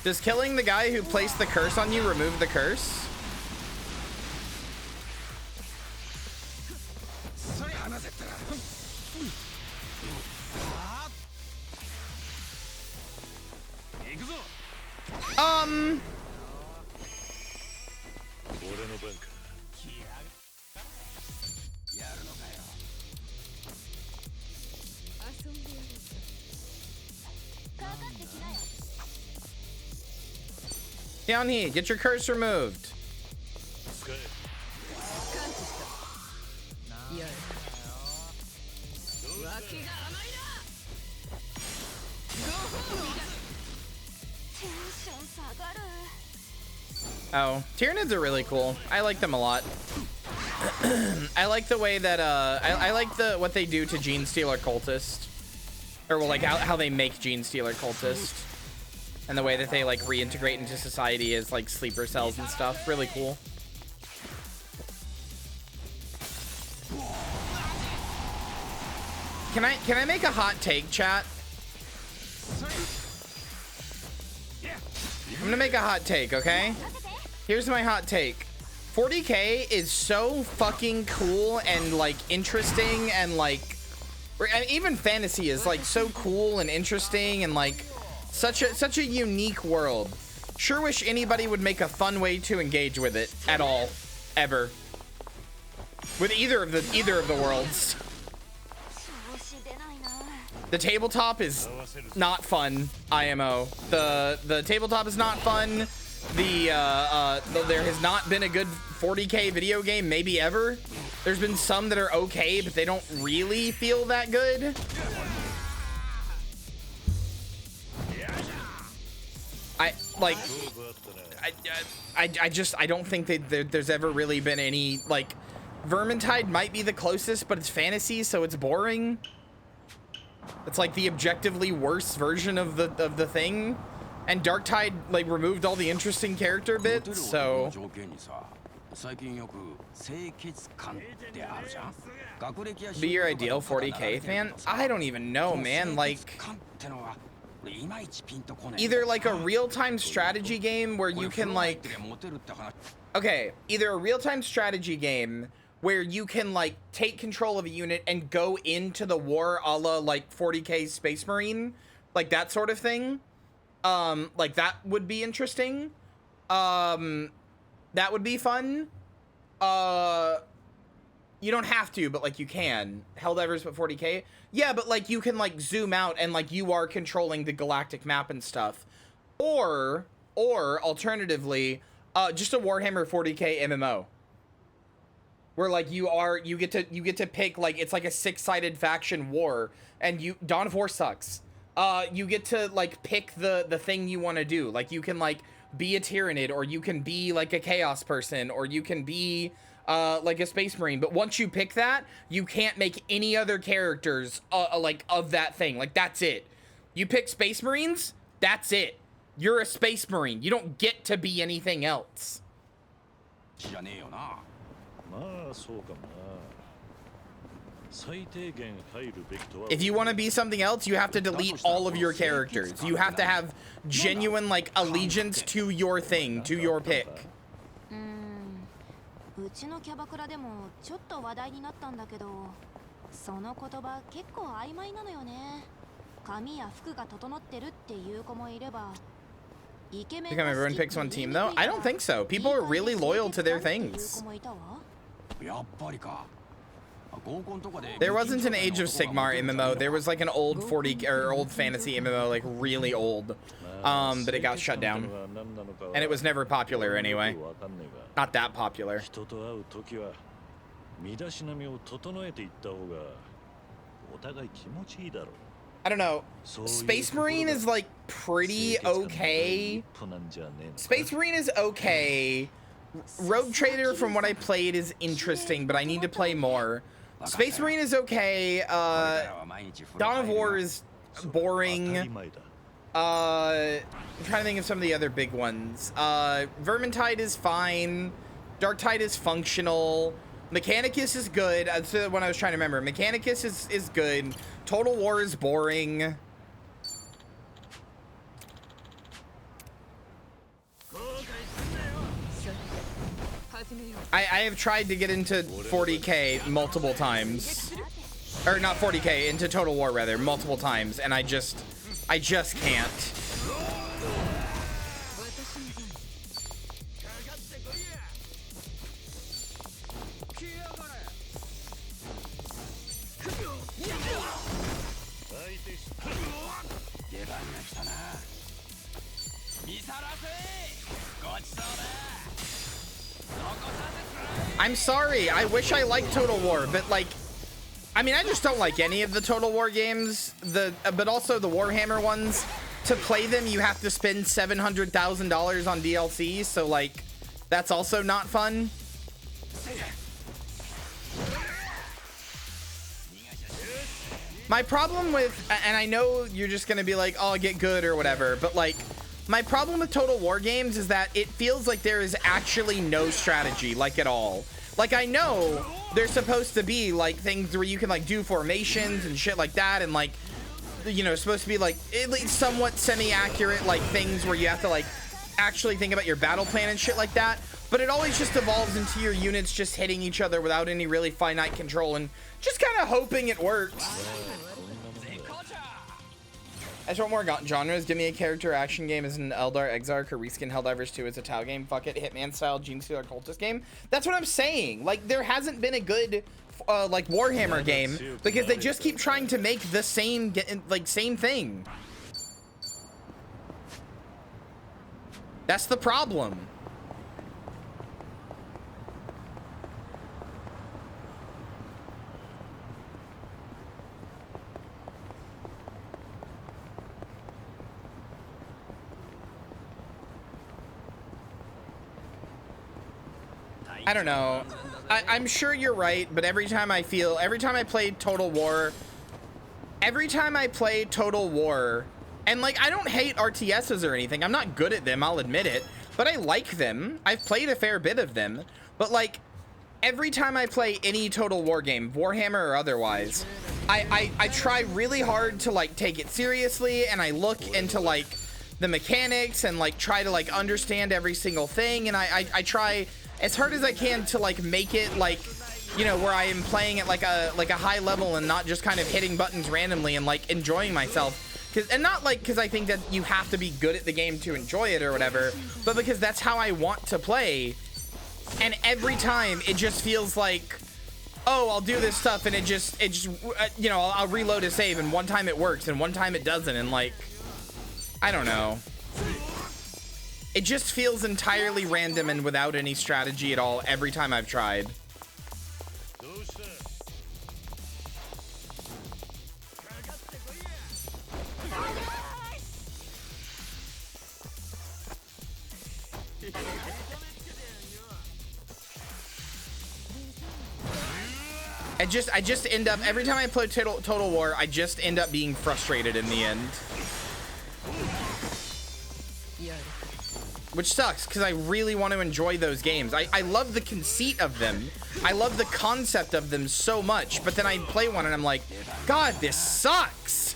Does killing the guy who placed the curse on you remove the curse? Down here, get your curse removed. Oh, Tyranids are really cool. I like them a lot. I like the way that I like what they do to Gene Stealer Cultist, or well, like how they make Gene Stealer Cultist, and the way that they like reintegrate into society as like sleeper cells and stuff. Really cool. Can I make a hot take, chat? I'm gonna make a hot take, okay? Here's my hot take. 40K is so fucking cool and like interesting, and like even fantasy is like so cool and interesting, and like such a unique world. Sure wish anybody would make a fun way to engage with it at all, ever. With either of the worlds. The tabletop is not fun, IMO. The tabletop is not fun. There has not been a good 40K video game, maybe ever. There's been some that are okay, but they don't really feel that good. I don't think that there's ever really been any, like, Vermintide might be the closest, but it's fantasy, so it's boring. It's like the objectively worse version of the thing, and Darktide like removed all the interesting character bits. So be your ideal 40K fan? I don't even know, man. Like either like a real-time strategy game where you can like either a real-time strategy game where you can like take control of a unit and go into the war a la like 40K Space Marine, like that sort of thing. Like that would be interesting. That would be fun. You don't have to, but like you can. Helldivers but 40K. Yeah, but like you can like zoom out and like you are controlling the galactic map and stuff. Or alternatively, just a Warhammer 40K MMO. Where like you get to pick, like it's like a 6-sided faction war, and Dawn of War sucks. You get to like pick the thing you want to do. Like you can like be a Tyrannid, or you can be like a Chaos person, or you can be like a Space Marine. But once you pick that, you can't make any other characters like of that thing. Like that's it. You pick Space Marines, that's it. You're a Space Marine. You don't get to be anything else. If you want to be something else, you have to delete all of your characters. You have to have genuine like allegiance to your thing, to your pick. Become everyone picks one team though? I don't think so. People are really loyal to their things. There wasn't an Age of Sigmar MMO. There was like an old 40 or old fantasy MMO, like really old, but it got shut down, and it was never popular anyway. Not that popular. I don't know. Space Marine is like pretty okay. Space Marine is okay. Rogue Trader, from what I played, is interesting, but I need to play more. Space Marine is okay. Dawn of War is boring. I'm trying to think of some of the other big ones. Vermintide is fine. Darktide is functional. Mechanicus is good. That's the one I was trying to remember. Mechanicus is good. Total War is boring. I have tried to get into 40K multiple times. Or not 40K, into Total War rather, multiple times, and I just can't. I'm sorry, I wish I liked Total War, but like, I mean, I just don't like any of the Total War games, but also the Warhammer ones. To play them, you have to spend $700,000 on DLC, so like, that's also not fun. My problem with, and I know you're just gonna be like, oh, get good or whatever, but like, my problem with Total War games is that it feels like there is actually no strategy, like at all. Like, I know there's supposed to be like things where you can like do formations and shit like that, and like, you know, supposed to be like at least somewhat semi-accurate like things where you have to like actually think about your battle plan and shit like that. But it always just evolves into your units just hitting each other without any really finite control and just kind of hoping it works. I just want more genres. Give me a character action game as an Eldar Exarch, or reskin Helldivers 2 as a Tau game. Fuck it, Hitman style Gene Stealer Cultist game. That's what I'm saying. Like, there hasn't been a good like Warhammer game because they just keep trying to make the same thing. That's the problem. I don't know. I'm sure you're right, but every time I play Total War, and like, I don't hate RTSs or anything. I'm not good at them, I'll admit it, but I like them. I've played a fair bit of them, but like, every time I play any Total War game, Warhammer or otherwise, I try really hard to like take it seriously, and I look into like the mechanics and like try to like understand every single thing, and I try as hard as I can to like make it like, you know, where I am playing at like a high level and not just kind of hitting buttons randomly and like enjoying myself. And not like because I think that you have to be good at the game to enjoy it or whatever, but because that's how I want to play. And every time it just feels like, oh, I'll do this stuff and it just you know, I'll reload a save and one time it works and one time it doesn't, and like, I don't know. It just feels entirely random and without any strategy at all every time I've tried. I just end up, every time I play Total War, I just end up being frustrated in the end. Which sucks, because I really want to enjoy those games. I love the conceit of them. I love the concept of them so much, but then I play one and I'm like, God, this sucks!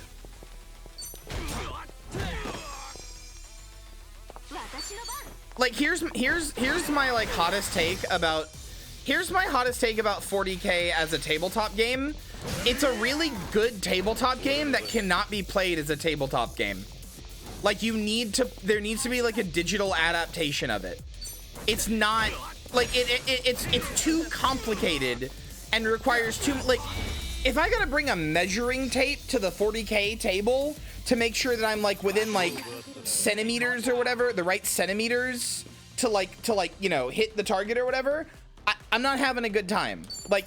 Like, here's my like hottest take about 40K as a tabletop game. It's a really good tabletop game that cannot be played as a tabletop game. Like, there needs to be like a digital adaptation of it. It's not like it's too complicated and requires too, like, if I gotta bring a measuring tape to the 40K table to make sure that I'm like within like centimeters or whatever, the right centimeters to like, you know, hit the target or whatever, I'm not having a good time. Like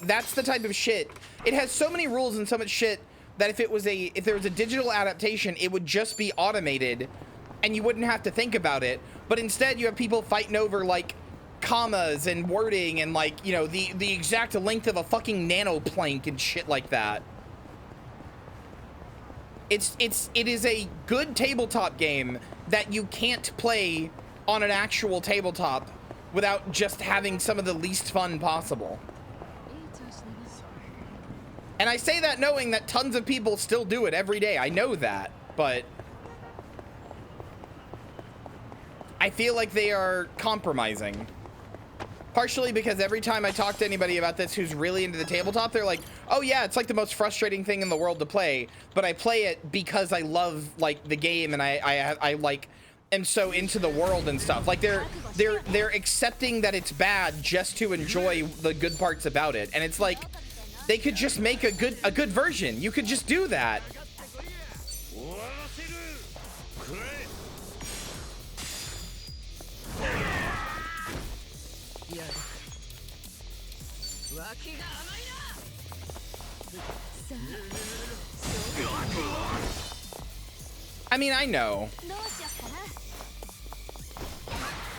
that's the type of shit. It has so many rules and so much shit that if there was a digital adaptation, it would just be automated and you wouldn't have to think about it. But instead you have people fighting over like commas and wording and like, you know, the exact length of a fucking nanoplank and shit like that. It is a good tabletop game that you can't play on an actual tabletop without just having some of the least fun possible. And I say that knowing that tons of people still do it every day. I know that, but I feel like they are compromising. Partially because every time I talk to anybody about this who's really into the tabletop, they're like, oh yeah, it's like the most frustrating thing in the world to play, but I play it because I love like the game and I like am so into the world and stuff. Like they're accepting that it's bad just to enjoy the good parts about it. And it's like, they could just make a good version. You could just do that. I mean, I know.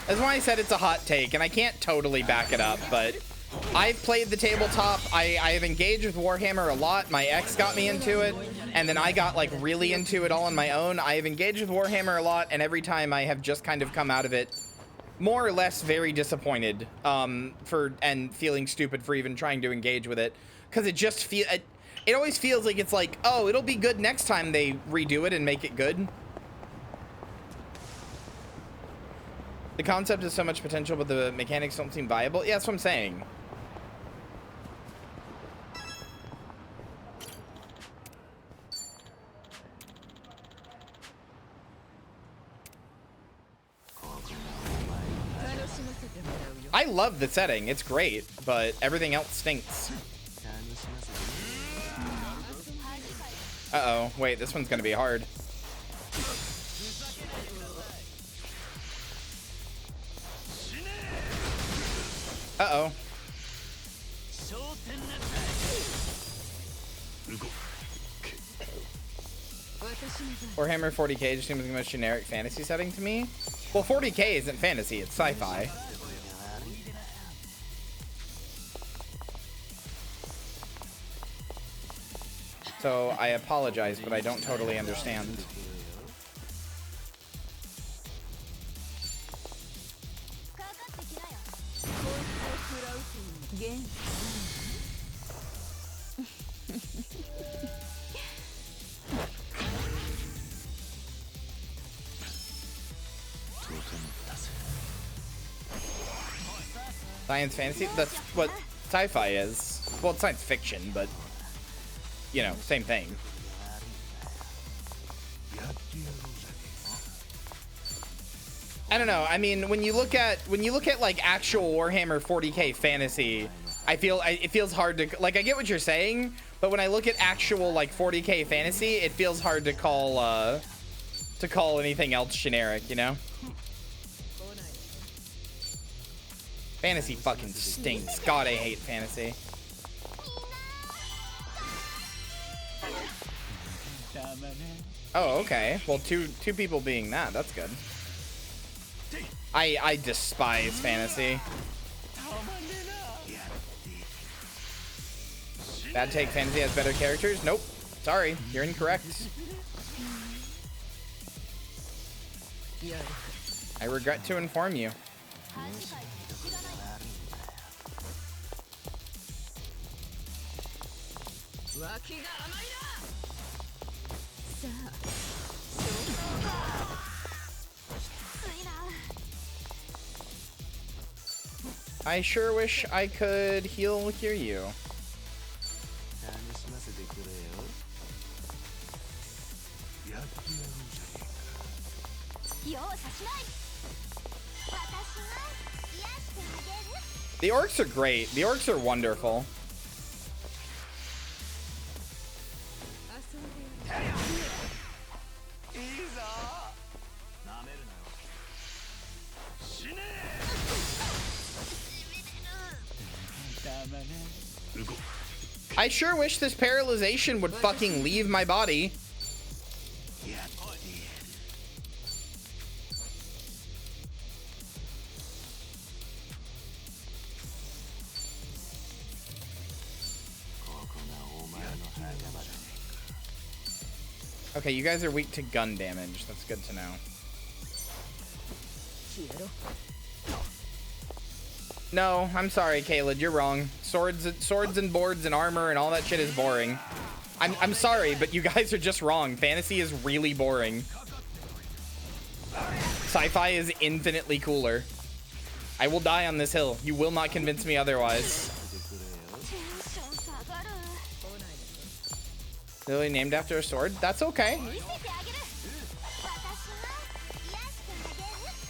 That's why I said it's a hot take, and I can't totally back it up, but I've played the tabletop. I have engaged with Warhammer a lot. My ex got me into it, and then I got like really into it all on my own. I have engaged with Warhammer a lot, and every time I have just kind of come out of it more or less very disappointed and feeling stupid for even trying to engage with it, because it always feels like it's like, oh, it'll be good next time they redo it and make it good. The concept has so much potential, but the mechanics don't seem viable. Yeah, that's what I'm saying. I love the setting. It's great, but everything else stinks. Uh-oh. Wait, this one's gonna be hard. Uh-oh. Warhammer 40k just seems like the most generic fantasy setting to me. Well, 40k isn't fantasy, it's sci-fi. So I apologize, but I don't totally understand. Science fantasy? That's what sci-fi is. Well, it's science fiction, but you know, same thing. I don't know. I mean, when you look at like actual Warhammer 40k fantasy, it feels hard to, like, I get what you're saying, but when I look at actual like 40k fantasy, it feels hard to call anything else generic, you know? Fantasy fucking stinks. God, I hate fantasy. Oh, okay. Well, two people being that's good. I despise fantasy. Bad take, fantasy has better characters? Nope. Sorry, you're incorrect. I regret to inform you. I sure wish I could heal Kyria. The orcs are great. The orcs are wonderful. I sure wish this paralyzation would fucking leave my body. Okay, you guys are weak to gun damage. That's good to know. No, I'm sorry, Caleb. You're wrong. Swords and boards and armor and all that shit is boring. I'm sorry, but you guys are just wrong. Fantasy is really boring. Sci-fi is infinitely cooler. I will die on this hill. You will not convince me otherwise. Literally named after a sword? That's okay.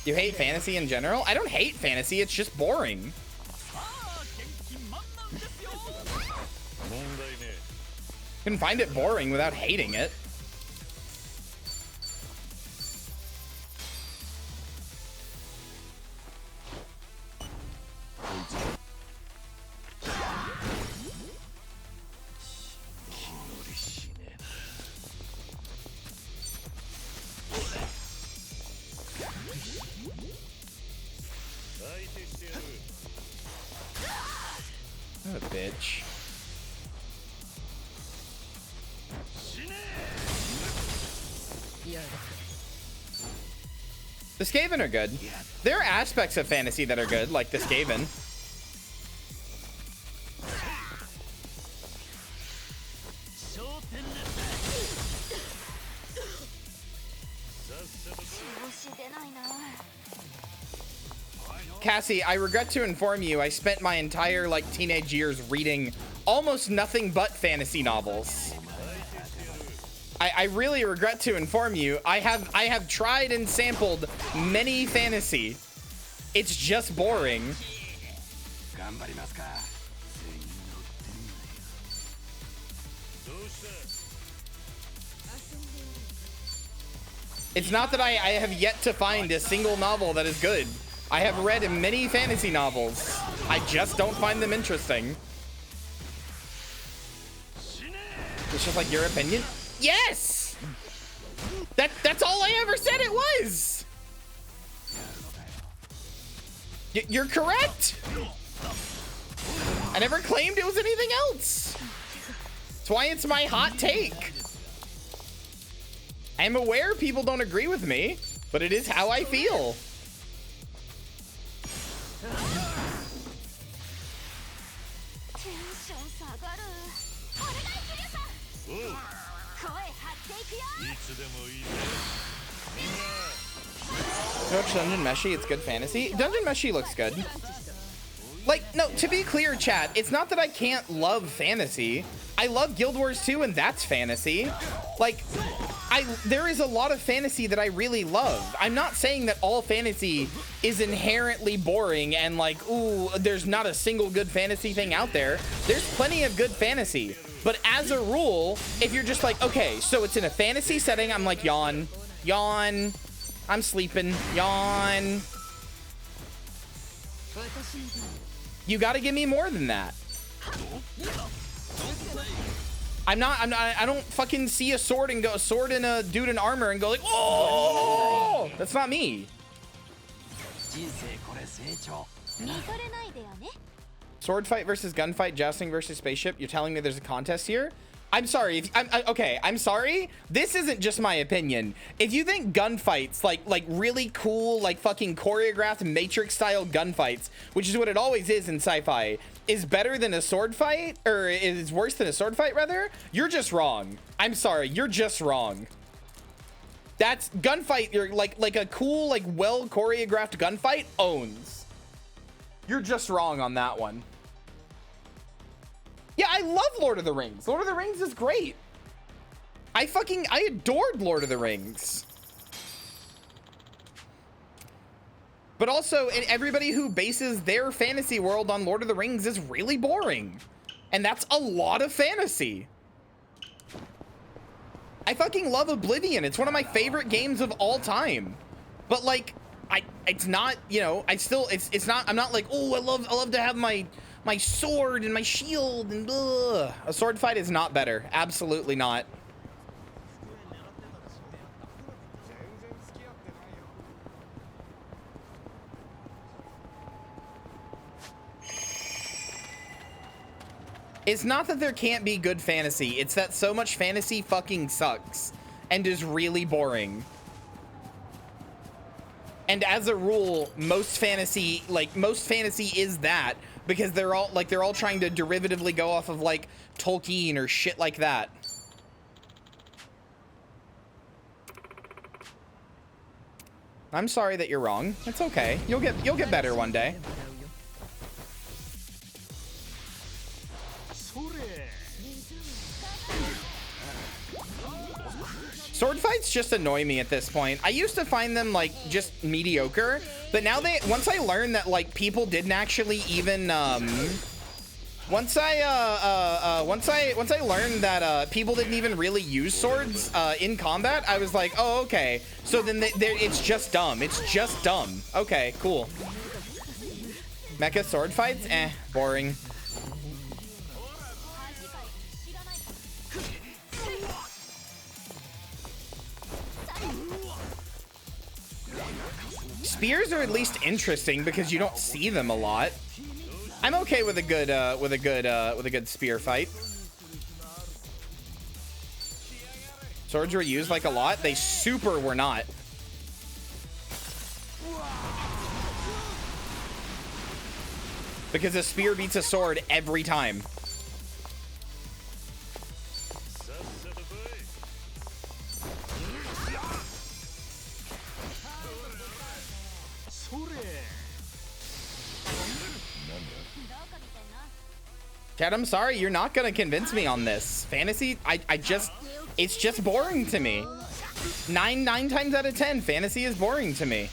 You hate fantasy in general? I don't hate fantasy, it's just boring. You can find it boring without hating it. What a bitch. The Skaven are good. There are aspects of fantasy that are good, like the Skaven. Cassie, I regret to inform you, I spent my entire like teenage years reading almost nothing but fantasy novels. I really regret to inform you, I have tried and sampled many fantasy. It's just boring. It's not that I have yet to find a single novel that is good. I have read many fantasy novels. I just don't find them interesting. It's just like your opinion. Yes! That's all I ever said it was. You're correct. I never claimed it was anything else. That's why it's my hot take. I'm aware people don't agree with me, but it is how I feel. Dungeon Meshi, it's good fantasy. Dungeon Meshi looks good. Like, no, to be clear, chat, it's not that I can't love fantasy. I love Guild Wars 2, and that's fantasy. Like, there is a lot of fantasy that I really love. I'm not saying that all fantasy is inherently boring and like, ooh, there's not a single good fantasy thing out there. There's plenty of good fantasy. But as a rule, if you're just like, okay, so it's in a fantasy setting, I'm like, yawn, yawn, I'm sleeping, yawn. You gotta give me more than that. I don't fucking see a sword and go, a sword and a dude in armor and go like, oh, that's not me. Sword fight versus gunfight, jousting versus spaceship. You're telling me there's a contest here? I'm sorry. Okay, I'm sorry. This isn't just my opinion. If you think gunfights, like really cool, like fucking choreographed Matrix style gunfights, which is what it always is in sci-fi, is better than a sword fight, or is worse than a sword fight rather, you're just wrong. I'm sorry. You're just wrong. That's gunfight. You're like a cool, like well choreographed gunfight owns. You're just wrong on that one. Yeah, I love Lord of the Rings. Lord of the Rings is great. I adored Lord of the Rings. But also, everybody who bases their fantasy world on Lord of the Rings is really boring. And that's a lot of fantasy. I fucking love Oblivion. It's one of my favorite games of all time. But like, it's not, you know, it's not, I'm not like, oh, I love to have my sword and my shield and ugh. A sword fight is not better. Absolutely not. It's not that there can't be good fantasy. It's that so much fantasy fucking sucks and is really boring. And as a rule, most fantasy is that, because they're all trying to derivatively go off of like Tolkien or shit like that. I'm sorry that you're wrong. It's okay. You'll get better one day. Sword fights just annoy me at this point. I used to find them like just mediocre, but now once I learned that like people didn't actually even once I learned that people didn't even really use swords in combat, I was like, oh, okay. So then it's just dumb. It's just dumb. Okay, cool. Mecha sword fights? Boring. Spears are at least interesting because you don't see them a lot. I'm okay with a good spear fight. Swords were used like a lot. They super were not. Because a spear beats a sword every time. Chad, I'm sorry, you're not gonna convince me on this. Fantasy, it's just boring to me. Nine times out of 10, fantasy is boring to me.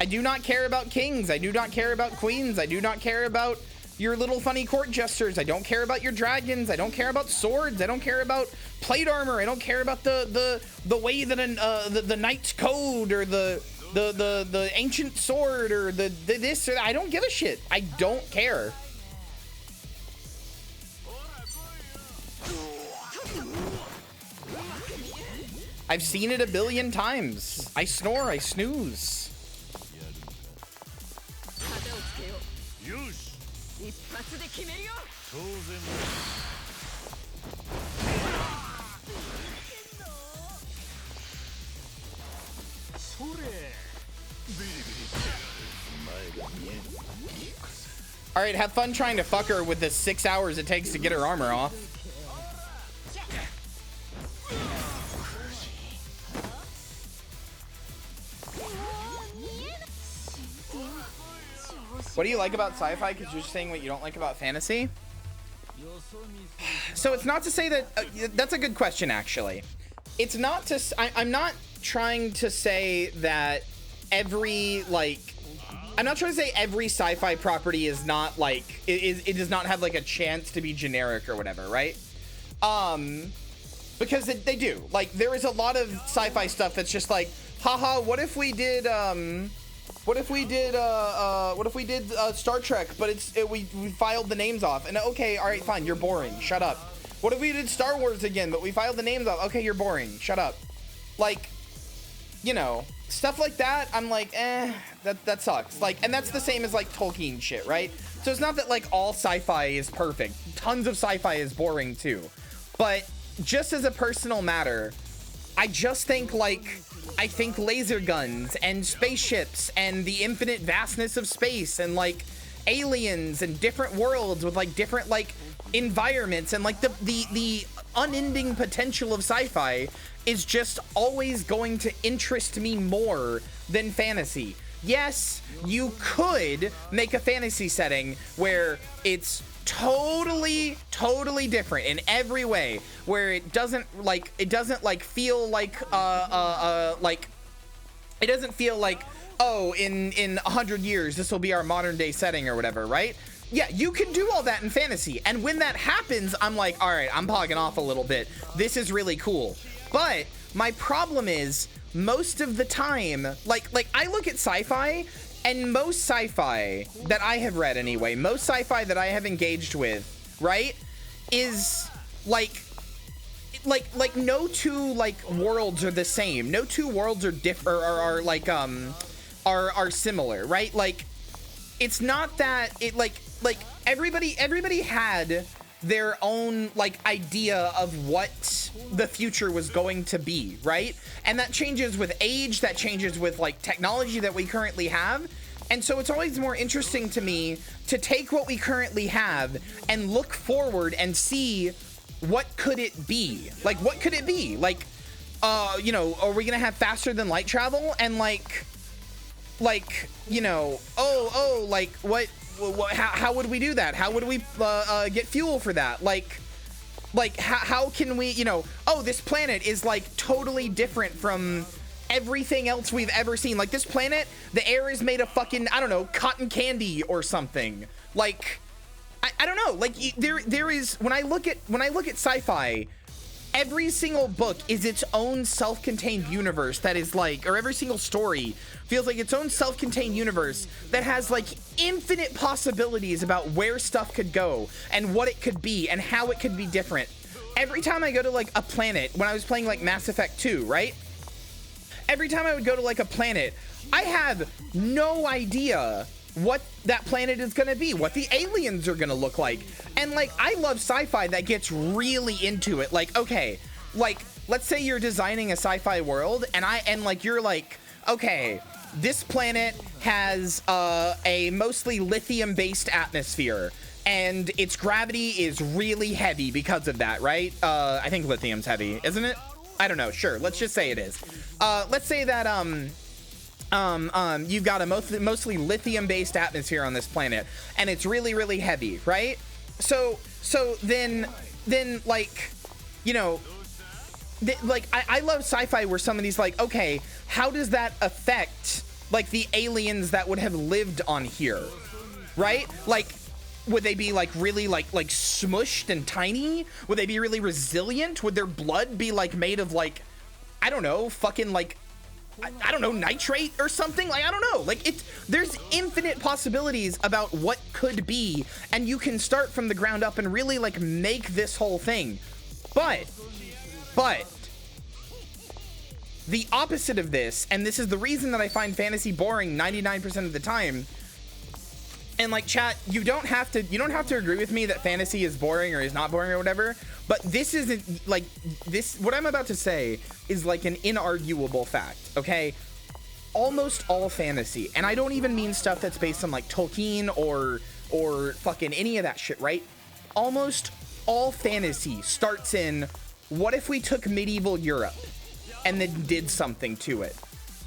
I do not care about kings. I do not care about queens. I do not care about your little funny court jesters. I don't care about your dragons. I don't care about swords. I don't care about plate armor. I don't care about the way that the knight's code or the ancient sword or the this or that. I don't give a shit. I don't care. I've seen it a billion times. I snore, I snooze. All right, have fun trying to fuck her with the 6 hours it takes to get her armor off. What do you like about sci-fi? Because you're saying what you don't like about fantasy. So it's not to say that that's a good question, actually. It's not to. I'm not trying to say that every I'm not trying to say every sci-fi property is not like it does not have like a chance to be generic or whatever, right? Because they do. Like there is a lot of sci-fi stuff that's just like, haha, what if we did Star Trek, but we filed the names off, and okay, all right, fine, you're boring, shut up. What if we did Star Wars again, but we filed the names off? Okay, you're boring, shut up. Like, you know, stuff like that, I'm like, that sucks. Like, and that's the same as like Tolkien shit, right? So it's not that like all sci-fi is perfect. Tons of sci-fi is boring too. But just as a personal matter, I just think I think laser guns and spaceships and the infinite vastness of space and like aliens and different worlds with like different like environments and like the unending potential of sci-fi is just always going to interest me more than fantasy. Yes, you could make a fantasy setting where it's totally different in every way, where it doesn't feel like it doesn't feel like, oh, in 100 years this will be our modern day setting or whatever, right? Yeah, you can do all that in fantasy, and when that happens, I'm like, all right, I'm pogging off a little bit. This is really cool. But my problem is most of the time, like I look at sci-fi, and most sci-fi that I have read anyway, most sci-fi that I have engaged with, right, is like no two like worlds are the same. No two worlds are different or are similar, right? Like it's not that it like everybody had their own like idea of what the future was going to be, right? And that changes with age, that changes with like technology that we currently have. And so it's always more interesting to me to take what we currently have and look forward and see what could it be? Like what could it be? Like you know, are we gonna have faster than light travel? And like you know, like what how would we do that? How would we get fuel for that? Like how can we, you know, oh, this planet is like totally different from everything else we've ever seen. Like this planet, the air is made of fucking, I don't know, cotton candy or something. Like I don't know, like there is, when I look at sci-fi, every single book is its own self-contained universe that is like, or every single story feels like its own self-contained universe that has like infinite possibilities about where stuff could go and what it could be and how it could be different. Every time I go to like a planet, when I was playing like Mass Effect 2, right? Every time I would go to like a planet, I have no idea what that planet is gonna be, what the aliens are gonna look like. And like, I love sci-fi that gets really into it. Like, okay, like let's say you're designing a sci-fi world and like you're like, okay, this planet has a mostly lithium based atmosphere and its gravity is really heavy because of that, right? I think lithium's heavy, isn't it? I don't know, sure, let's just say it is. Let's say that you've got a mostly lithium-based atmosphere on this planet, and it's really heavy, right? So then like, you know, like I love sci-fi where somebody's like, okay, how does that affect Like the aliens that would have lived on here, right? Like, would they be like really like smushed and tiny? Would they be really resilient? Would their blood be like made of like, I don't know, fucking like, I don't know, nitrate or something? Like, I don't know. Like, there's infinite possibilities about what could be, and you can start from the ground up and really like make this whole thing. But the opposite of this, and this is the reason that I find fantasy boring 99% of the time. And like, chat, you don't have to agree with me that fantasy is boring or is not boring or whatever, but this isn't like this. What I'm about to say is like an inarguable fact, okay? Almost all fantasy, and I don't even mean stuff that's based on like Tolkien or fucking any of that shit, right? Almost all fantasy starts in, what if we took medieval Europe and then did something to it?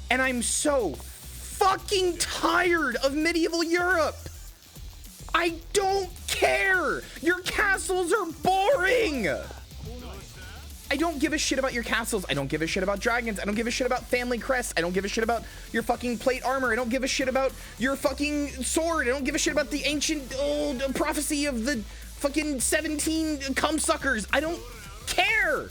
And I'm so fucking tired of medieval Europe. I don't care. Your castles are boring. I don't give a shit about your castles. I don't give a shit about dragons. I don't give a shit about family crests. I don't give a shit about your fucking plate armor. I don't give a shit about your fucking sword. I don't give a shit about the ancient old prophecy of the fucking 17 cumsuckers. I don't care.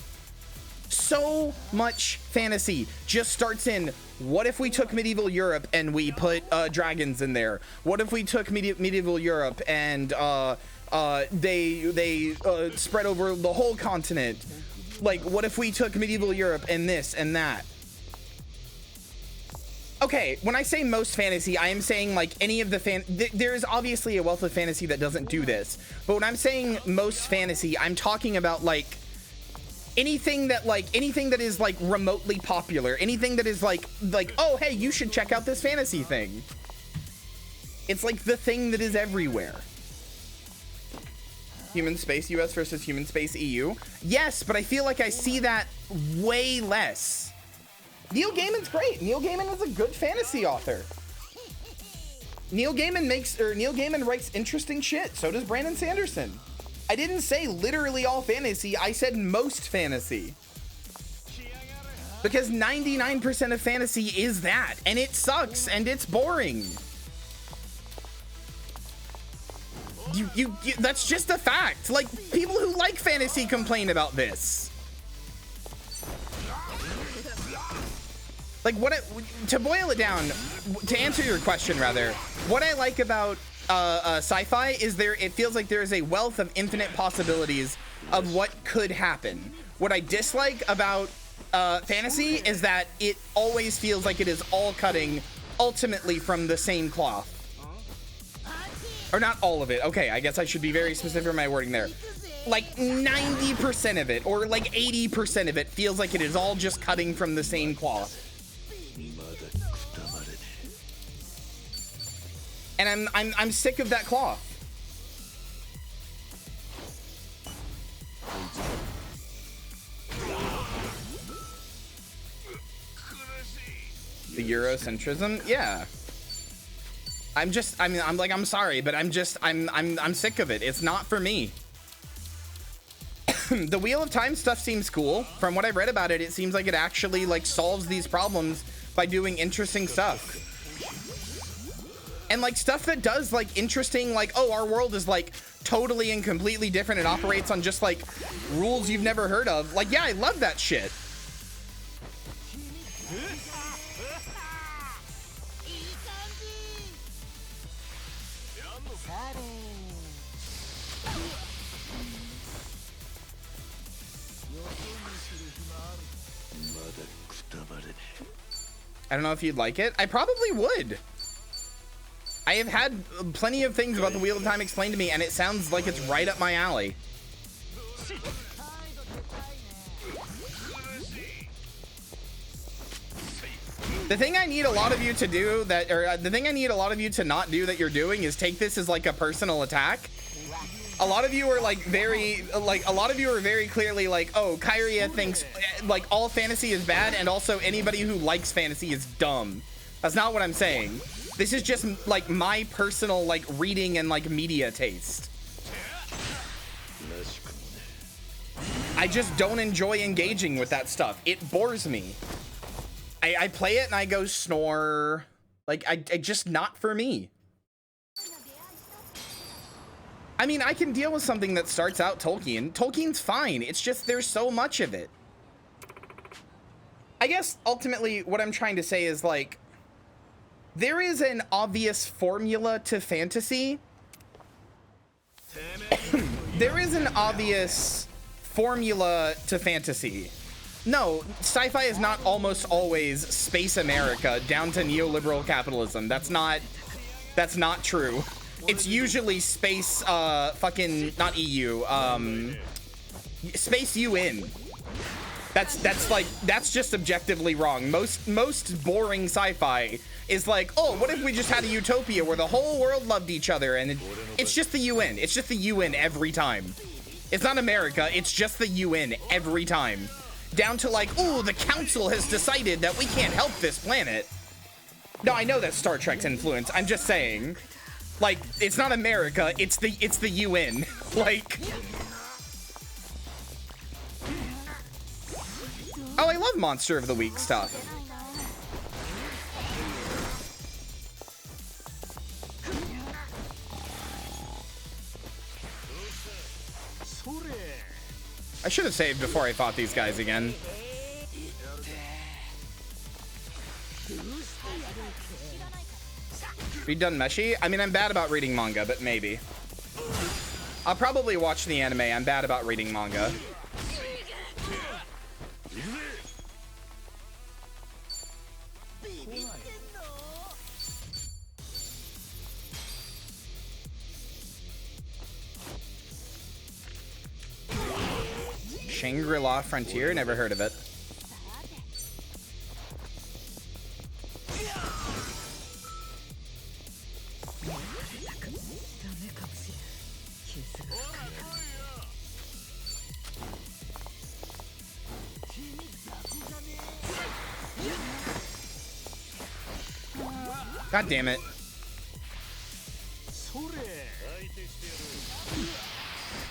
So much fantasy just starts in, what if we took medieval Europe and we put dragons in there? What if we took medieval Europe and they spread over the whole continent? Like, what if we took medieval Europe and this and that? Okay, when I say most fantasy, I am saying like any of the there is obviously a wealth of fantasy that doesn't do this, but when I'm saying most fantasy, I'm talking about like anything that is like remotely popular, anything that is like, oh, hey, you should check out this fantasy thing. It's like the thing that is everywhere. Human space US versus human space EU. Yes, but I feel like I see that way less. Neil Gaiman's great. Neil Gaiman is a good fantasy author. Neil Gaiman writes interesting shit. So does Brandon Sanderson. I didn't say literally all fantasy, I said most fantasy. Because 99% of fantasy is that, and it sucks, and it's boring. That's just a fact. Like, people who like fantasy complain about this. Like, to boil it down, to answer your question rather, what I like about sci-fi is it feels like there is a wealth of infinite possibilities of what could happen. What I dislike about fantasy is that it always feels like it is all cutting ultimately from the same cloth. Or not all of it. Okay, I guess I should be very specific in my wording there. Like 90% of it, or like 80% of it feels like it is all just cutting from the same cloth. And I'm sick of that cloth. The Eurocentrism? Yeah. I'm sorry, but I'm sick of it. It's not for me. The Wheel of Time stuff seems cool. From what I've read about it, it seems like it actually like solves these problems by doing interesting stuff. And like stuff that does like interesting, like, oh, our world is like totally and completely different. It operates on just like rules you've never heard of. Like, yeah, I love that shit. I don't know if you'd like it. I probably would. I have had plenty of things about the Wheel of Time explained to me, and it sounds like it's right up my alley. The thing I need a lot of you to do the thing I need a lot of you to not do that you're doing is take this as like a personal attack. A lot of you are like a lot of you are very clearly like, oh, Kyria thinks like all fantasy is bad, and also anybody who likes fantasy is dumb. That's not what I'm saying. This is just like my personal like reading and like media taste. I just don't enjoy engaging with that stuff. It bores me. I play it and I go snore. Like, I just not for me. I mean, I can deal with something that starts out Tolkien. Tolkien's fine. It's just there's so much of it. I guess ultimately what I'm trying to say is like, there is an obvious formula to fantasy. There is an obvious formula to fantasy. No, sci-fi is not almost always space America down to neoliberal capitalism. That's not true. It's usually space, fucking, not EU, space UN. That's just objectively wrong. Most boring sci-fi is like, oh, what if we just had a utopia where the whole world loved each other, and it's just the UN. It's just the UN every time. It's not America, it's just the UN every time. Down to like, oh, the council has decided that we can't help this planet. No, I know that's Star Trek's influence. I'm just saying, like, it's not America, it's the UN. Like, oh, I love Monster of the Week stuff. I should have saved before I fought these guys again. Read done Meshi? I mean, I'm bad about reading manga, but maybe. I'll probably watch the anime. I'm bad about reading manga. Shangri-La Frontier? Never heard of it. God damn it.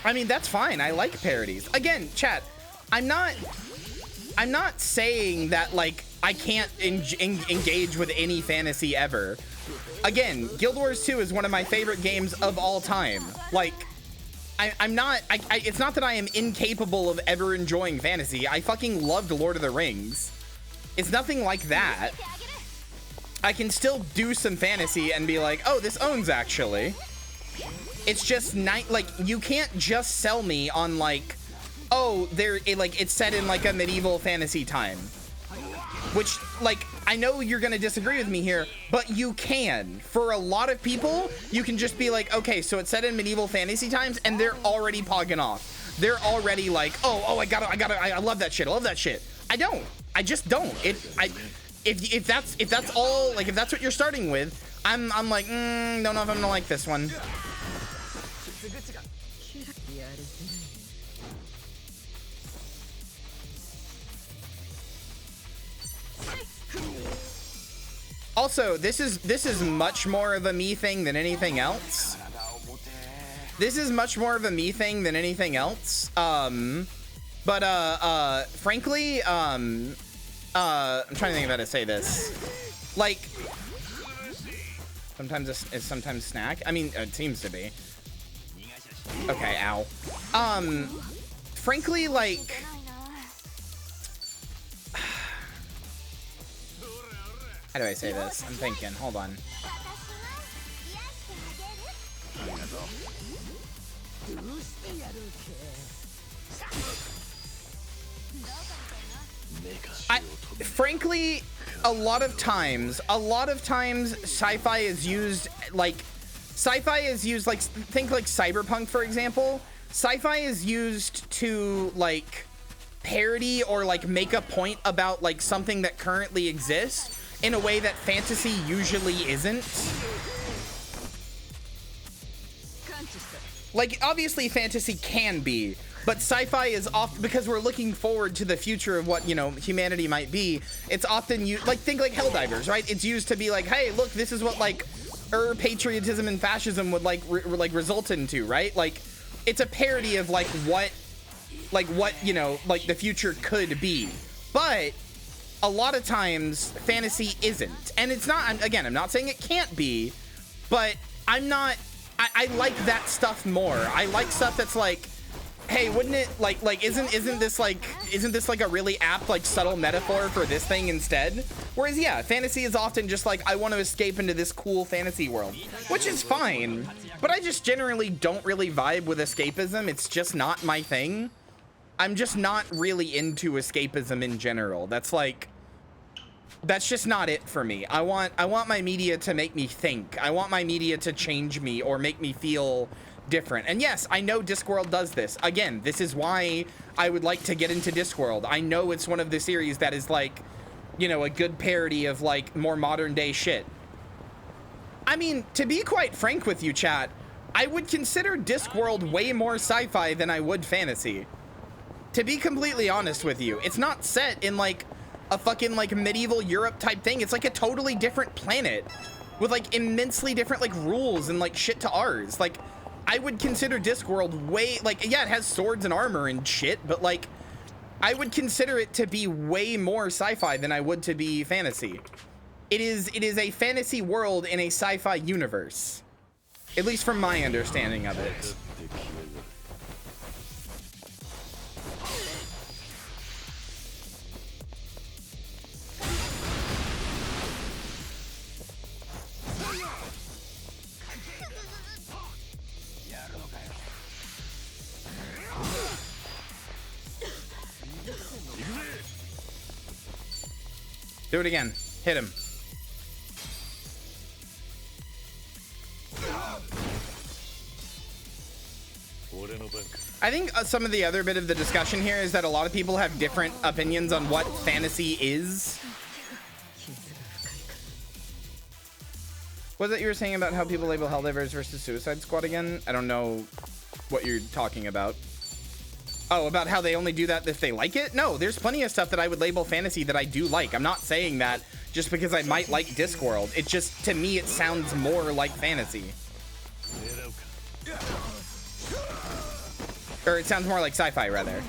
I mean, that's fine. I like parodies. Again, chat, I'm not saying that, like, I can't engage with any fantasy ever. Again, Guild Wars 2 is one of my favorite games of all time. Like, it's not that I am incapable of ever enjoying fantasy. I fucking loved Lord of the Rings. It's nothing like that. I can still do some fantasy and be like, oh, this owns actually. It's just like, you can't just sell me on like, oh, it's set in like a medieval fantasy time. Which, like, I know you're gonna disagree with me here, but you can. For a lot of people, you can just be like, okay, so it's set in medieval fantasy times, and they're already pogging off. They're already like, oh, I love that shit. I love that shit. I don't. I just don't. If that's all, like, if that's what you're starting with, I'm like, don't know if I'm gonna like this one. Also, this is much more of a me thing than anything else. This is much more of a me thing than anything else. Frankly, I'm trying to think of how to say this. Like, sometimes it's sometimes snack. I mean, it seems to be. Okay, ow. Frankly, like, how do I say this? I'm thinking. Hold on. Frankly, a lot of times sci-fi is used like think like cyberpunk, for example. Sci-fi is used to like parody or like make a point about like something that currently exists in a way that fantasy usually isn't. Like, obviously fantasy can be, but sci-fi is often, because we're looking forward to the future of what, you know, humanity might be, it's often used, like, think like Helldivers, right? It's used to be like, hey, look, this is what, like, patriotism and fascism would, like, result into, right? Like, it's a parody of, like, what, you know, like, the future could be. But a lot of times fantasy isn't. And it's not, again, I'm not saying it can't be, but I like that stuff more. I like stuff that's like, hey, wouldn't it like isn't this like a really apt, like, subtle metaphor for this thing instead? Whereas, yeah, fantasy is often just like, I want to escape into this cool fantasy world, which is fine, but I just generally don't really vibe with escapism. It's just not my thing. I'm just not really into escapism in general. That's just not it for me. I want my media to make me think. I want my media to change me or make me feel different. And yes, I know Discworld does this. Again, this is why I would like to get into Discworld. I know it's one of the series that is like, you know, a good parody of like more modern day shit. I mean, to be quite frank with you, chat, I would consider Discworld way more sci-fi than I would fantasy. To be completely honest with you, it's not set in like a fucking like medieval Europe type thing. It's like a totally different planet with like immensely different like rules and like shit to ours. Like, I would consider Discworld way, like, yeah, it has swords and armor and shit, but like, I would consider it to be way more sci-fi than I would to be fantasy. It is a fantasy world in a sci-fi universe, at least from my understanding of it. Do it again. Hit him. I think some of the other bit of the discussion here is that a lot of people have different opinions on what fantasy is. What was it you were saying about how people label Helldivers versus Suicide Squad again? I don't know what you're talking about. Oh, about how they only do that if they like it? No, there's plenty of stuff that I would label fantasy that I do like. I'm not saying that just because I might like Discworld. It just, to me, it sounds more like fantasy. Or it sounds more like sci-fi, rather.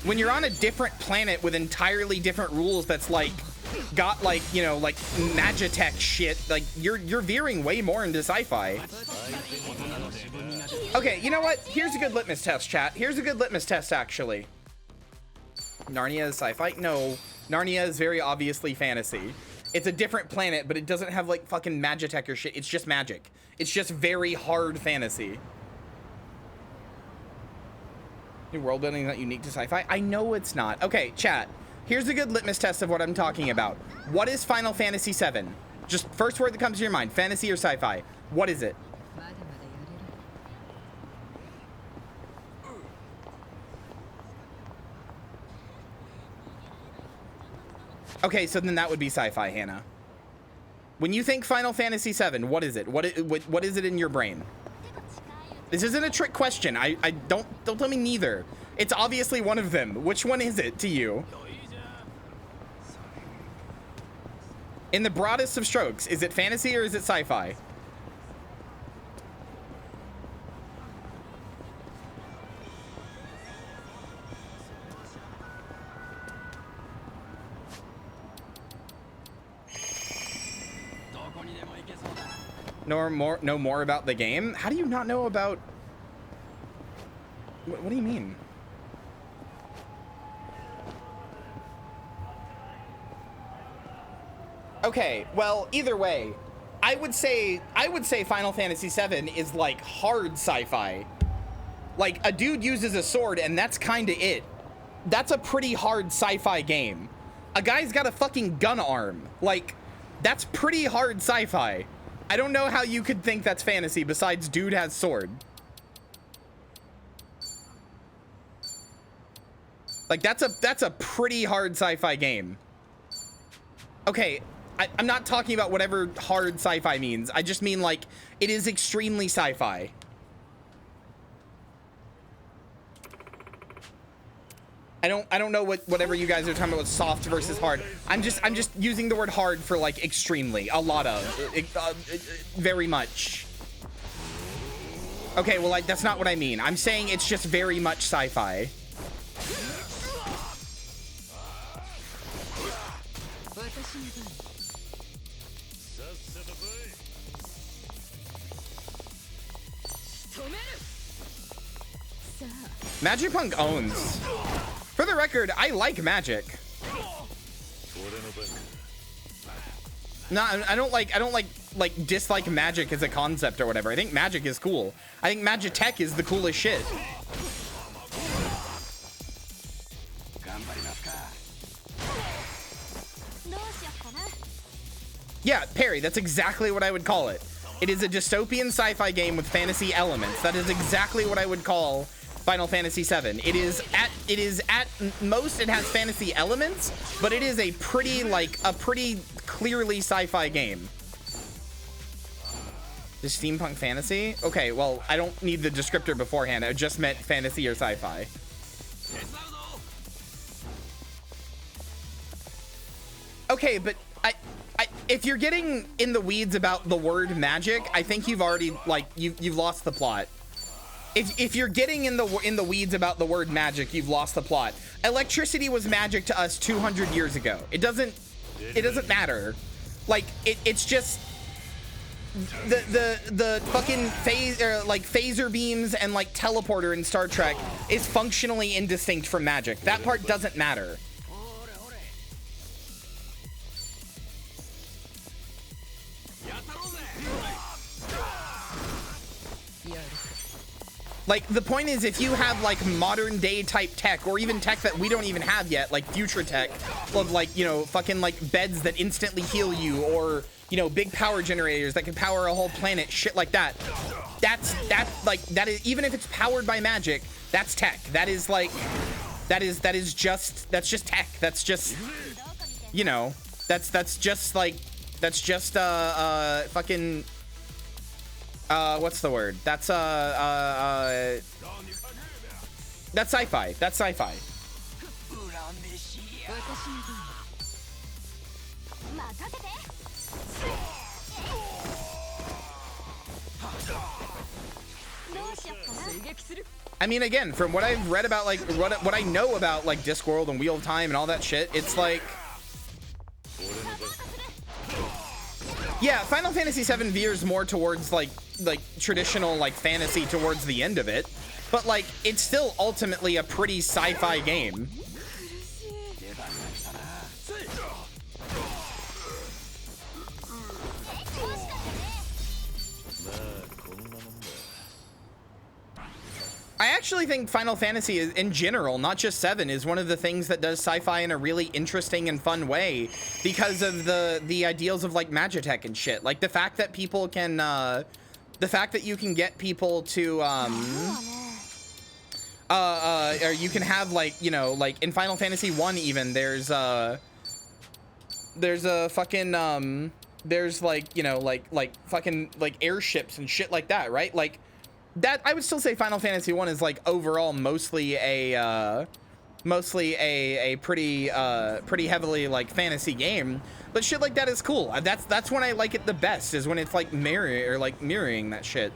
When you're on a different planet with entirely different rules that's like, got like, you know, like Magitech shit, like you're veering way more into sci-fi. Okay, you know what? Here's a good litmus test, chat. Here's a good litmus test, actually. Narnia is sci-fi? No, Narnia is very obviously fantasy. It's a different planet, but it doesn't have like fucking Magitech or shit. It's just magic. It's just very hard fantasy. New world building is not unique to sci-fi? I know it's not. Okay, chat. Here's a good litmus test of what I'm talking about. What is Final Fantasy VII? Just first word that comes to your mind. Fantasy or sci-fi? What is it? Okay, so then that would be sci-fi, Hannah. When you think Final Fantasy VII, what is it? What is it in your brain? This isn't a trick question. I don't tell me neither. It's obviously one of them. Which one is it to you? In the broadest of strokes, is it fantasy or is it sci-fi? Know more about the game? How do you not know about... What do you mean? Okay, well, either way, I would say Final Fantasy VII is like hard sci-fi. Like, a dude uses a sword and that's kind of it. That's a pretty hard sci-fi game. A guy's got a fucking gun arm. Like, that's pretty hard sci-fi. I don't know how you could think that's fantasy besides dude has sword. Like, that's a pretty hard sci-fi game. Okay, I'm not talking about whatever hard sci-fi means. I just mean, like, it is extremely sci-fi. I don't know whatever you guys are talking about with soft versus hard. I'm just using the word hard for like extremely, a lot of, very much. Okay, well, that's not what I mean. I'm saying it's just very much sci-fi. Magic Punk owns. For the record, I like Magic. No, I don't dislike Magic as a concept or whatever. I think Magic is cool. I think Magitech is the coolest shit. Yeah, Perry, that's exactly what I would call it. It is a dystopian sci-fi game with fantasy elements. That is exactly what I would call Final Fantasy VII. It is at most, it has fantasy elements, but it is a pretty clearly sci-fi game. Is steampunk fantasy? Okay, well, I don't need the descriptor beforehand. I just meant fantasy or sci-fi. Okay, but if you're getting in the weeds about the word magic, I think you've already you've lost the plot. If you're getting in the weeds about the word magic, you've lost the plot. Electricity was magic to us 200 years ago. It doesn't matter. Like it's just the fucking phaser beams and like teleporter in Star Trek is functionally indistinct from magic. That part doesn't matter. Like, the point is, if you have, like, modern day type tech, or even tech that we don't even have yet, like future tech, of, like, you know, fucking, like, beds that instantly heal you, or, you know, big power generators that can power a whole planet, shit like that. That is, even if it's powered by magic, that's tech. That is, like, that's just tech. That's just, you know, that's just, fucking... what's the word? That's sci-fi. That's sci-fi. I mean, again, from what I've read about, like, what I know about, like, Discworld and Wheel of Time and all that shit, it's like... Yeah, Final Fantasy VII veers more towards like traditional like fantasy towards the end of it, but like it's still ultimately a pretty sci-fi game. I actually think Final Fantasy is, in general, not just 7, is one of the things that does sci-fi in a really interesting and fun way because of the ideals of like Magitech and shit. Like the fact that people can, the fact that you can get people to, or you can have like, you know, like in Final Fantasy 1 even, there's a fucking, there's like, you know, like fucking like airships and shit like that, right? Like, that I would still say Final Fantasy 1 is like overall mostly a pretty heavily like fantasy game, but shit like that is cool. That's when I like it the best, is when it's like mirroring that shit.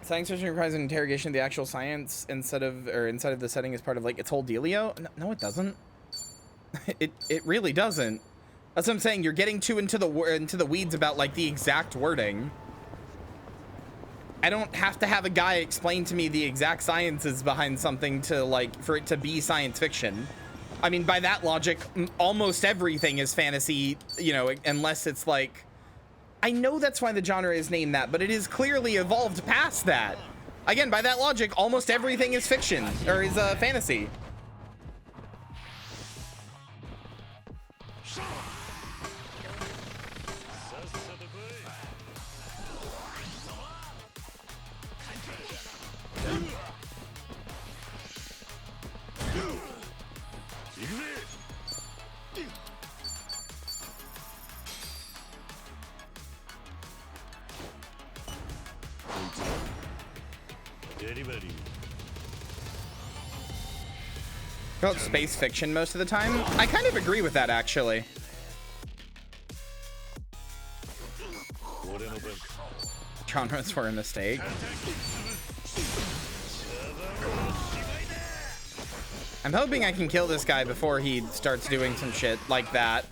Science fiction requires an interrogation of the actual science inside of the setting as part of like its whole dealio. No, it doesn't. It really doesn't. That's what I'm saying. You're getting too into the weeds about like the exact wording. I don't have to have a guy explain to me the exact sciences behind something to like for it to be science fiction. I mean, by that logic, almost everything is fantasy, you know, unless it's like, I know that's why the genre is named that, but it is clearly evolved past that. Again, by that logic, almost everything is fiction or is fantasy. Call it space fiction most of the time. I kind of agree with that, actually. Genres were a mistake. I'm hoping I can kill this guy before he starts doing some shit like that.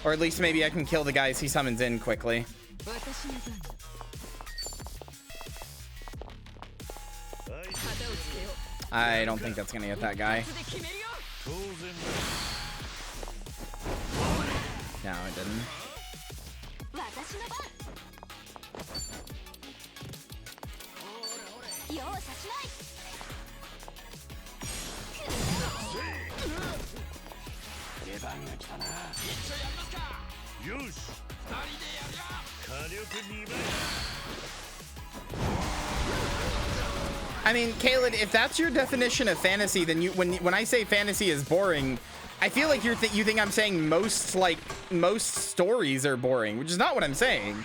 Or at least maybe I can kill the guys he summons in quickly. I don't think that's gonna get that guy. No, it didn't. I mean, Kaylin, if that's your definition of fantasy, then when I say fantasy is boring, I feel like you think I'm saying most stories are boring, which is not what I'm saying.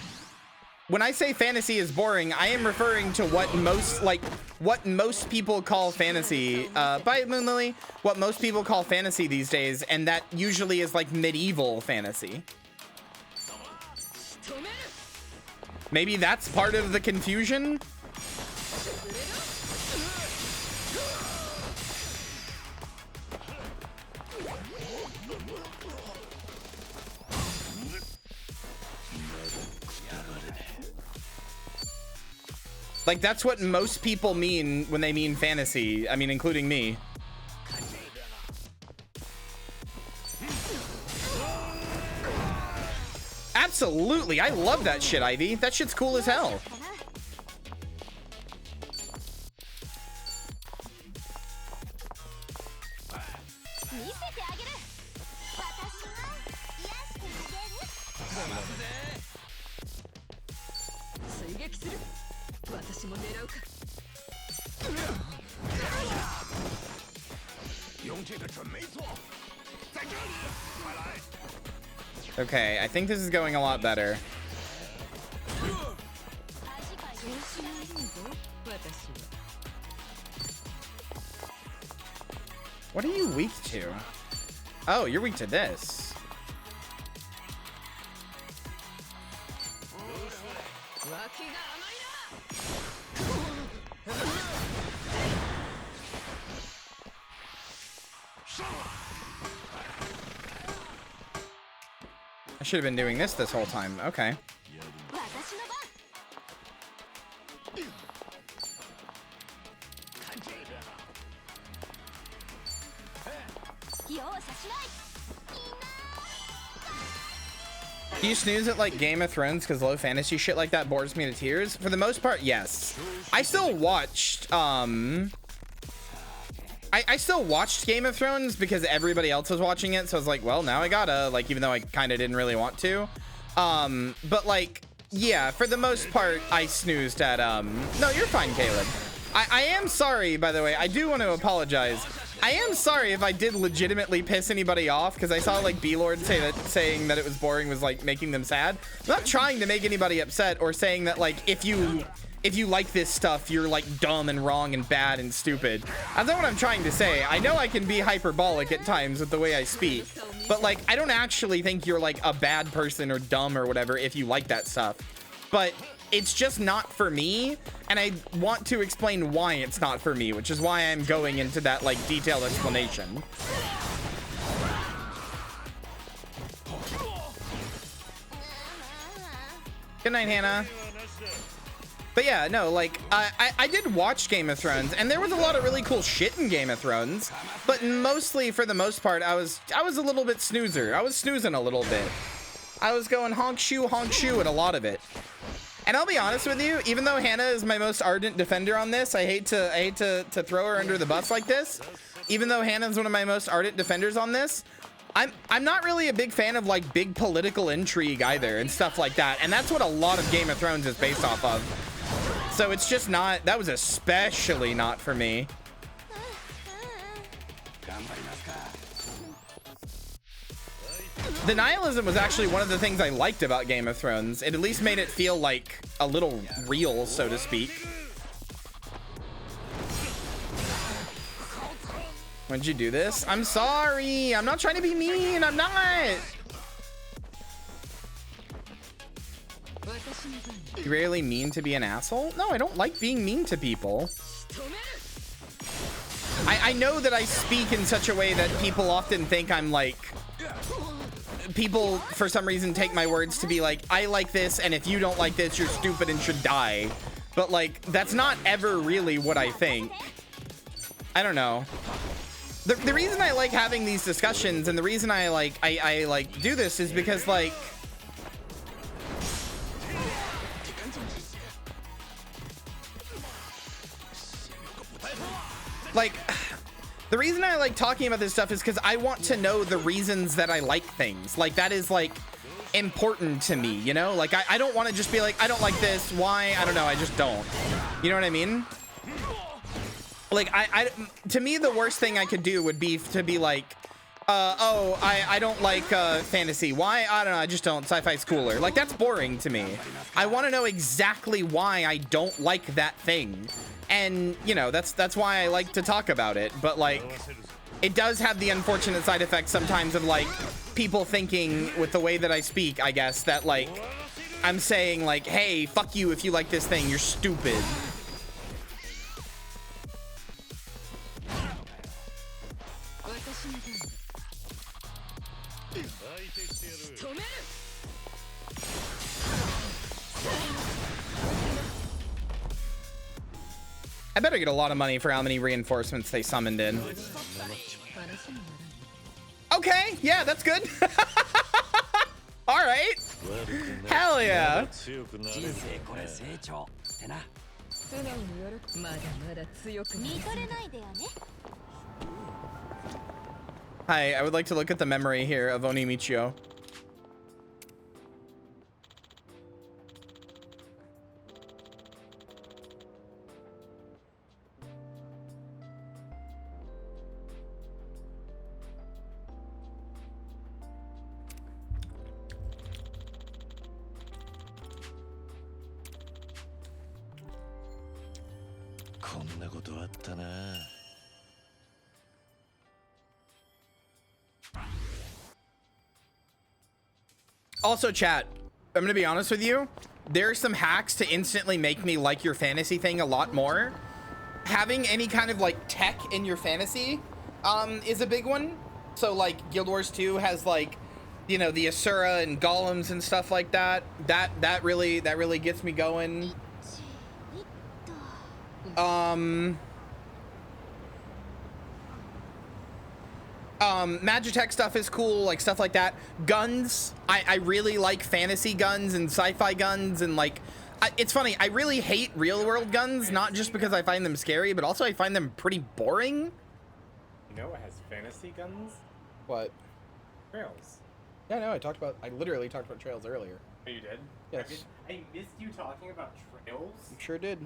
When I say fantasy is boring, I am referring to what most people call fantasy. By Moon Lily, what most people call fantasy these days, and that usually is like medieval fantasy. Maybe that's part of the confusion. Like, that's what most people mean when they mean fantasy. I mean, including me. Absolutely. I love that shit, Ivy. That shit's cool as hell. Okay, I think this is going a lot better. What are you weak to? Oh, you're weak to this. I should have been doing this whole time. Okay. Do you snooze at like Game of Thrones because low fantasy shit like that bores me to tears? For the most part, yes. I still watched I still watched Game of Thrones because everybody else was watching it, so I was like, well, now I gotta, like, even though I kind of didn't really want to. But like, yeah, for the most part, I snoozed at no, you're fine, Caleb. I am sorry, by the way. I do want to apologize. I am sorry if I did legitimately piss anybody off, because I saw like B-Lord saying that it was boring was like making them sad. I'm not trying to make anybody upset or saying that like if you like this stuff, you're like dumb and wrong and bad and stupid. That's not what I'm trying to say. I know I can be hyperbolic at times with the way I speak, but like I don't actually think you're like a bad person or dumb or whatever if you like that stuff. But it's just not for me, and I want to explain why it's not for me, which is why I'm going into that like detailed explanation. Good night, Hannah. But yeah, no, like I did watch Game of Thrones, and there was a lot of really cool shit in Game of Thrones, but mostly for the most part, I was a little bit snoozer. I was snoozing a little bit. I was going honk shoe at a lot of it. And I'll be honest with you, even though Hannah is my most ardent defender on this, I hate to throw her under the bus like this. Even though Hannah's one of my most ardent defenders on this, I'm not really a big fan of like big political intrigue either and stuff like that. And that's what a lot of Game of Thrones is based off of. So it's just not, that was especially not for me. The nihilism was actually one of the things I liked about Game of Thrones. It at least made it feel like a little real, so to speak. When'd you do this? I'm sorry. I'm not trying to be mean. I'm not. You really mean to be an asshole? No, I don't like being mean to people. I know that I speak in such a way that people often think I'm like... People, for some reason, take my words to be like, I like this, and if you don't like this, you're stupid and should die. but like that's not ever really what I think. I don't know. The reason I like having these discussions and the reason I like do this is because like the reason I like talking about this stuff is because I want to know the reasons that I like things. Like that is like important to me, you know? Like I don't want to just be like, I don't like this. Why? I don't know. I just don't. You know what I mean? Like to me, the worst thing I could do would be to be like, I don't like fantasy. Why? I don't know. I just don't. Sci-fi's cooler. Like that's boring to me. I want to know exactly why I don't like that thing. And you know, that's why I like to talk about it. But like, it does have the unfortunate side effect sometimes of like people thinking with the way that I speak, I guess, that like I'm saying like, hey, fuck you if you like this thing, you're stupid. I better get a lot of money for how many reinforcements they summoned in. Okay, yeah, that's good. All right. Hell yeah. Hi, I would like to look at the memory here of Onimichio. Also, chat, I'm gonna be honest with you. There are some hacks to instantly make me like your fantasy thing a lot more. Having any kind of like tech in your fantasy is a big one. So like Guild Wars 2 has like, you know, the Asura and golems and stuff like that. That really gets me going. Magitech stuff is cool, like stuff like that. Guns, I really like fantasy guns and sci-fi guns, and like it's funny, I really hate real world guns, not just because I find them scary, but also I find them pretty boring. You know what has fantasy guns? What? Trails. Yeah, no, I literally talked about trails earlier. Oh, you did? Yes. I missed you talking about trails. You sure did.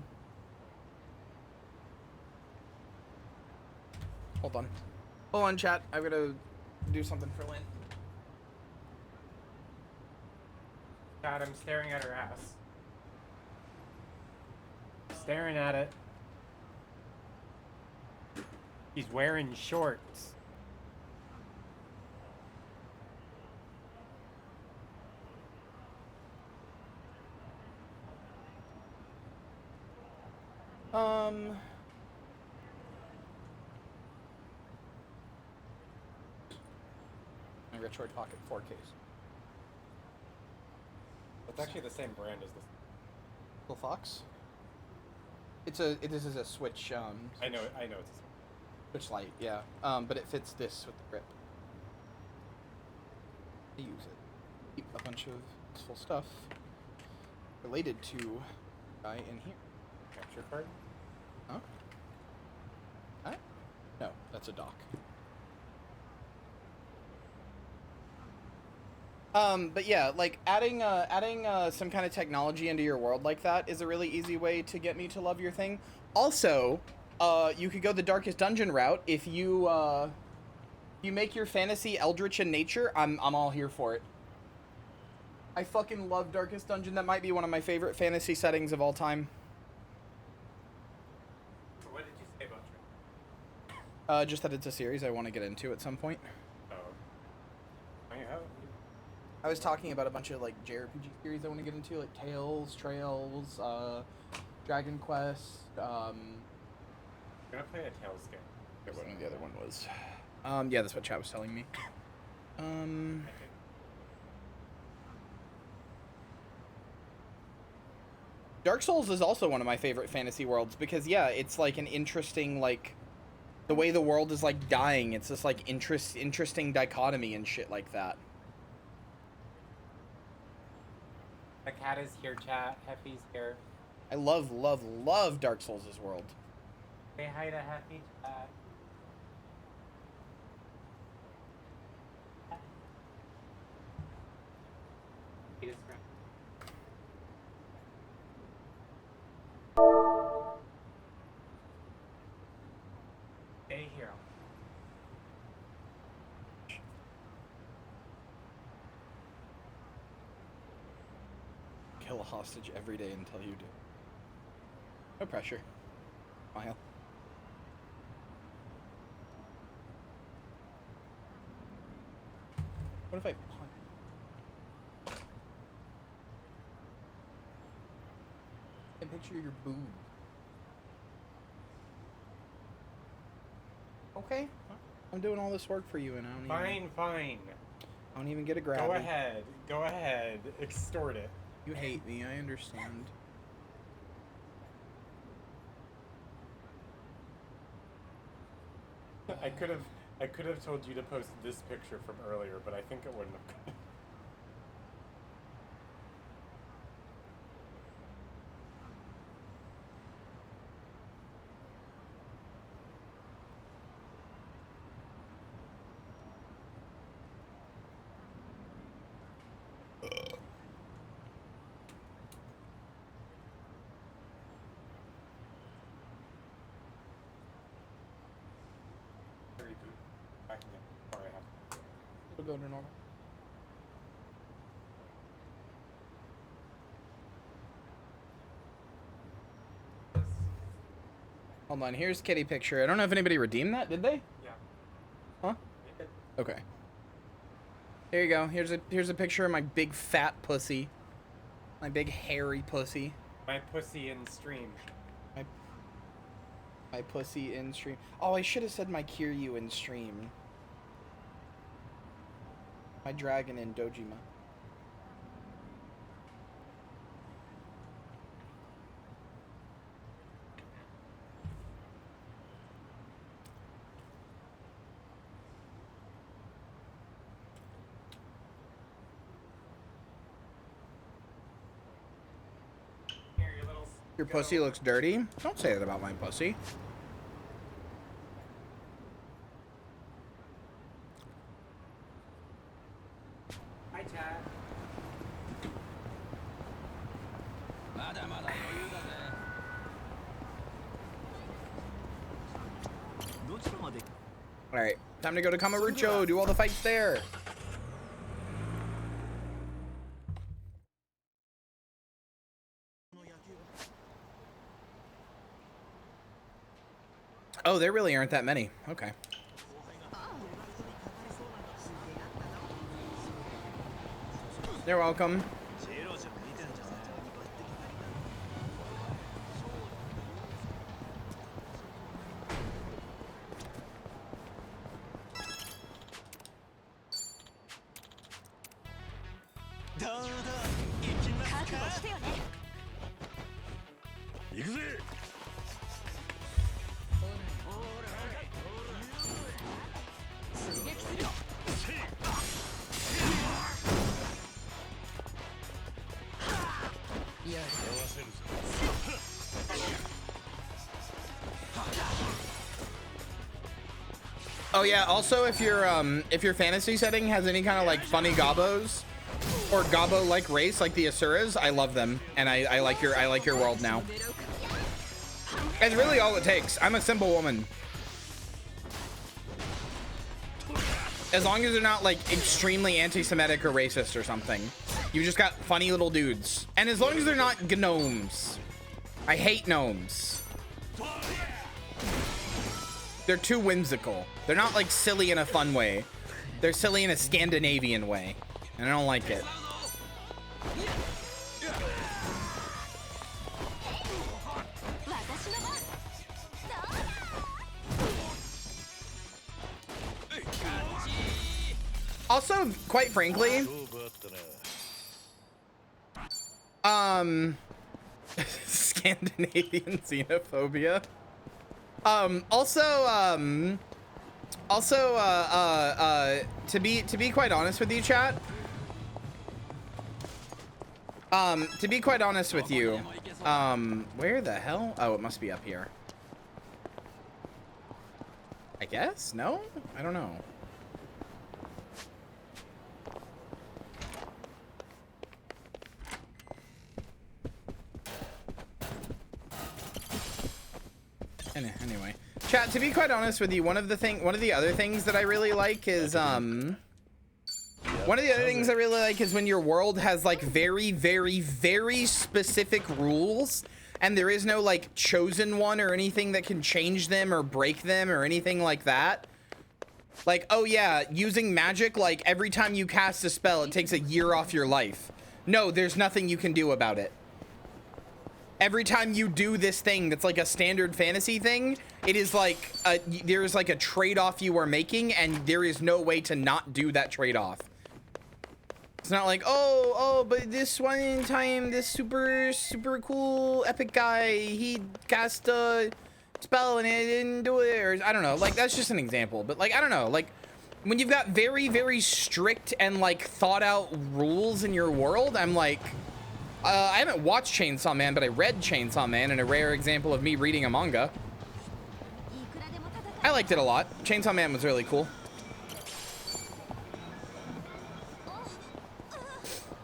Hold on. Hold on, chat. I'm gonna do something for Lynn. God, I'm staring at her ass. Staring at it. He's wearing shorts. My retro pocket 4Ks. It's actually the same brand as this. Little Fox. This is a Switch. I know it's a Switch Lite, yeah. But it fits this with the grip. I use it. Keep a bunch of useful stuff related to guy in here. capture card. Huh? Huh? No, that's a dock. But yeah, like adding some kind of technology into your world like that is a really easy way to get me to love your thing. Also, you could go the Darkest Dungeon route if you make your fantasy eldritch in nature. I'm all here for it. I fucking love Darkest Dungeon. That might be one of my favorite fantasy settings of all time. What did you say about Trail? Just that it's a series I want to get into at some point. Oh. Oh, you have? I was talking about a bunch of like JRPG series I want to get into, like Tales, Trails, Dragon Quest. I'm gonna play a Tales game. What the other one was. Yeah, that's what chat was telling me. Dark Souls is also one of my favorite fantasy worlds because, yeah, it's like an interesting, like, the way the world is like dying. It's this like interesting dichotomy and shit like that. The cat is here, chat. Heffy's here. I love Dark Souls' world. Say hi to Heffy, chat. He just ran. Stay here. Kill a hostage every day until you do. No pressure. Smile. What if I punch? I picture your boob. Okay. I'm doing all this work for you and Fine. I don't even get a grab. Go ahead. Extort it. You hate me, I understand. I could have told you to post this picture from earlier, but I think it wouldn't have. It'll go to normal. Hold on, here's kitty picture. I don't know if anybody redeemed that, did they? Yeah. Huh? Okay. There you go. Here's a picture of my big fat pussy. My big hairy pussy. My pussy in stream. My pussy in stream. Oh, I should have said my Kyria in stream. My dragon in Dojima. Your pussy looks dirty? Don't say that about my pussy. Hi, chat. Alright, time to go to Kamurocho, do all the fights there. Oh, there really aren't that many. Okay. You're welcome. Oh yeah, also if your fantasy setting has any kind of like funny gobos or gobbo like race like the Asuras, I love them and I like your world now. That's really all it takes. I'm a simple woman. As long as they're not like extremely anti-Semitic or racist or something. You just got funny little dudes. And as long as they're not gnomes. I hate gnomes. They're too whimsical. They're not like silly in a fun way. They're silly in a Scandinavian way. And I don't like it. Also, quite frankly, Scandinavian xenophobia. To be quite honest with you, chat. To be quite honest with you, where the hell? Oh, it must be up here. I guess? No? I don't know. Anyway, chat, to be quite honest with you, one of the other things that I really like is when your world has like very, very, very specific rules and there is no like chosen one or anything that can change them or break them or anything like that. Like, oh yeah, using magic, like every time you cast a spell, it takes a year off your life. No, there's nothing you can do about it. Every time you do this thing that's like a standard fantasy thing, it is like there's like a trade-off you are making, and there is no way to not do that trade-off. It's not like, oh, but this one time, this super cool epic guy, he cast a spell and it didn't do it, or I don't know. Like, that's just an example, but like, I don't know. Like, when you've got very, very strict and like thought out rules in your world, I'm like, I haven't watched Chainsaw Man, but I read Chainsaw Man, in a rare example of me reading a manga. I liked it a lot. Chainsaw Man was really cool.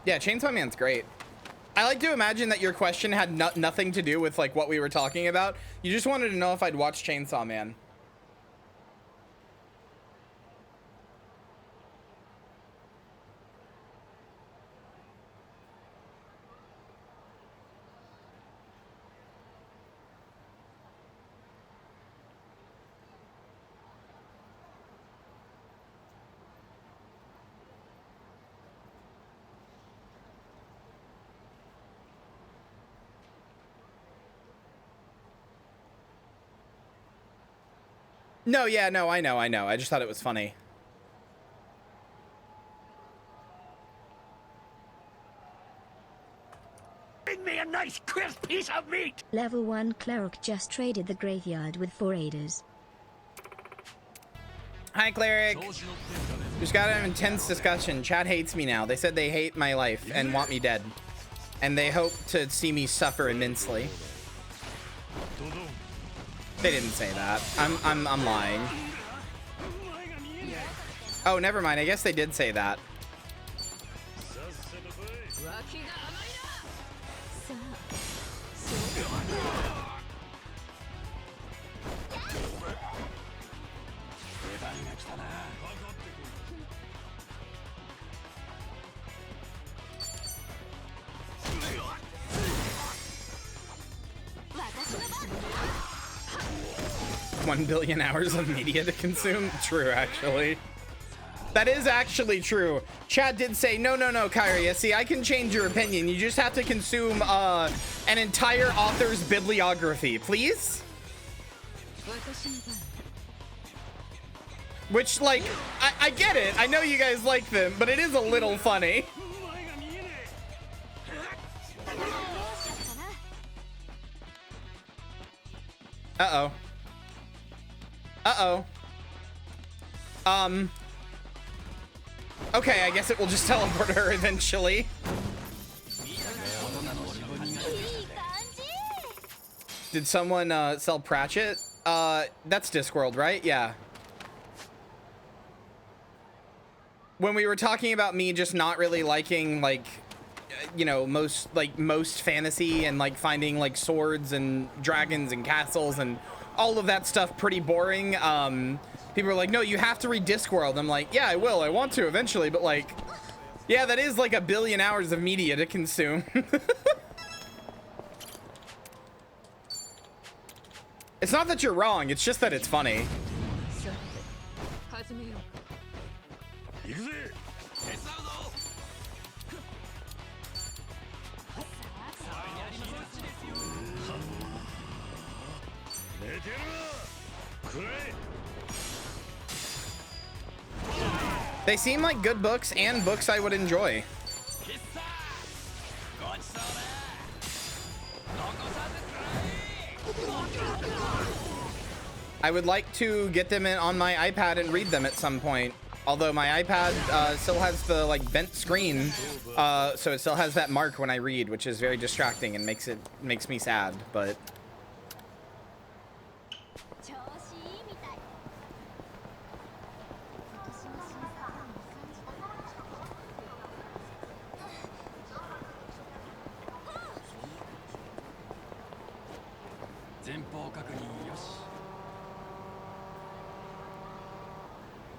Yeah, Chainsaw Man's great. I like to imagine that your question had nothing to do with like what we were talking about. You just wanted to know if I'd watched Chainsaw Man. No, yeah, no, I know. I just thought it was funny. Bring me a nice crisp piece of meat! Level 1 cleric just traded the graveyard with 4 aiders. Hi, cleric. Just got an intense discussion. Chat hates me now. They said they hate my life and want me dead. And they hope to see me suffer immensely. They didn't say that. I'm lying. Oh, never mind. I guess they did say that. $1 billion hours of media to consume. True, actually. That is actually true. Chat did say, no, Kyria. See, I can change your opinion. You just have to consume an entire author's bibliography, please? Which, like, I get it. I know you guys like them, but it is a little funny. Uh-oh. Okay, I guess it will just teleport her eventually. Did someone sell Pratchett? That's Discworld, right? Yeah. When we were talking about me just not really liking, like, you know, most fantasy and like finding like swords and dragons and castles and all of that stuff pretty boring. People are like, no, you have to read Discworld. I'm like, yeah, I will. I want to eventually, but like, yeah, that is like 1 billion hours of media to consume. It's not that you're wrong. It's just that it's funny. They seem like good books and books I would enjoy. I would like to get them on my iPad and read them at some point. Although my iPad still has the like bent screen, so it still has that mark when I read, which is very distracting and makes me sad. But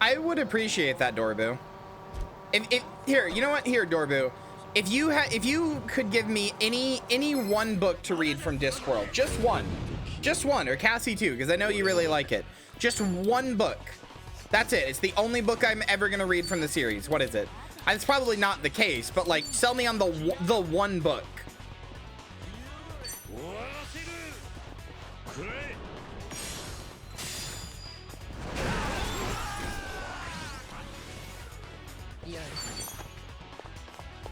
I would appreciate that, Dorbu. If here, you know what? Here, Dorbu, if you could give me any one book to read from Discworld, just one, or Cassie too, because I know you really like it. Just one book. That's it. It's the only book I'm ever gonna read from the series. What is it? It's probably not the case, but like, sell me on the one book.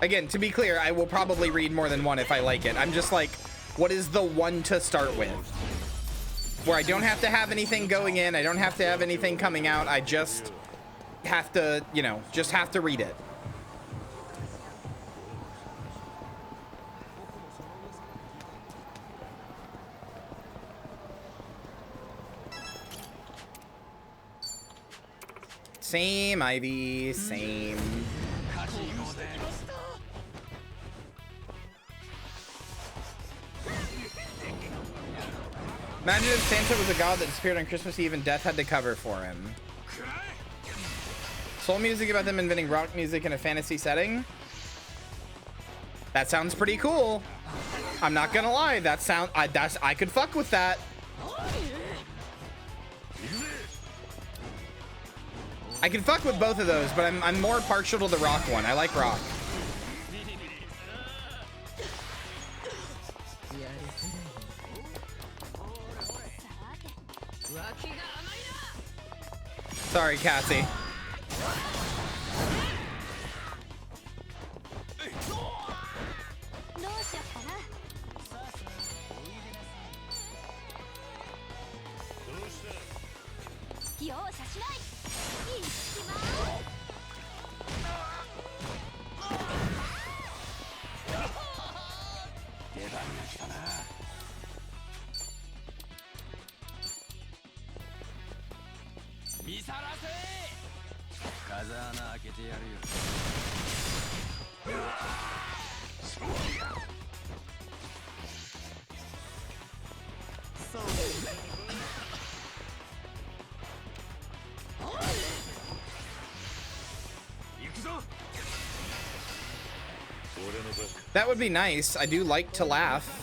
Again, to be clear, I will probably read more than one if I like it. I'm just like, what is the one to start with? Where I don't have to have anything going in, I don't have to have anything coming out, I just have to, you know, just have to read it. Same, Ivy, same. Imagine if Santa was a god that disappeared on Christmas Eve and death had to cover for him. Soul music about them inventing rock music in a fantasy setting? That sounds pretty cool. I'm not gonna lie, I could fuck with that. I can fuck with both of those, but I'm more partial to the rock one. I like rock. Sorry, Cassie. That would be nice. I do like to laugh.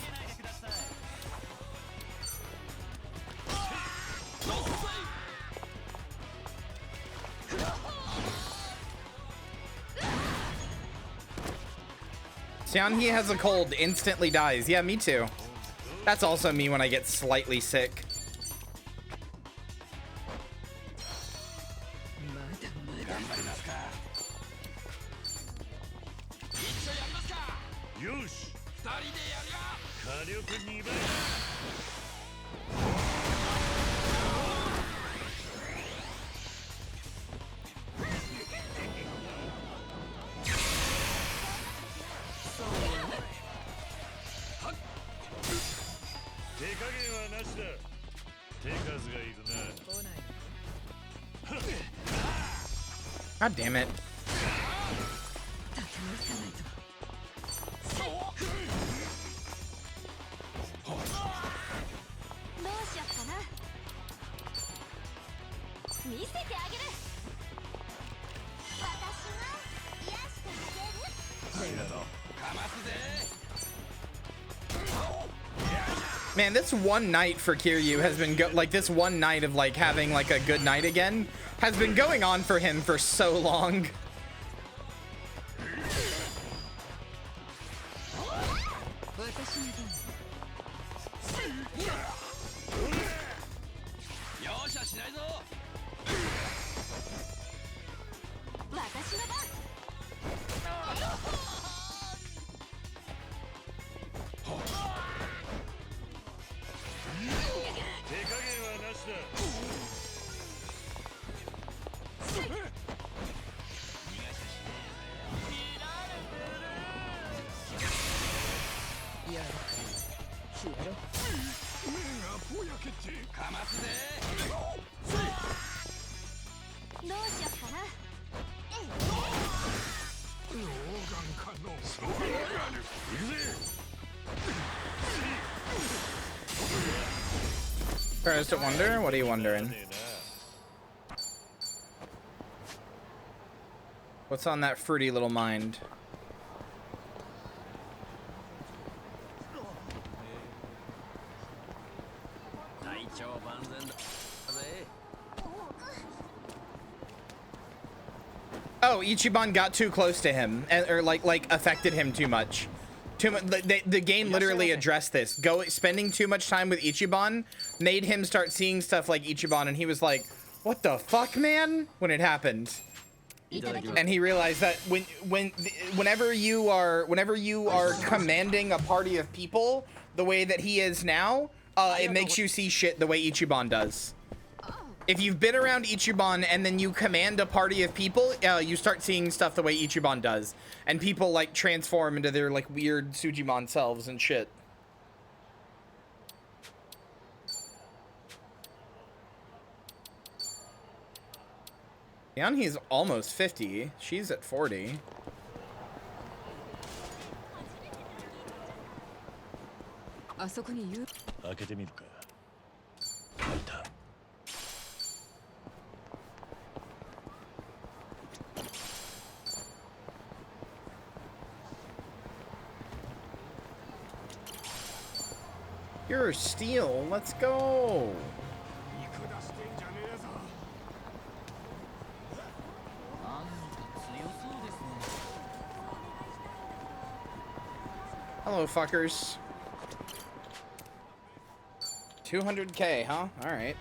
Seonhee has a cold, instantly dies. Yeah, me too. That's also me when I get slightly sick. God damn it. Man, this one night for Kiryu has been like this one night of like having like a good night again has been going on for him for so long. Tries to wonder? What are you wondering? What's on that fruity little mind? Oh, Ichiban got too close to him, or like affected him too much. Too much. The game literally addressed this. Spending too much time with Ichiban made him start seeing stuff like Ichiban, and he was like, "What the fuck, man?" When it happened, and he realized that whenever you are commanding a party of people the way that he is now, it makes you see shit the way Ichiban does. If you've been around Ichiban and then you command a party of people, you start seeing stuff the way Ichiban does. And people like transform into their like weird Sujimon selves and shit. Yanhee's almost 50. She's at 40. You're steel. Let's go. Hello, fuckers. 200K, huh? All right.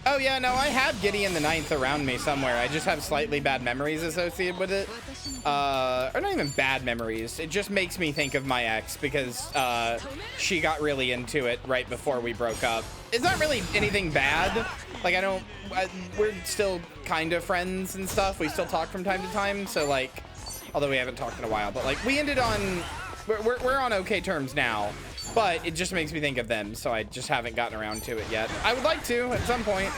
Oh yeah, no, I have Gideon the Ninth around me somewhere. I just have slightly bad memories associated with it. Or not even bad memories. It just makes me think of my ex because she got really into it right before we broke up. It's not really anything bad. Like we're still kind of friends and stuff. We still talk from time to time. So like, although we haven't talked in a while, but like we ended on, we're on okay terms now. But it just makes me think of them, so I just haven't gotten around to it yet. I would like to at some point.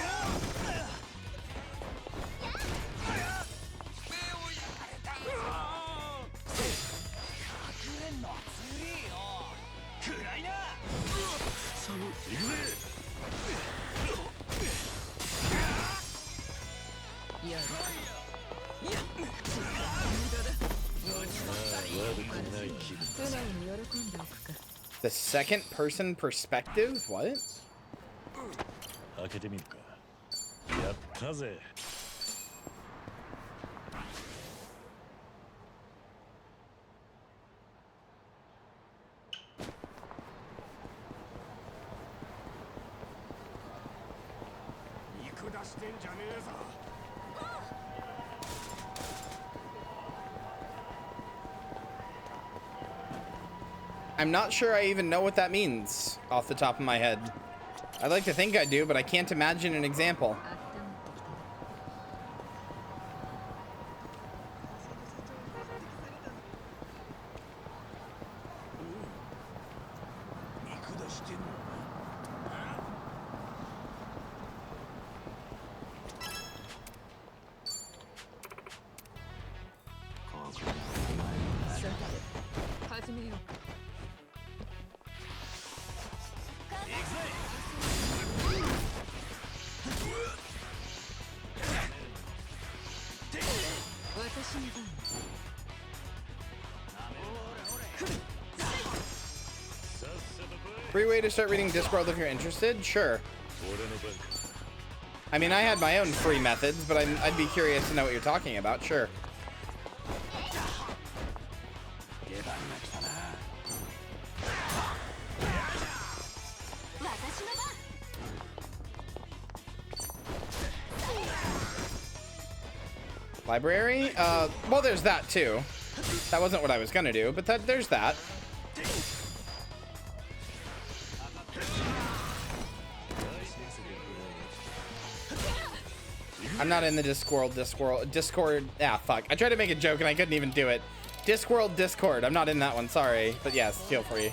The second person perspective? What? I'm not sure I even know what that means off the top of my head. I'd like to think I do, but I can't imagine an example. Free way to start reading Discworld if you're interested? Sure. I mean, I had my own free methods, but I'd be curious to know what you're talking about. Sure. Library? Well, there's that too. That wasn't what I was gonna do, but there's that. I'm not in the Discord. Ah, fuck. I tried to make a joke and I couldn't even do it. Discord. I'm not in that one. Sorry. But yes, heal for you.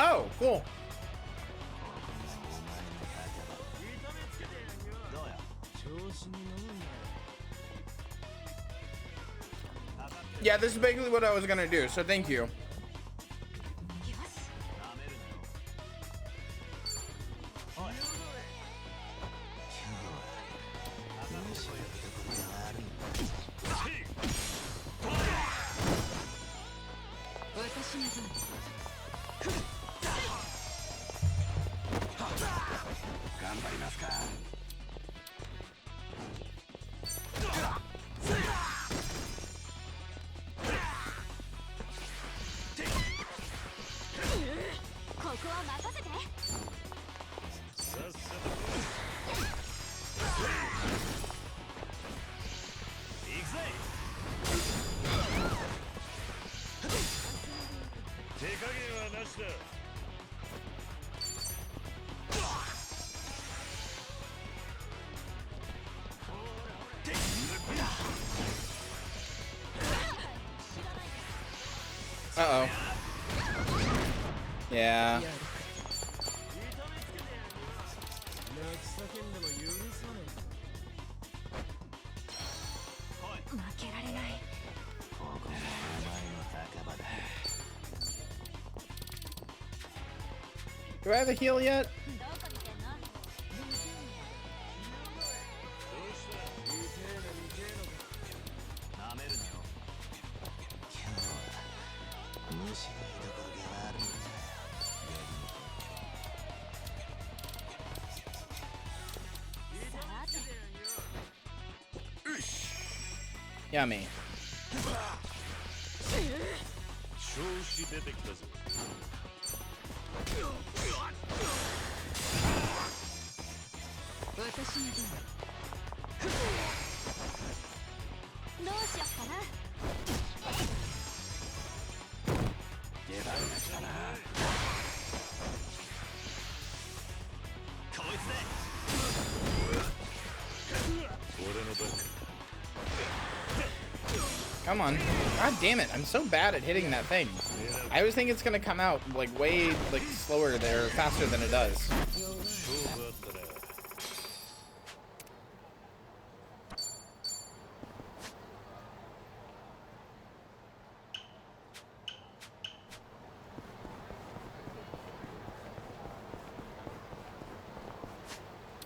Oh, cool. Yeah, this is basically what I was gonna do, so thank you. Uh-oh. Yeah. Do I have a heal yet? Yummy. Come on. God damn it. I'm so bad at hitting that thing. I always think it's gonna come out like way like slower there, faster than it does.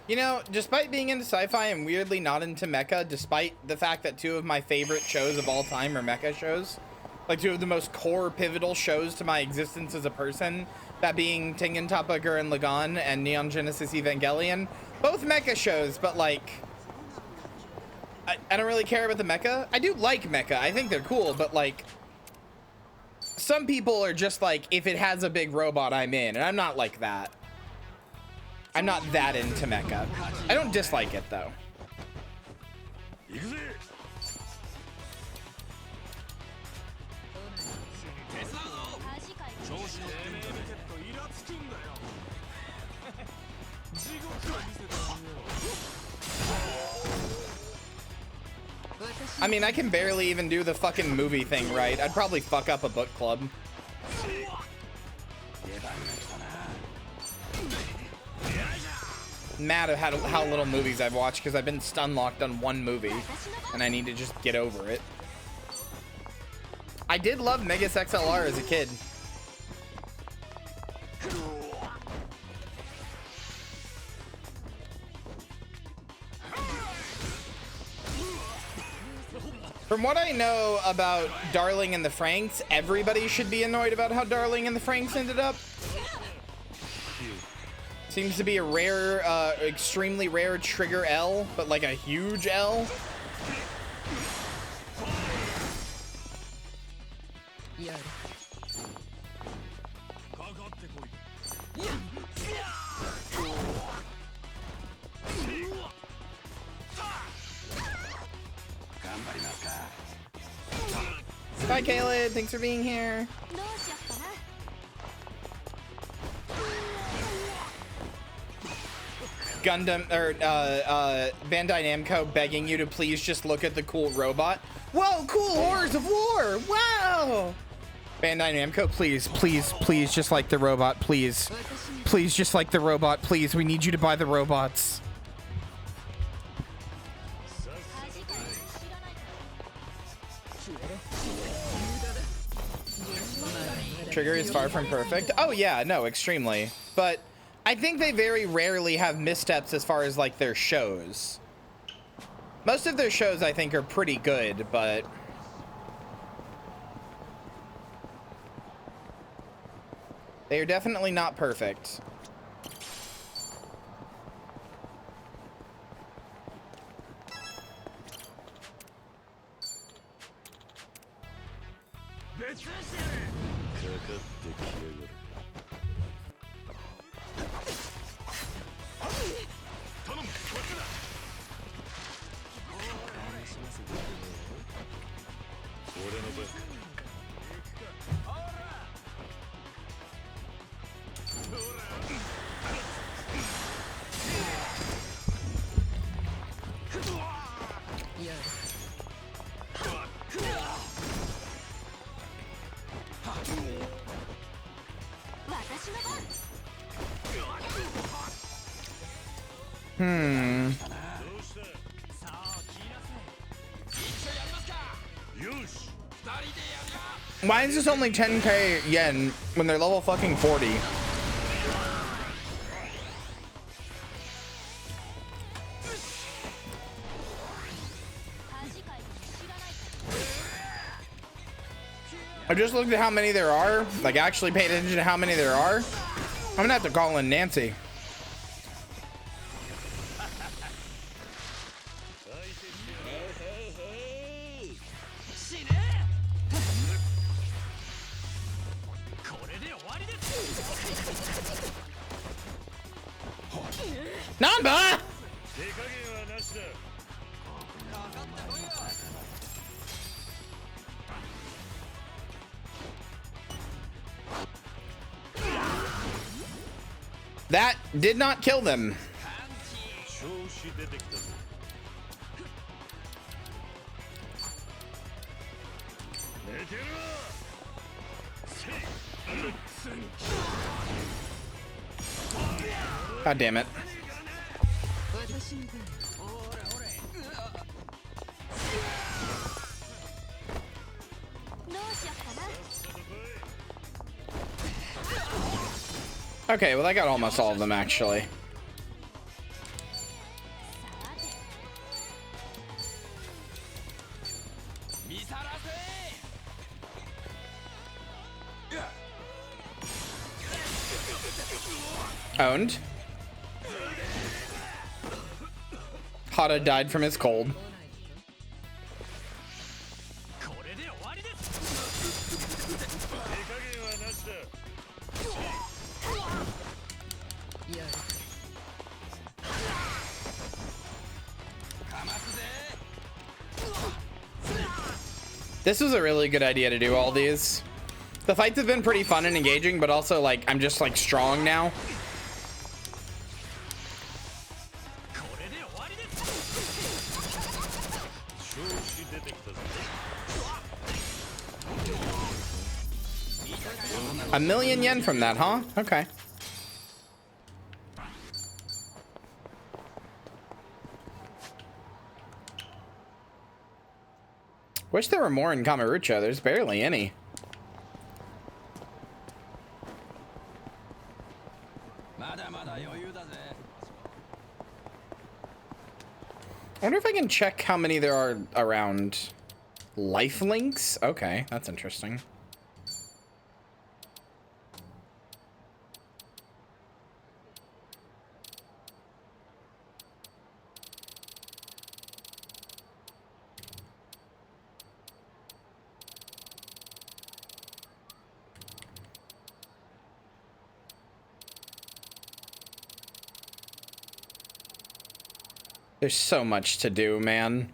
You know, despite being into sci-fi, I'm weirdly not into mecha, despite the fact that two of my favorite shows of all time are mecha shows. Like, two of the most core, pivotal shows to my existence as a person, that being Tengen Toppa Gurren Lagann and Neon Genesis Evangelion. Both mecha shows, but, like, I don't really care about the mecha. I do like mecha. I think they're cool, but, like, some people are just like, if it has a big robot, I'm in, and I'm not like that. I'm not that into mecha. I don't dislike it, though. I mean, I can barely even do the fucking movie thing right. I'd probably fuck up a book club. Mad at how little movies I've watched because I've been stun locked on one movie and I need to just get over it. I did love Megas XLR as a kid. From what I know about Darling and the Franxx, everybody should be annoyed about how Darling and the Franxx ended up. Seems to be a rare, extremely rare trigger L, but like a huge L. Bye, Caleb. Thanks for being here. Gundam or Bandai Namco begging you to please just look at the cool robot. Whoa, cool Horrors of War. Wow. Bandai Namco, please, please, please, just like the robot, please. Please, just like the robot, please. We need you to buy the robots. Trigger is far from perfect. Oh yeah, no, extremely. But I think they very rarely have missteps as far as like their shows. Most of their shows I think are pretty good, but they are definitely not perfect. Why is this only 10k yen when they're level fucking 40? I just looked at how many there are, like actually paid attention to how many there are. I'm gonna have to call in Nancy. Namba! That did not kill them. God damn it. Okay, well I got almost all of them actually. Owned. Hada died from his cold. This was a really good idea to do all these. The fights have been pretty fun and engaging, but also like I'm just like strong now. $1,000,000 yen from that, huh? Okay. Wish there were more in Kamurocho. There's barely any. I wonder if I can check how many there are around. Life links? Okay, that's interesting. There's so much to do, man.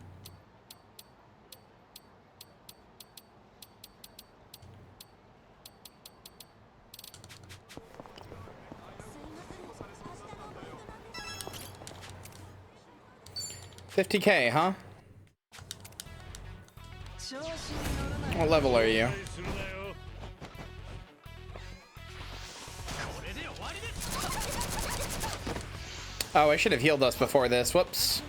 $50K, huh? What level are you? Oh, I should have healed us before this. Whoops.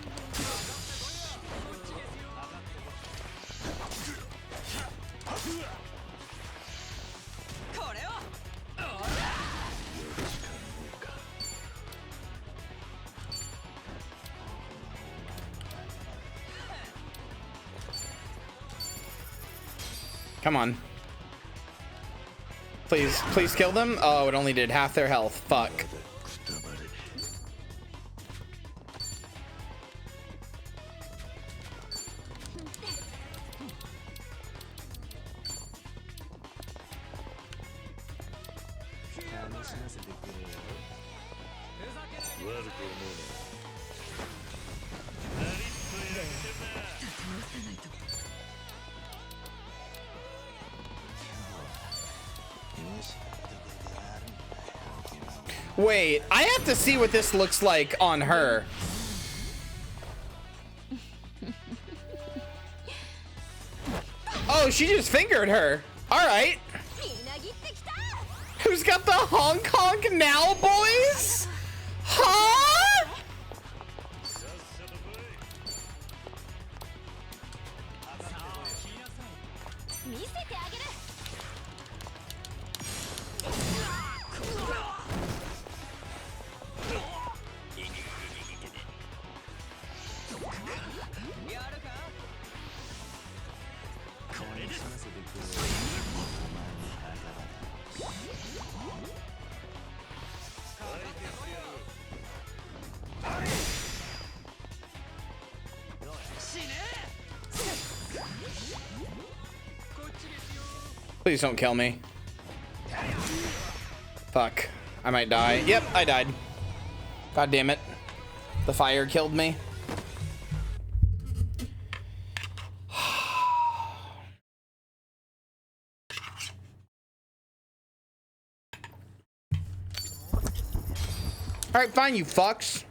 Come on. Please, please kill them. Oh, it only did half their health. Fuck. Wait, I have to see what this looks like on her. Oh, she just fingered her. All right. Who's got the honk honk now, boys? Huh? Please don't kill me. Fuck. I might die. Yep, I died. God damn it. The fire killed me. Alright, fine, you fucks.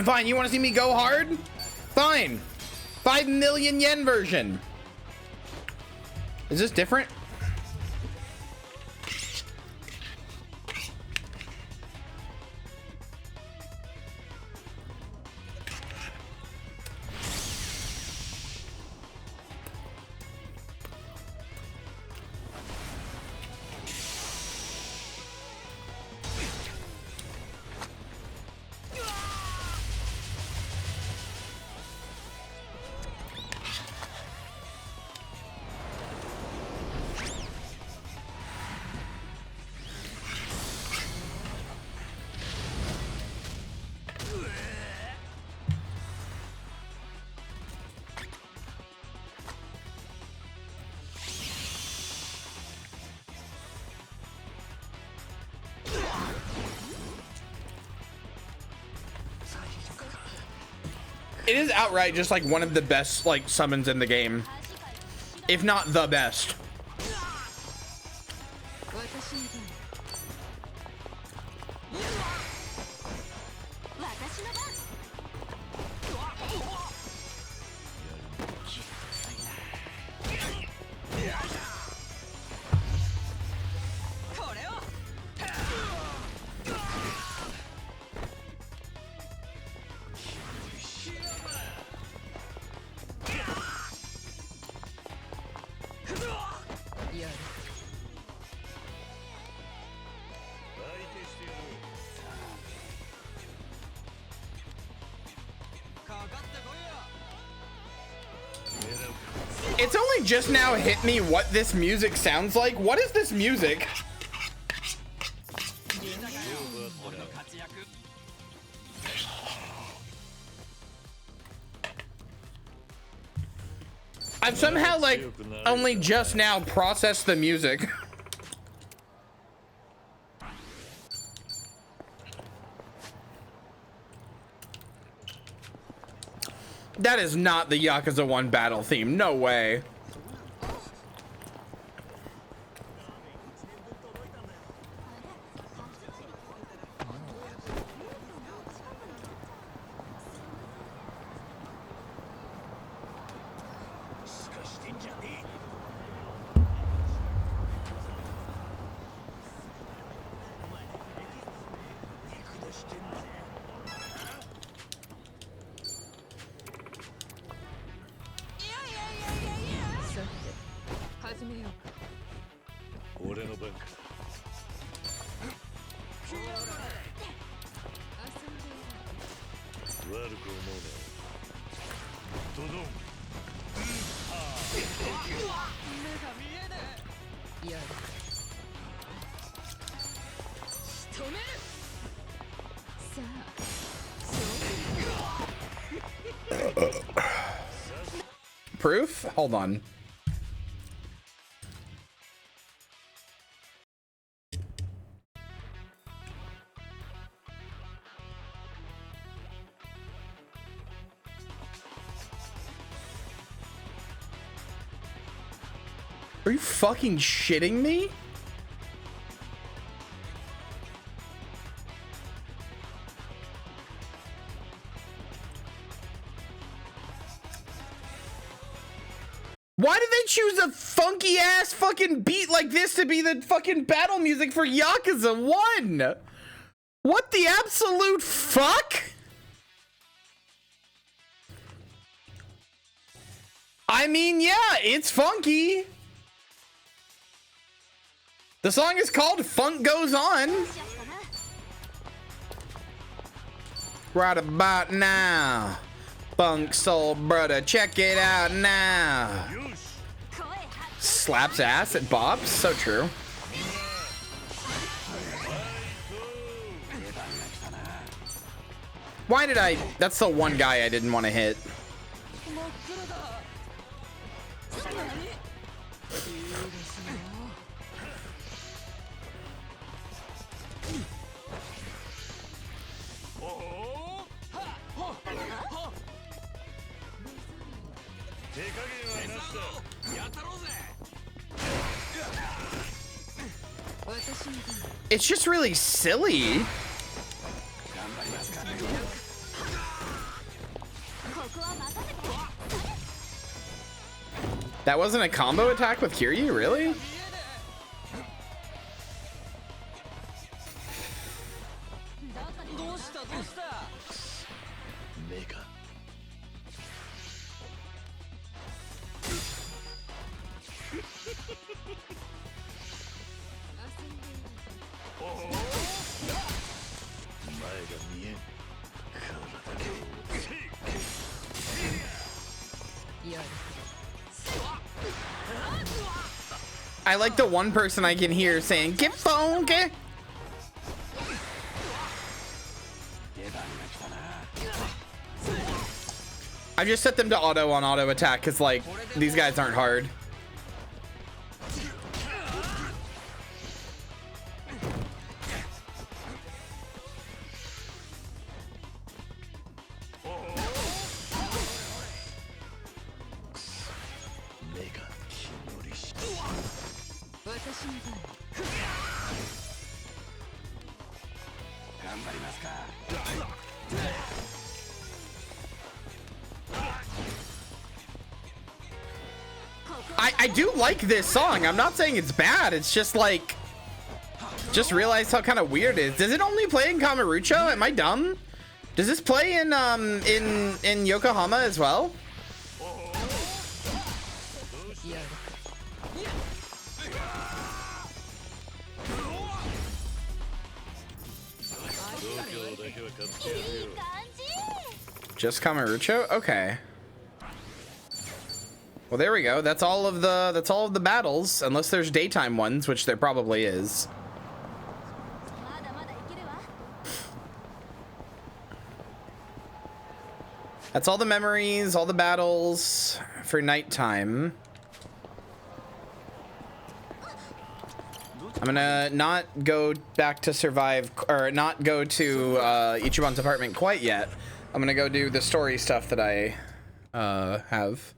Fine, you want to see me go hard? Fine. 5 million yen version. Is this different? It is outright just like one of the best like summons in the game, if not the best. It's only just now hit me what this music sounds like. What is this music? I've somehow like only just now processed the music. That is not the Yakuza 1 battle theme. No way. Proof? Hold on. Are you fucking shitting me? Why did they choose a funky ass fucking beat like this to be the fucking battle music for Yakuza 1? What the absolute fuck? I mean, yeah, it's funky. The song is called Funk Goes On. Right about now. Funk soul brother, check it out now. Slaps ass at bops, so true. Why did I? That's the one guy I didn't want to hit. It's just really silly. That wasn't a combo attack with Kyria, really? I like the one person I can hear saying, "Get funky." I just set them to auto on auto attack because, like, these guys aren't hard. I do like this song. I'm not saying it's bad. It's just like, just realized how kind of weird it is. Does it only play in Kamurocho? Am I dumb? Does this play in Yokohama as well? Just Kamurocho? Okay. Well, there we go. That's all of the battles, unless there's daytime ones, which there probably is. That's all the memories, all the battles for nighttime. I'm gonna not go back to survive, or not go to Ichiban's apartment quite yet. I'm gonna go do the story stuff that I have.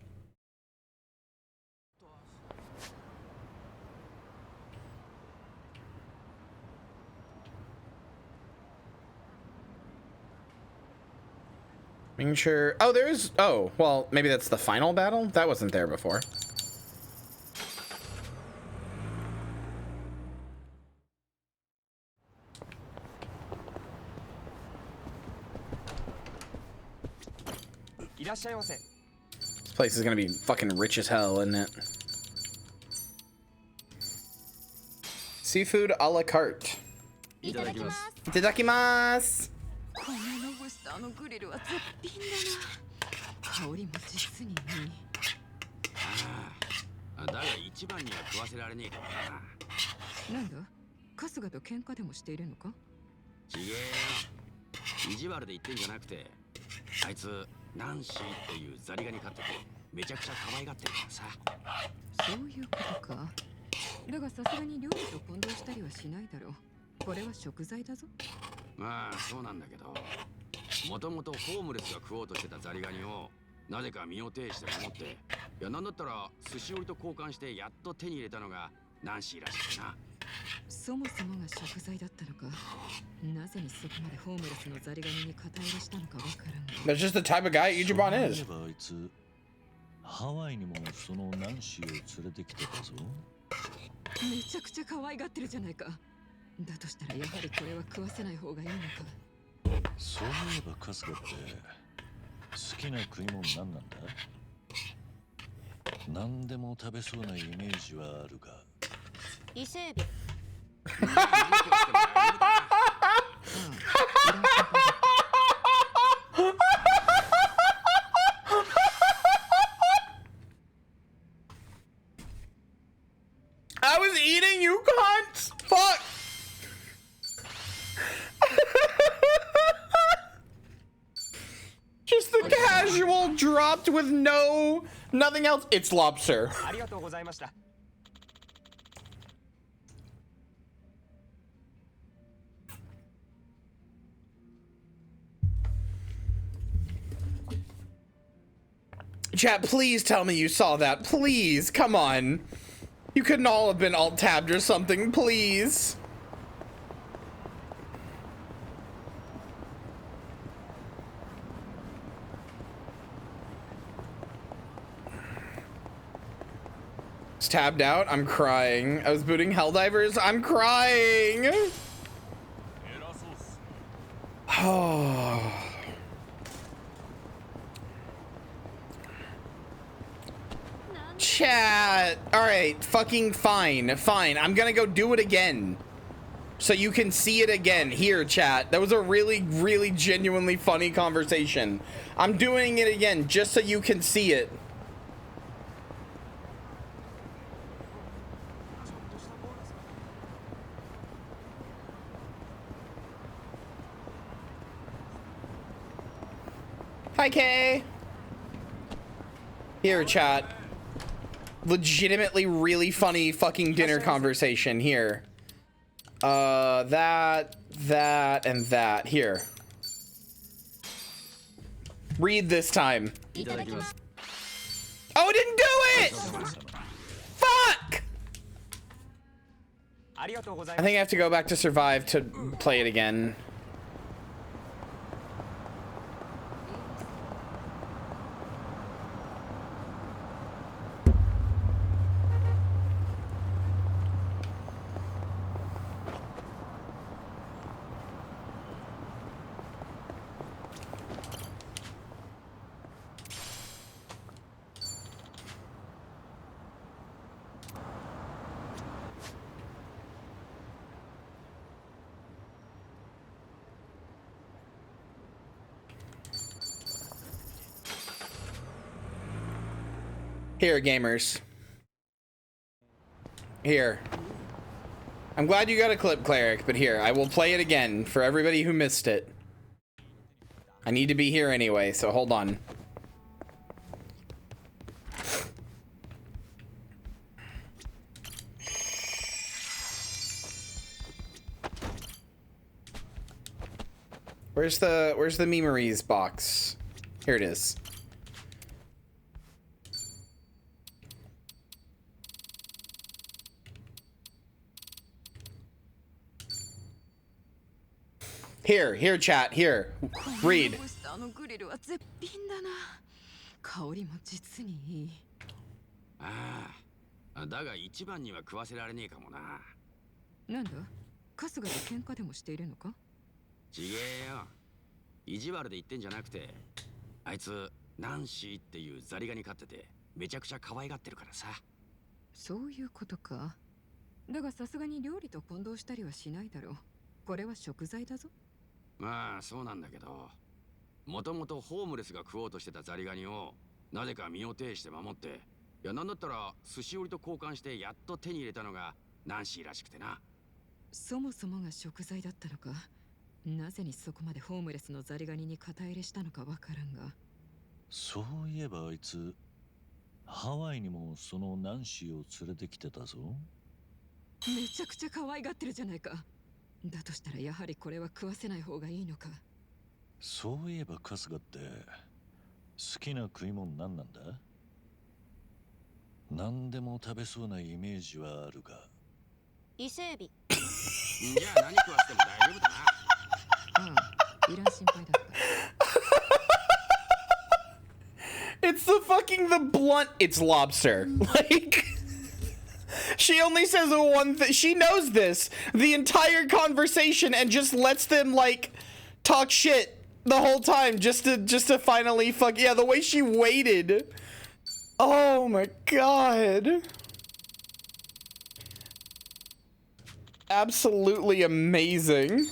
Making sure. Oh, there's. Oh, well, maybe that's the final battle. That wasn't there before. This place is gonna be fucking rich as hell, isn't it? Seafood a la carte. Itadakimasu. このロブスターのグリルは絶品だな。香りも実にいい。だが一番には食わせられねえからな。なんだ？春日と喧嘩でもしているのか？ちげえよ。意地悪で言ってんじゃなくて、あいつナンシーっていうザリガニ飼っててめちゃくちゃ可愛がってるからさ。そういうことか。だがさすがに料理と混同したりはしないだろう。これは食材だぞ。まあそうなんだけど、もともとホームレスが食おうとしてたザリガニをなぜか身を挺して守って、いやなんだったら寿司折りと交換してやっと手に入れたのがナンシーらしいな。そもそもが食材だったのか。なぜにそこまでホームレスのザリガニに肩入れしたのかわからん。That's just the type of guy Ichiban is. あいつハワイにもそのナンシーを連れてきてたぞ。めちゃくちゃ可愛がってるじゃないか。だとしたらやはりこれは食わせない方がいいのか。そういえば春日って好きな食い物何なんだ？何でも食べそうなイメージはあるが。伊勢エビ。I was eating, you cunts! Fuck! Just the casual dropped with nothing else. It's lobster. Chat, please tell me you saw that. Please, come on. You couldn't all have been alt-tabbed or something, please. It's tabbed out. I'm crying. I was booting Helldivers. I'm crying. Oh. Chat. All right, fucking fine. Fine. I'm gonna go do it again. So you can see it again. Here, chat. That was a really, really genuinely funny conversation. I'm doing it again just so you can see it. Hi, Kay. Here, chat. Legitimately really funny fucking dinner conversation here. That, and that. Here. Read this time. Oh, it didn't do it! Fuck! I think I have to go back to survive to play it again. Here, gamers. Here. I'm glad you got a clip, Cleric, but here, I will play it again for everybody who missed it. I need to be here anyway, so hold on. Where's the memories box? Here it is. Here, chat, here. Read. ああ、だが一番には食わせられねえかもな。なんだ春日と喧嘩でもしているのかちげえよ。意地悪で言ってんじゃなくて、あいつナンシーっていうザリガニ飼っててめちゃくちゃ可愛がってるからさ。そういうことか。だがさすがに料理と混同したりはしないだろう。これは食材だぞ。まあそうなんだけど、もともとホームレスが食おうとしてたザリガニをなぜか身を挺して守って、いやなんだったら寿司折りと交換してやっと手に入れたのがナンシーらしくてな。そもそもが食材だったのか。なぜにそこまでホームレスのザリガニに肩入れしたのかわからんが。そういえばあいつハワイにもそのナンシーを連れてきてたぞ。めちゃくちゃ可愛がってるじゃないか。だとしたらやはりこれは食わせない方がいいのか。そういえば春日って好きな食い物何なんだ？何でも食べそうなイメージはあるが。伊勢エビ。じゃあ何食わせても大丈夫だな。いらん心配だった。It's the blunt. It's lobster. Like, she only says one thing. She knows this the entire conversation and just lets them like talk shit the whole time just to finally fuck. Yeah, the way she waited. Oh my god. Absolutely amazing.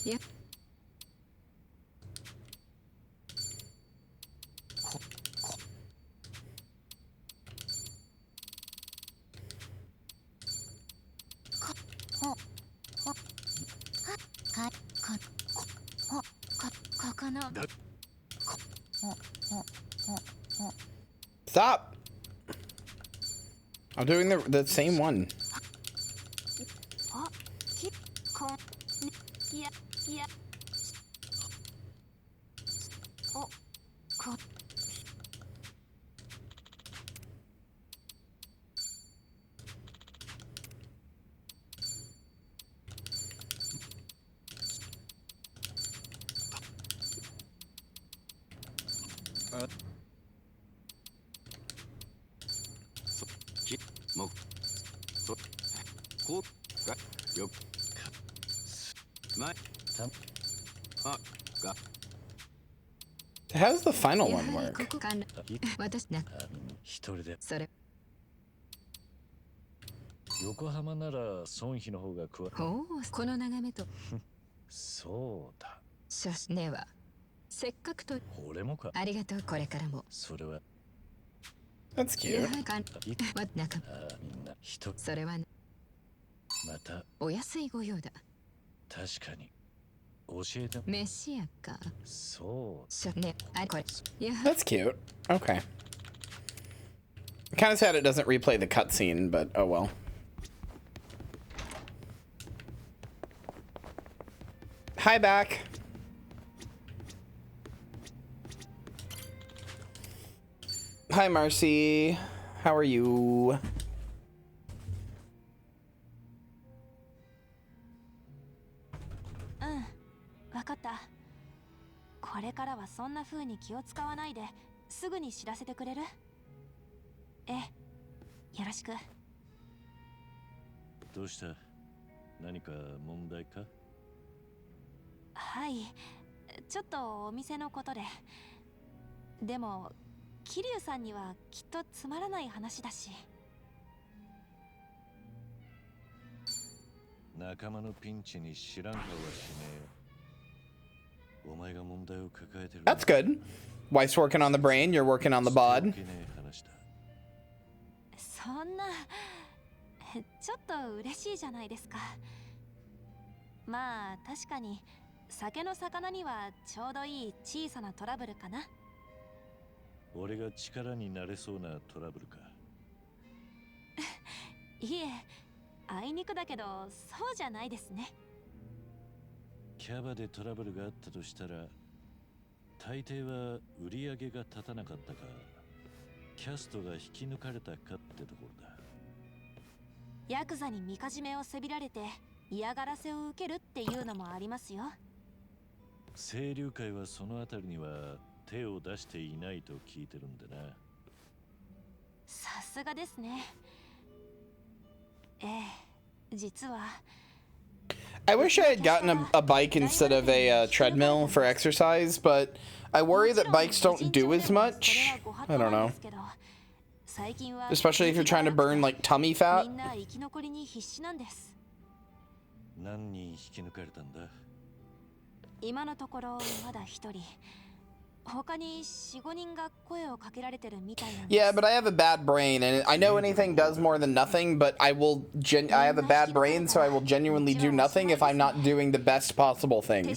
Yeah. Stop. I'm doing the same one. How does the final one work? それ横浜なら孫妃の方が食わ。おお、この眺めとそうだ。写真はせっかくと俺もか。ありがとう。これからもそれは That's cute. みんな人それはまたお安いご用だ。確かに教えて。メシアか。そうね、あこれ。That's cute. Okay. Kind of sad it doesn't replay the cutscene, but oh well. Hi, back. Hi, Marcy. How are you? Mm, わかった。これからはそんな風に気を使わないですぐに知らせてくれる？ええ、よろしく。どうした？何か問題か？はい、ちょっとお店のことで。でも桐生さんにはきっとつまらない話だし。仲間のピンチに知らん顔はしねえよ。お前が問題を抱えてる。That's good. Wife's working on the brain, you're working on the bod. そんな、ちょっと嬉しいじゃないですか。まあ確かに酒の魚にはちょうどいい小さなトラブルかな。俺が力になれそうなトラブルか？いえ、あいにくだけどそうじゃないですね。キャバでトラブルがあったとしたら、大抵は売り上げが立たなかったか、キャストが引き抜かれたかってところだ。ヤクザにみかじめをせびられて嫌がらせを受けるっていうのもありますよ。清流会はそのあたりには手を出していないと聞いてるんでな。さすがですね。ええ、実は。I wish I had gotten a bike instead of a treadmill for exercise, but I worry that bikes don't do as much. I don't know. Especially if you're trying to burn like tummy fat. 何人引き抜かれたんだ？今のところまだ一人。他に4、5人が声をかけられてるみたいなんです。Yeah, but I have a bad brain, and I know anything does more than nothing, but I have a bad brain, so I will genuinely do nothing if I'm not doing the best possible thing.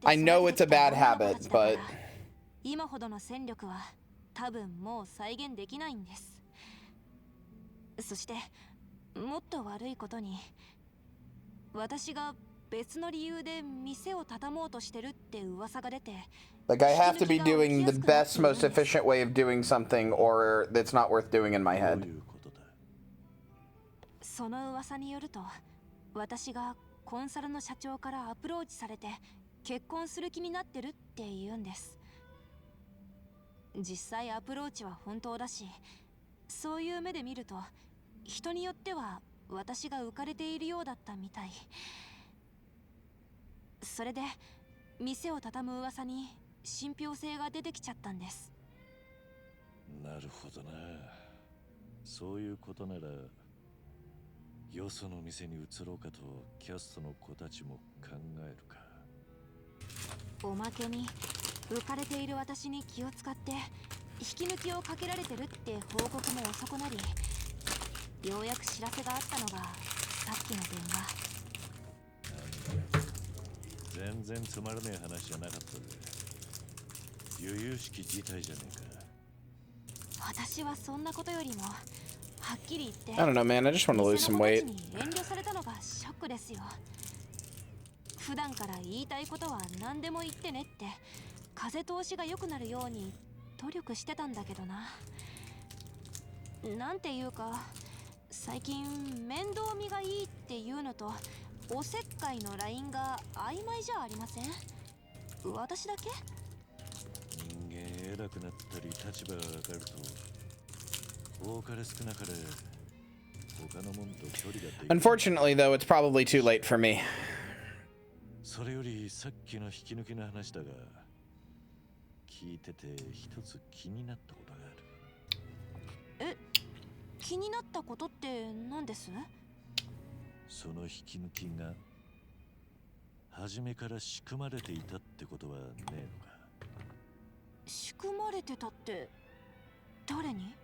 I know it's a bad habit, but... 今ほどの戦力は多分もう再現できないんです。そしてもっと悪いことに、私が別の理由で店を畳もうとしてるって噂が出て。Like, I have to be doing the best, most efficient way of doing something, or it's not worth doing in my head. その噂によると、私がコンサルの社長からアプローチされて結婚する気になってるって言うんです。実際アプローチは本当だし、そういう目で見ると人によっては私が浮かれているようだったみたい。それで店を畳む噂に信憑性が出てきちゃったんです。なるほどな。そういうことならよその店に移ろうかとキャストの子たちも考えるか。おまけに浮かれている私に気を使って引き抜きをかけられてるって報告も遅くなり、ようやく知らせがあったのがさっきの電話。全然つまらねえ話じゃなかったぜ。由々しき事態じゃねえか。私はそんなことよりもはっきり言って I don't know, man. I just want to lose some weight. 遠慮されたのがショックですよ。普段から言いたいことは何でも言ってねって風通しが良くなるように努力してたんだけどな。なんていうか最近面倒見がいいっていうのとおせっかいのラインが曖昧じゃありません？私だけ？人間偉くなったり立場が上がると多かれ少なかれ他のもんと距離ができる。 Unfortunately, though, it's probably too late for me. それよりさっきの引き抜きの話だが、聞いてて一つ気になったことがある。え、気になったことって何です？その引き抜きが初めから仕組まれていたってことはねえのか？仕組まれてたって誰に？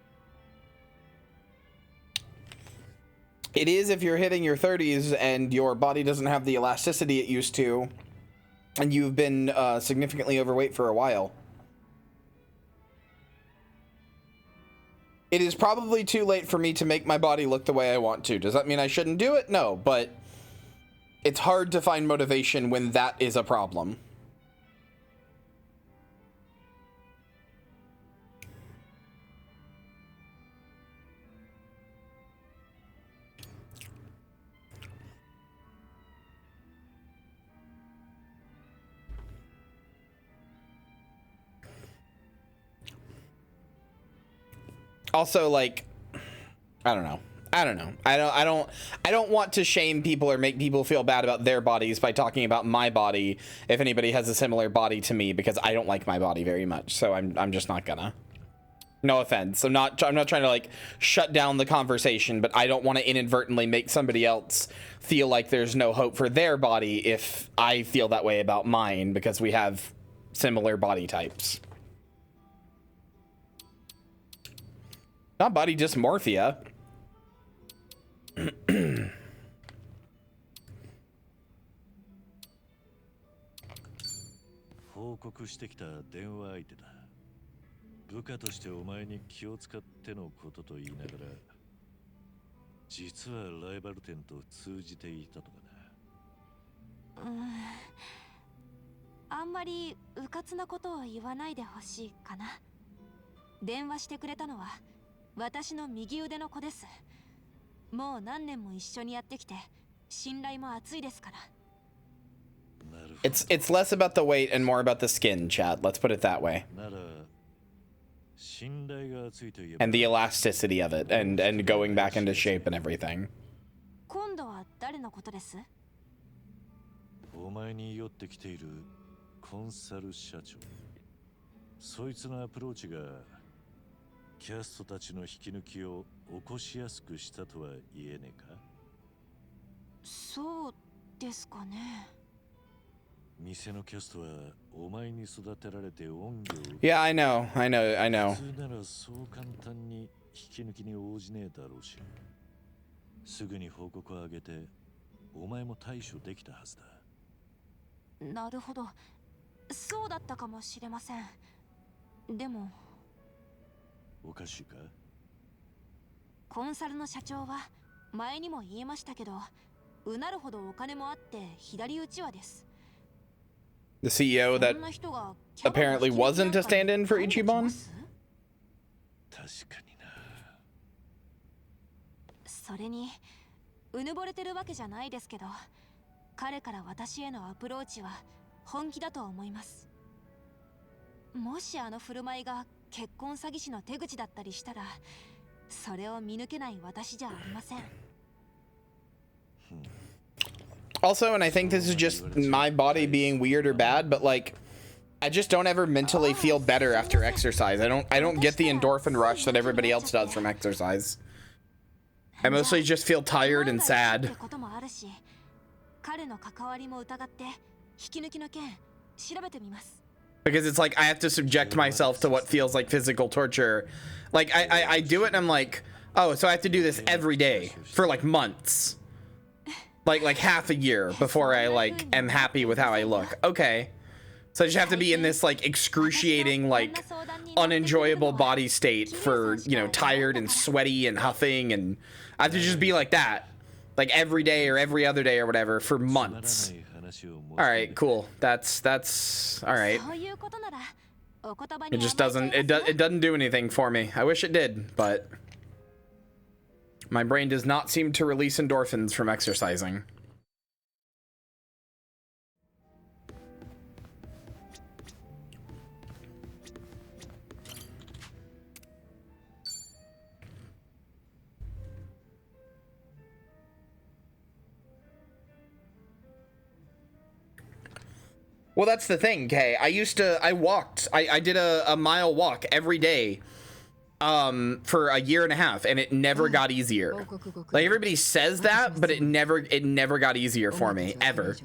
It is if you're hitting your 30s and your body doesn't have the elasticity it used to, and you've been significantly overweight for a while. It is probably too late for me to make my body look the way I want to. Does that mean I shouldn't do it? No, but it's hard to find motivation when that is a problem. Also, like, I don't know. I don't know. I don't want to shame people or make people feel bad about their bodies by talking about my body if anybody has a similar body to me, because I don't like my body very much. So I'm just not gonna. No offense. I'm not trying to like shut down the conversation, but I don't want to inadvertently make somebody else feel like there's no hope for their body if I feel that way about mine, because we have similar body types. Not body dysmorphia. 報告してきた電話相手だ。部下としてお前に気を使ってのことと言いながら、実はライバル店と通じていたとかな。あんまりうかつなことを言わないでほしいかな。電話してくれたのは私の右腕の子です。もう何年も一緒にやってきて信頼も厚いですから。It's less about the weight and more about the skin, chat. Let's put it that way. And the elasticity of it and going back into shape and everything. 今度は誰のことです？お前に寄ってきているコンサル社長。そいつのアプローチがキャストたちの引き抜きを起こしやすくしたとは言えねえか？そうですかね。店のキャストはお前に育てられて恩義を。Yeah, I know. 普通ならそう簡単に引き抜きに応じねえだろうし、すぐに報告を上げてお前も対処できたはずだ。なるほど、そうだったかもしれません。でもおかしいか？コンサルの社長は前にも言いましたけど、うなるほどお金もあって左打ちはです。The CEO that apparently wasn't a stand-in for Ichiban? 確かにな。それにうぬぼれてるわけじゃないですけど、彼から私へのアプローチは本気だと思います。もしあの振る舞いが結婚詐欺師の手口だったりしたら、それを見抜けない私じゃありません。Also, and I think this is just my body being weird or bad, but like, I just don't ever mentally feel better after exercise. I don't get the endorphin rush that everybody else does from exercise. I mostly just feel tired and sad. Because it's like I have to subject myself to what feels like physical torture. Like I do it and I'm like, oh, so I have to do this every day for like months. Like half a year before I like am happy with how I look. Okay. So I just have to be in this like excruciating, like unenjoyable body state for, you know, tired and sweaty and huffing, and I have to just be like that. Like every day or every other day or whatever for months. All right, cool. That's all right. It just doesn't do anything for me. I wish it did, but my brain does not seem to release endorphins from exercising. Well, that's the thing, Kay. I did a mile walk every day for a year and a half, and it never got easier. Like everybody says that, but it never got easier for me, ever.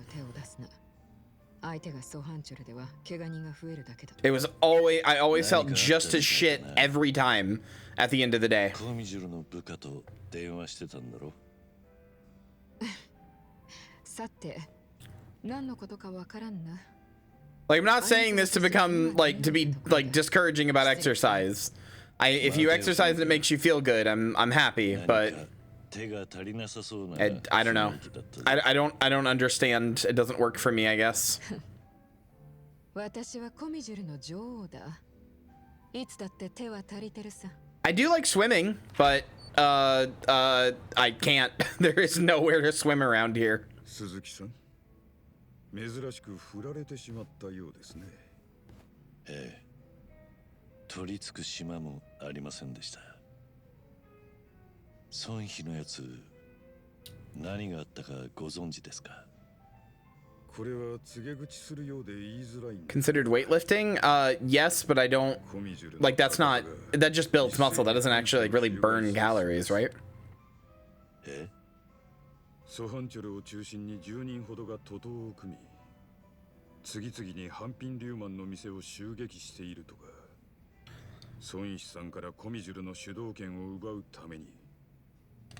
It was always, I always felt just as shit every time at the end of the day. Like, I'm not saying this to become like to be like discouraging about exercise. If you exercise and it makes you feel good, I'm happy, but I don't know. I don't understand. It doesn't work for me, I guess. I do like swimming, but I can't. There is nowhere to swim around here. 珍しく振られてしまったようですね。ええ、取り付く島もありませんでした。孫妃のやつ何があったかご存知ですか？ Considered weightlifting? Yes, but I don't like that's not that just builds muscle. That doesn't actually like really burn calories, right? ソハンチョルを中心に10人ほどが徒党を組み、次々にハンピンリューマンの店を襲撃しているとか。孫一さんからコミジュルの主導権を奪うために、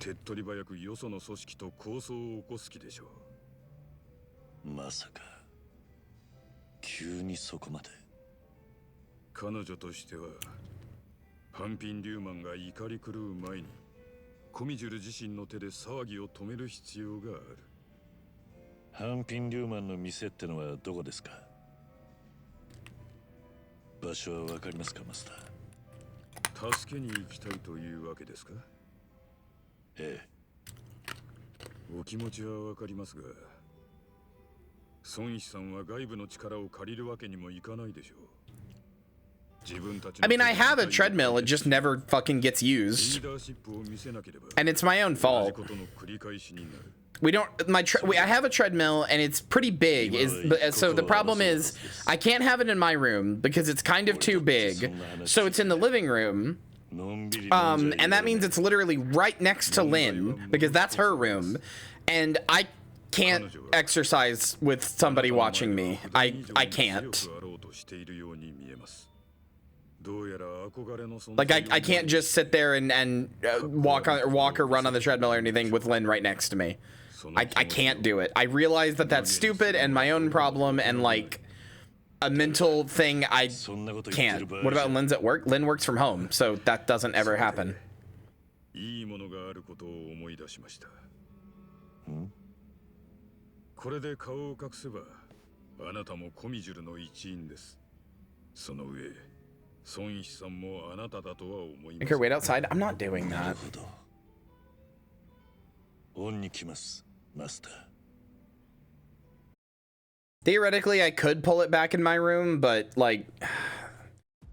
手っ取り早くよその組織と抗争を起こす気でしょう。まさか急にそこまで。彼女としてはハンピンリューマンが怒り狂う前にコミジュル自身の手で騒ぎを止める必要がある。ハンピンリューマンの店ってのはどこですか？場所はわかりますか、マスター？助けに行きたいというわけですか？ええ。お気持ちはわかりますが、孫一さんは外部の力を借りるわけにもいかないでしょう。I mean, I have a treadmill, it just never fucking gets used. And it's my own fault. We don't, I have a treadmill and it's pretty big. So the problem is, I can't have it in my room because it's kind of too big. So it's in the living room. And that means it's literally right next to Lynn because that's her room. And I can't exercise with somebody watching me. I can't. Like I can't just sit there and walk or run on the treadmill or anything with Lynn right next to me. I can't do it. I realize that that's stupid and my own problem and like a mental thing. I can't. What about Lynn's at work? Lynn works from home, so that doesn't ever happen. Make her wait outside? I'm not doing that. Theoretically, I could pull it back in my room, but like,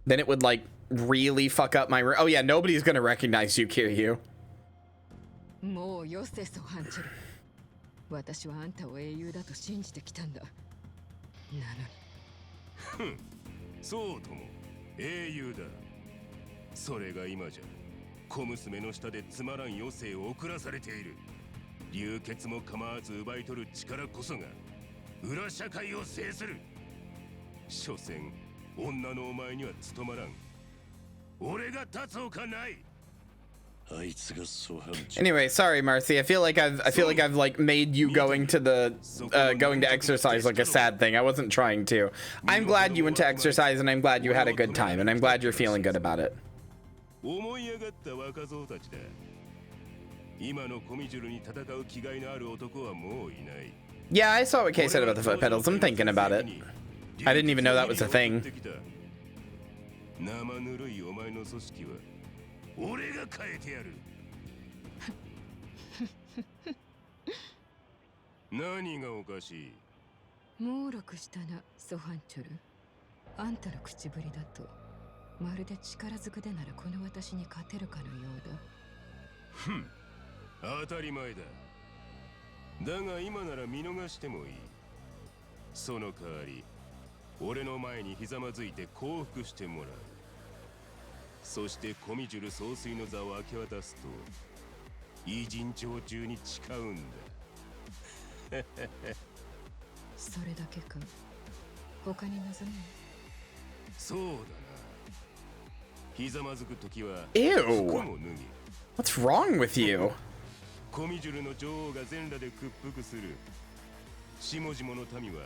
then it would like really fuck up my room. Oh yeah, nobody's gonna recognize you, Kyria. もうよせ、ソハンチョル。私はあんたを英雄だと信じてきたんだ。なのに。そうとも英雄だ。それが今じゃ小娘の下でつまらん余生を送らされている。流血も構わず奪い取る力こそが裏社会を制する。所詮女のお前には務まらん。俺が立つほかない。Anyway, sorry, Marcy. I feel like I've like made you going to exercise like a sad thing. I wasn't trying to. I'm glad you went to exercise and I'm glad you had a good time and I'm glad you're feeling good about it. Yeah, I saw what Kay said about the foot pedals. I'm thinking about it. I didn't even know that was a thing. 俺が変えてやる。何がおかしい？猛録したな、ソハンチョル。あんたの口ぶりだと、まるで力ずくでならこの私に勝てるかのようだ。ふん、当たり前だ。だが今なら見逃してもいい。その代わり、俺の前にひざまずいて降伏してもらう。そしてコミジュル総帥の座を明け渡すと偉人帳中に誓うんだ。それだけか。他に望む？そうだな。ひざまずくときは Ew. What's wrong with you? コミジュルの女王が全裸で屈服する。下々の民は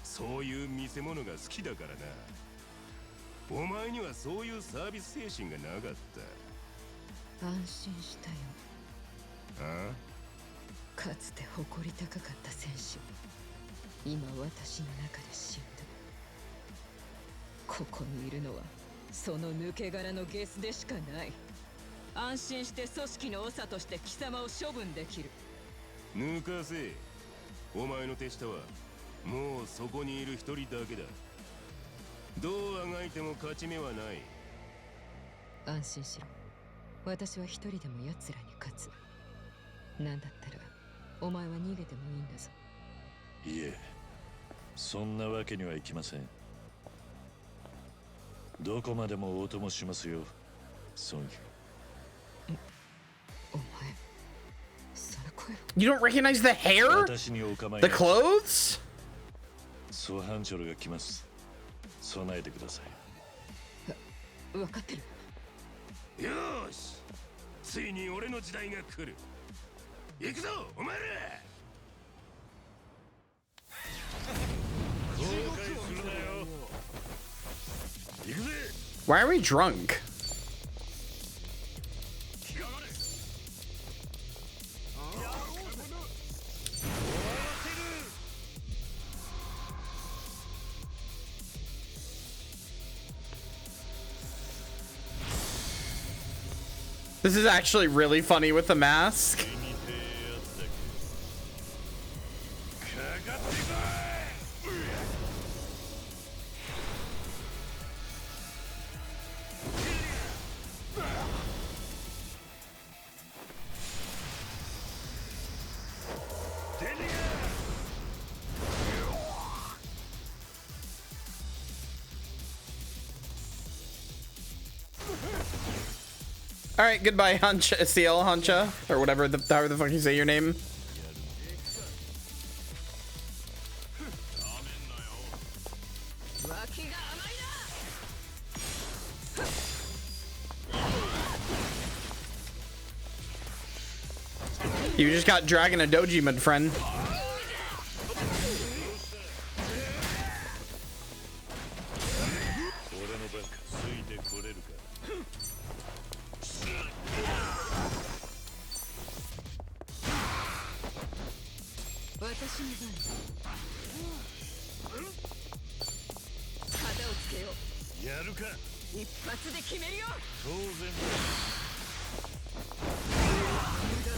そういう見せ物が好きだからな。お前にはそういうサービス精神がなかった。安心したよ。ああ？かつて誇り高かった戦士、今私の中で死んだ。ここにいるのはその抜け殻のゲスでしかない。安心して組織の長として貴様を処分できる。抜かせ。お前の手下はもうそこにいる一人だけだ。どうあがいても勝ち目はない。安心しろ。私は一人でも奴らに勝つ。なんだったらお前は逃げてもいいんだぞ。いえ、そんなわけにはいきません。どこまでもお供しますよ、ソンヒ。お前、その声は。 You don't recognize the hair? 私にお構い The なく。 clothes? ソハンチョルが来ます。備えてください。分かってる。よーし、ついに俺の時代が来る。行くぞお前ら。後悔するなよ。行くぜ。 Why are we drunk? This is actually really funny with the mask. All right, goodbye, Hancha, Seal, Hancha, or whatever however the fuck you say your name. You just got Dragon a Doji, my friend.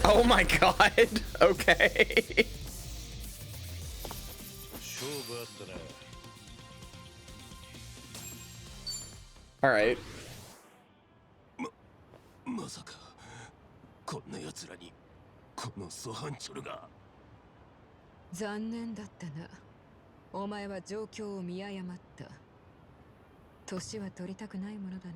Oh my god. Okay. All right. まさかこんな奴らにこのソハンチョルが。残念だったな。お前は状況を見誤った。年は取りたくないものだね。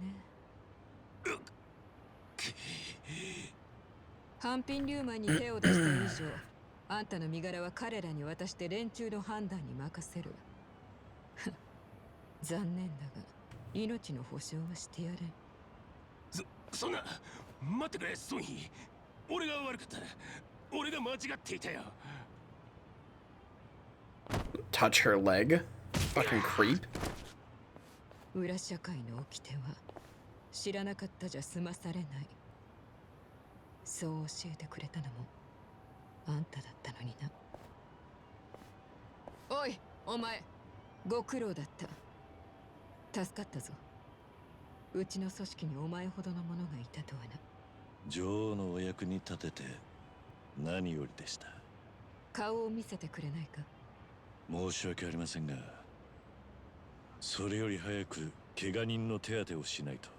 ハンピンリューマンに手を出した以上、あんたの身柄は彼らに渡して連中の判断に任せる。残念だが命の保証はしてやれん。そんな、待ってくれソンヒ。俺が悪かった。俺が間違っていたよ。Touch her leg. Fucking creep. 裏社会の掟は知らなかったじゃ済まされない。そう教えてくれたのもあんただったのにな。おい、お前、ご苦労だった。助かったぞ。うちの組織にお前ほどの者がいたとはな。女王のお役に立てて何よりでした。顔を見せてくれないか。申し訳ありませんが、それより早く怪我人の手当てをしないと。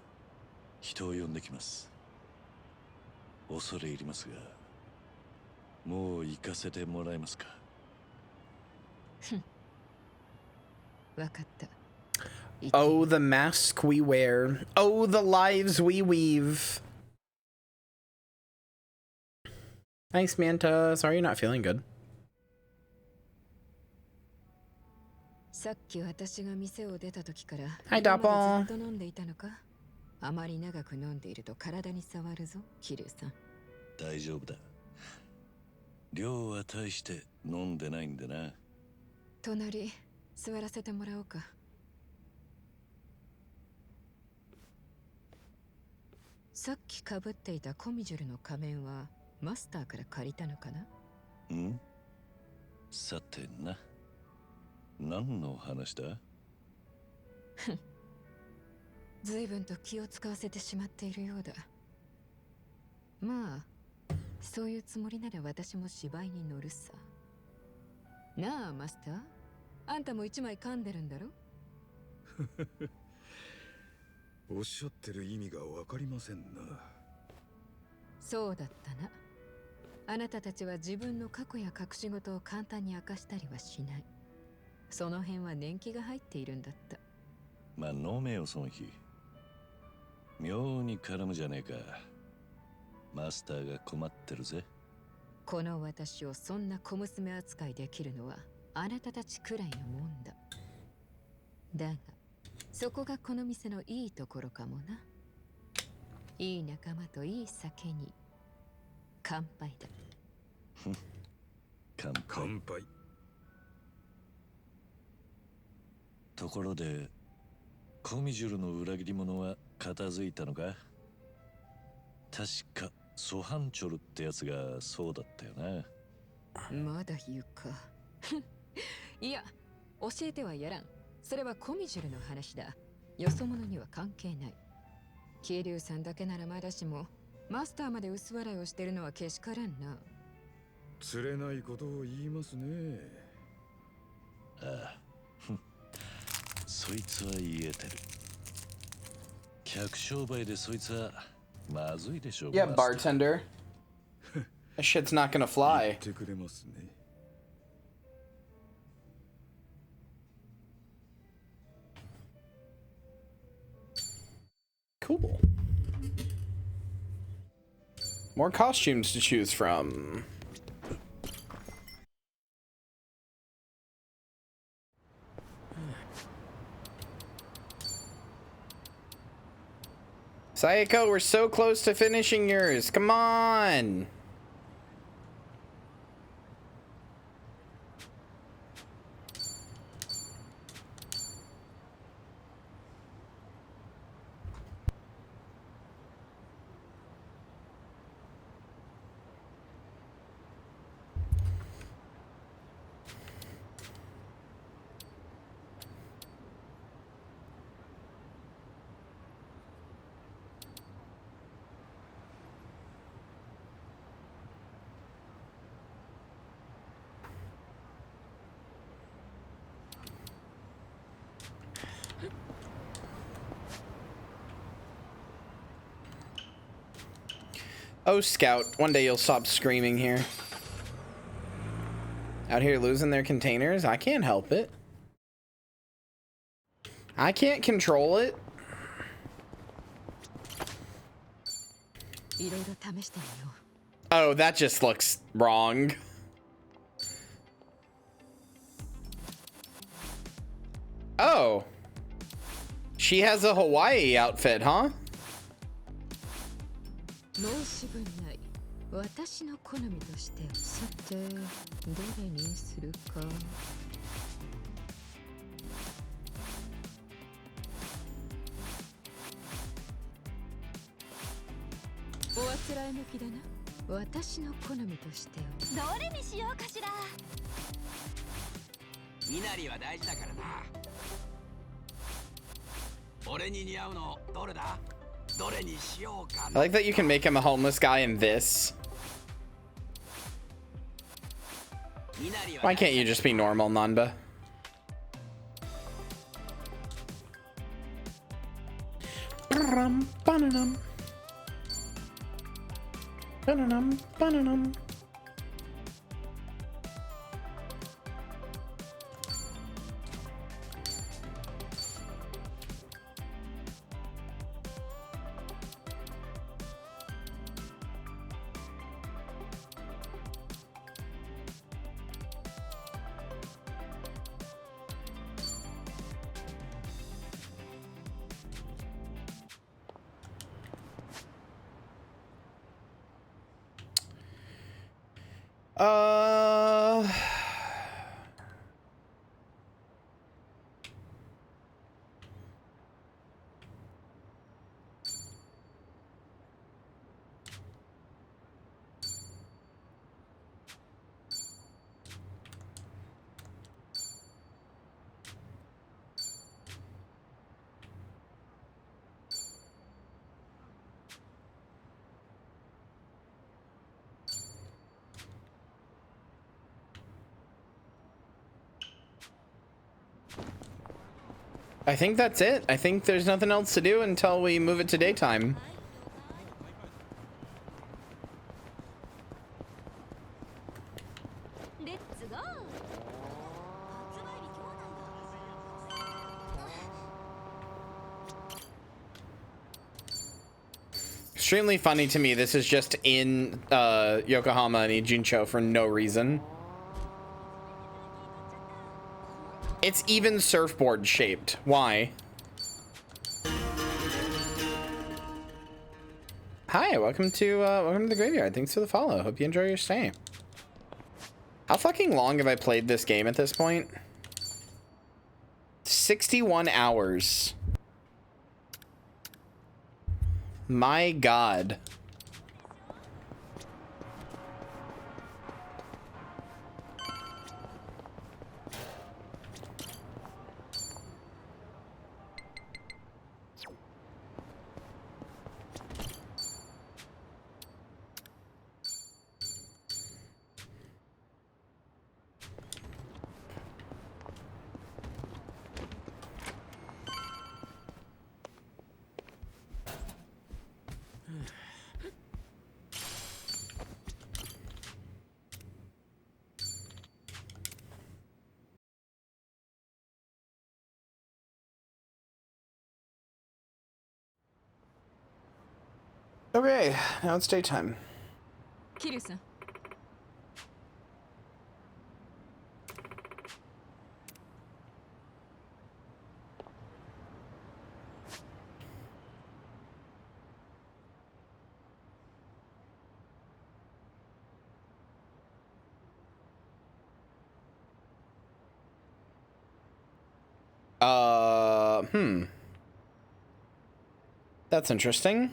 人を呼んできます。恐れ入りますが、もう行かせてもらえますか。わかった。Oh, the mask we wear. Oh, the lives we weave. Thanks, Manta. Sorry you're not feeling good. さっき私が店を出た時から Hi, Dapple. ずっと飲んでいたのか。あまり長く飲んでいると体に触るぞ、キリュウさん。大丈夫だ。量は大して飲んでないんでな。隣座らせてもらおうか。さっきかぶっていたコミジュルの仮面はマスターから借りたのかな。ん？さてな。何の話だ？随分と気を使わせてしまっているようだ。まあ、そういうつもりなら私も芝居に乗るさ。なあ、マスター。あんたも一枚噛んでるんだろ？おっしゃってる意味がわかりませんな。そうだったな。あなたたちは自分の過去や隠し事を簡単に明かしたりはしない。その辺は年季が入っているんだった。まあ飲めよその日。妙に絡むじゃねえか。マスターが困ってるぜ。この私をそんな小娘扱いできるのはあなたたちくらいのもんだ。だがそこがこの店のいいところかもな。いい仲間といい酒に乾杯だ。乾杯。ところでコミジュルの裏切り者は片付いたのか。確かソハンチョルってやつがそうだったよな。まだ言うか。いや、教えてはやらん。それはコミジュルの話だ。よそ者には関係ない。桐生さんだけならまだしも、マスターまで薄笑いをしてるのはけしからんな。釣れないことを言いますね。ああ。そいつは言えてる。客商売でそいつはまずいでしょう。Yeah, bartender. That shit's not gonna fly. 言ってくれますね。Cool. More costumes to choose from. Sayako, we're so close to finishing yours. Come on. Oh, Scout, one day you'll stop screaming here. Out here losing their containers? I can't help it. I can't control it. Oh, that just looks wrong. Oh. She has a Hawaii outfit, huh? 申し分ない。私の好みとして、さて、どれにするか。おあつらえ向きだな。私の好みとしては。どれにしようかしら。身なりは大事だからな。俺に似合うのどれだ？ I like that you can make him a homeless guy in this. Why can't you just be normal, Nanba? I think that's it. I think there's nothing else to do until we move it to daytime. Extremely funny to me. This is just in Yokohama and Ijincho for no reason. It's even surfboard shaped. Why? Hi, welcome to the graveyard. Thanks for the follow. Hope you enjoy your stay. How fucking long have I played this game at this point? 61 hours. My God. Okay, now it's daytime. Kiryu-san. That's interesting.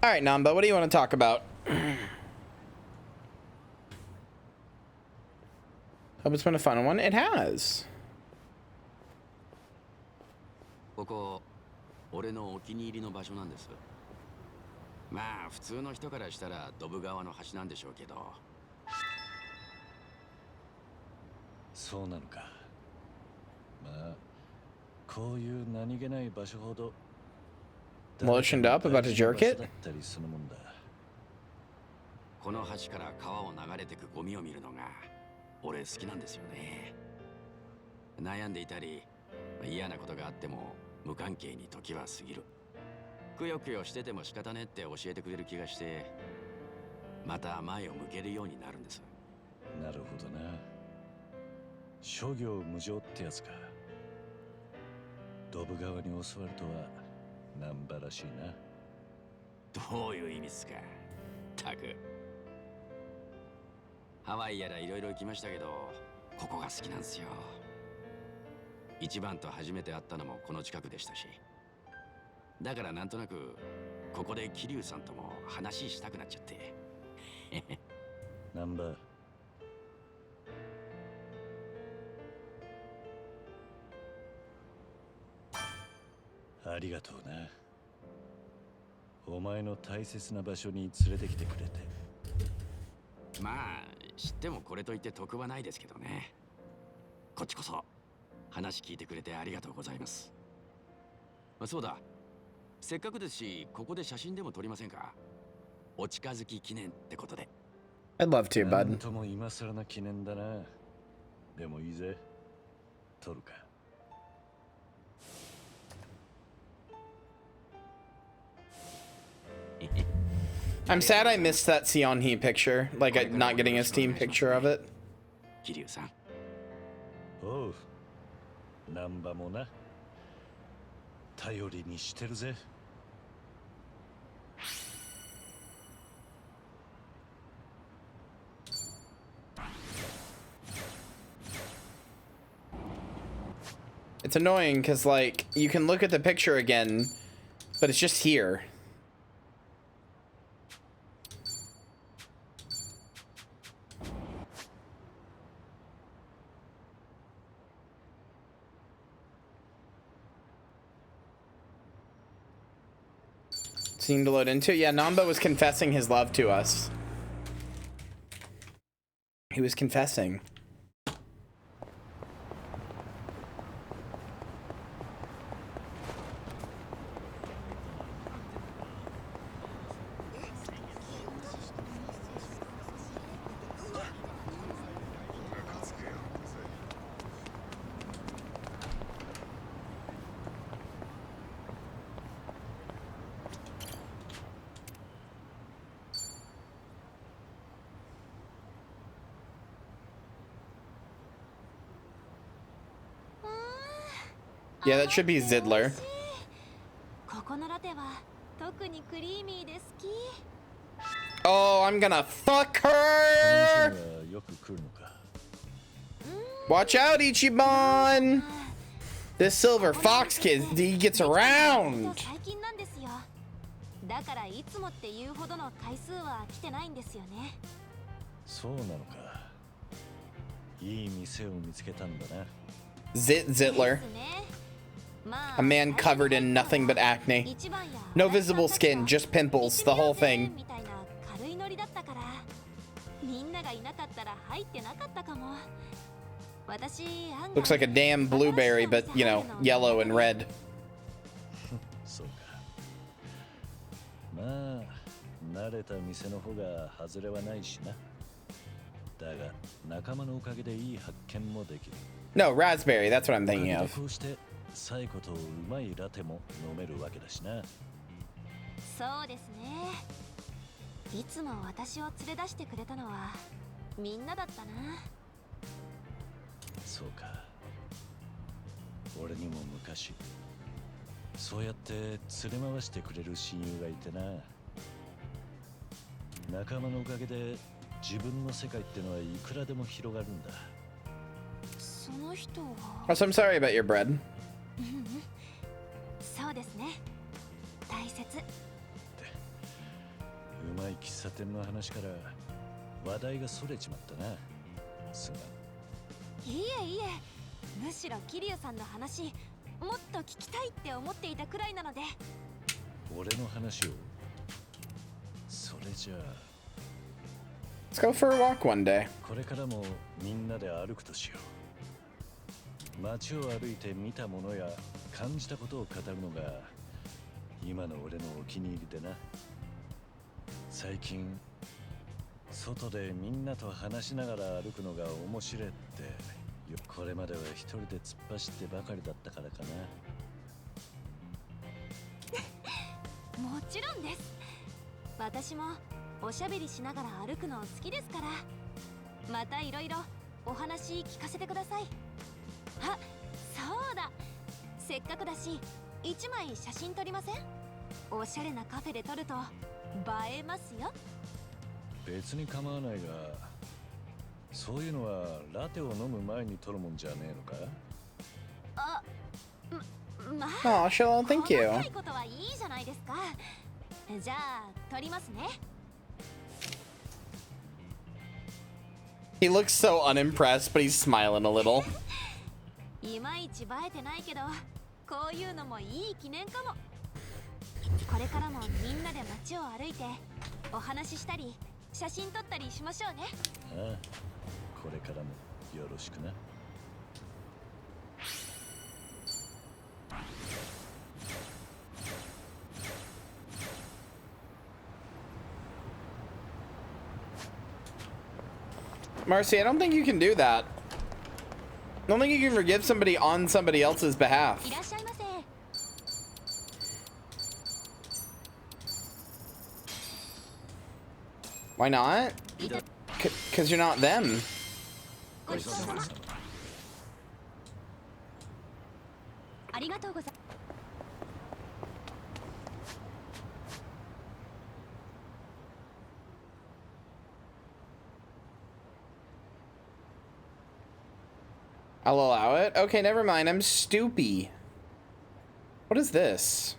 All right, Namba, what do you want to talk about? Hope it's been a fun one. It has. ここ俺のお気に入りの場所なんです。まあ普通の人からしたらドブ川の端なんでしょうけど。そうなのか。まあこういう何気ない場所ほど Lotioned up, about to jerk it? この橋から川を流れてくゴミを見るのが俺好きなんですよね。悩んでいたり嫌なことがあっても無関係に時は過ぎる。くよくよしてても仕方ねって教えてくれる気がして、また前を向けるようになるんです。なるほどな。諸行無常ってやつか。ドブ川に教わるとは難波らしいな。どういう意味っすか。たく。ハワイやらいろいろ行きましたけど、ここが好きなんですよ。一番と初めて会ったのもこの近くでしたし、だからなんとなくここで桐生さんとも話したくなっちゃって。難波。ありがとうな。お前の大切な場所に連れてきてくれて。まあ知ってもこれといって得はないですけどね。こっちこそ話聞いてくれてありがとうございます。そうだ、せっかくですしここで写真でも撮りませんか。お近づき記念ってことで。 I'd love to, bud. なんとも今更な記念だな。でもいいぜ。撮るか。I'm sad I missed that Sion-hee picture, like not getting a Steam picture of it. 桐生さん。おう。難波もな。頼りにしてるぜ。It's annoying because, like, you can look at the picture again, but it's just here. Seemed to load into. Yeah, Namba was confessing his love to us. He was confessing. Yeah, that should be Zidler. Oh, I'm gonna fuck her! Watch out, Ichiban! This silver fox kid, he gets around! だからいつもっていうほどの回数は来てないんですよね。そうなのか。いい店を見つけたんだな。Zitler. A man covered in nothing but acne. No visible skin, just pimples, the whole thing. Looks like a damn blueberry, but, you know, yellow and red. まあ、慣れた店の方が外れはないしな。だが、仲間のおかげでいい発見もできる。No, raspberry, that's what I'm thinking of. こうして、サイコとうまいラテも飲めるわけだしな。そうですね。いつも私を連れ出してくれたのは、みんなだったな。そうか。俺にも昔。そうやって連れ回してくれる親友がいてな。仲間のおかげで自分の世界ってのはいくらでも広がるんだ。その人は。Also, I'm sorry about your bread. そうですね。大切。うまい喫茶店の話から話題がそれちまったな。すまん。いえいえ。むしろ桐生さんの話。もっと聞きたいって思っていたくらいなので。俺の話を。それじゃあ。Let's go for a walk one day. これからもみんなで歩くとしよう。街を歩いて見たものや感じたことを語るのが今の俺のお気に入りでな。最近外でみんなと話しながら歩くのが面白いって。これまでは一人で突っ走ってばかりだったからかな。もちろんです。私もおしゃべりしながら歩くの好きですから。またいろいろお話聞かせてください。あ、そうだ。せっかくだし一枚写真撮りません？おしゃれなカフェで撮ると映えますよ。別に構わないが。そういうのはラテを飲む前に取るもんじゃねえのか？あ、まあ、Shell, thank you. 細かいことはいいじゃないですか。じゃあ取りますね。He looks so unimpressed, but he's smiling a little. いまいち映えてないけど、こういうのもいい記念かも。これからもみんなで街を歩いてお話ししたり写真撮ったりしましょうね。ああ。これからもよろしくな。Marcy, I don't think you can do that. I don't think you can forgive somebody on somebody else's behalf. Why not? Because you're not them. I'll allow it. Okay, never mind. I'm stoopy. What is this?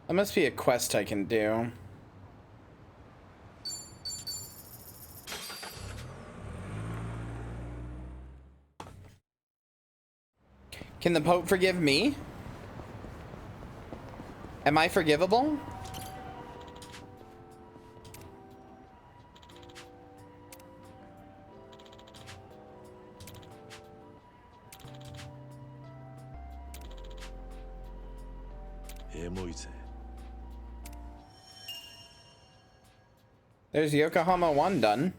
That must be a quest I can do. Can the Pope forgive me? Am I forgivable? There's Yokohama 1 done.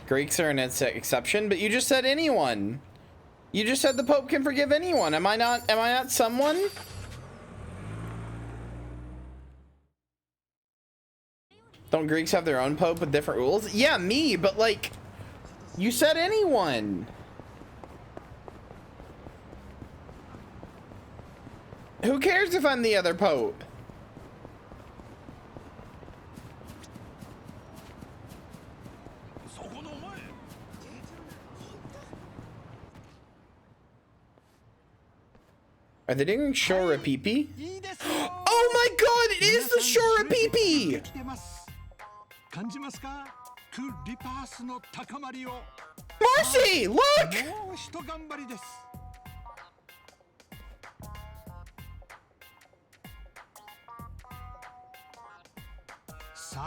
Greeks are an exception, but you just said anyone. You just said the Pope can forgive anyone. Am I not someone? Don't Greeks have their own Pope with different rules? Yeah, me, but like, you said anyone. Who cares if I'm the other Pope? Are they doing Shora Pee-Pee? Oh my god, it is the Shora Pee-Pee! Marcy, look!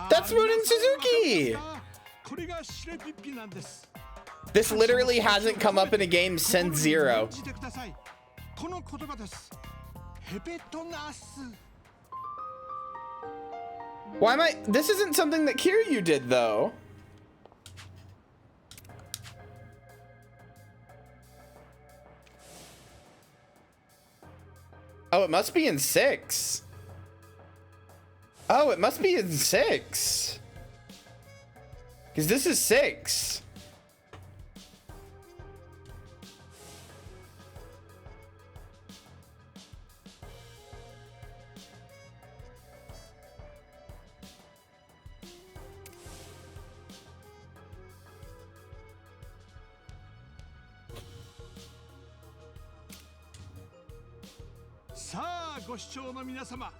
That's Munin Suzuki! This literally hasn't come up in a game since Zero. Why am I? This isn't something that Kyria did, though. Oh, it must be in 6. Oh, it must be in 6. Because this is 6.さあご視聴の皆様、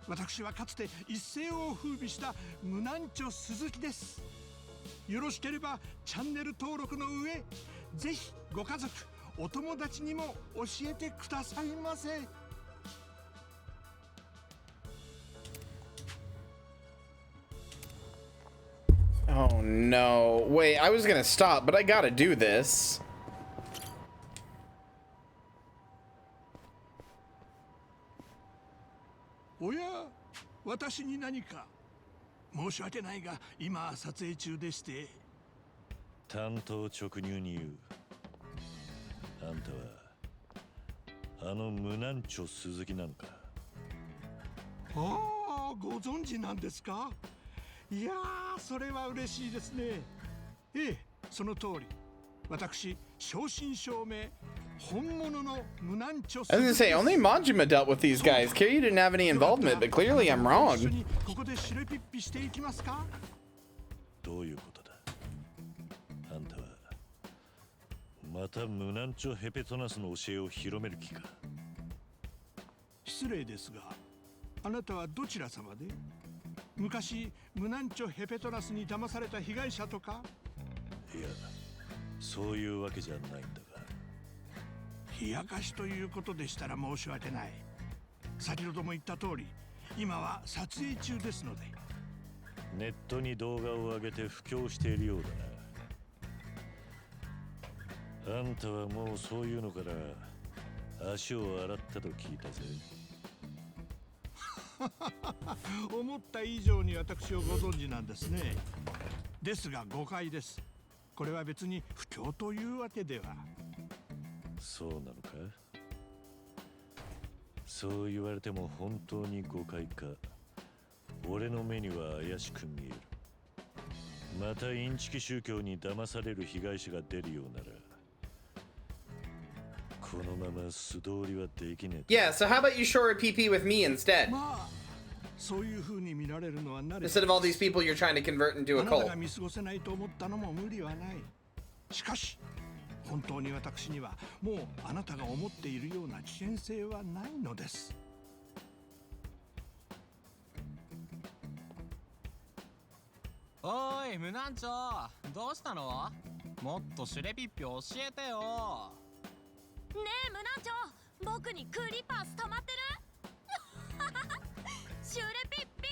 私はかつて一世を風靡した無難著鈴木です。よろしければチャンネル登録の上、ぜひご家族、お友達にも教えてくださいませ。Oh no. Wait, I was gonna stop, but I gotta do this.おや、私に何か申し訳ないが今撮影中でして。担当直入に言う。あんたはあの無難著鈴木なのか。ああ、ご存知なんですか。いやー、それは嬉しいですね。ええ、その通り。私、正真正銘本物の無難著。I was gonna say, only Majima dealt with these guys. Kyria didn't have any involvement, but clearly I'm wrong. ここでシレピッピしていきますか。どういうことだ。あんたはまた無難著ヘペトナスの教えを広める気か。失礼ですが、あなたはどちら様で？昔無難著ヘペトナスに騙された被害者とか？いや、そういうわけじゃないんだが。冷やかしということでしたら申し訳ない。先ほども言った通り、今は撮影中ですので。ネットに動画を上げて布教しているようだな。あんたはもうそういうのから足を洗ったと聞いたぜ。思った以上に私をご存知なんですね。ですが誤解です。これは別に布教というわけでは。そうなのか。そう言われても本当に誤解か。俺の目には怪しく見える。またインチキ宗教に騙される被害者が出るようなら、このまま素通りはできねえ。Yeah, so how about you shore a PP with me instead? まあ、そういう風に見られるのは慣れ。Instead of all these people you're trying to convert into a あなた cult. が見過ごせないと思ったのも無理はない。しかし、本当に私にはもうあなたが思っているような危険性はないのです。おーい、無難聴、どうしたの？もっとシュレピッピ教えてよ。ねえ無難聴、僕にクリパス溜まってる？シュレピッピ、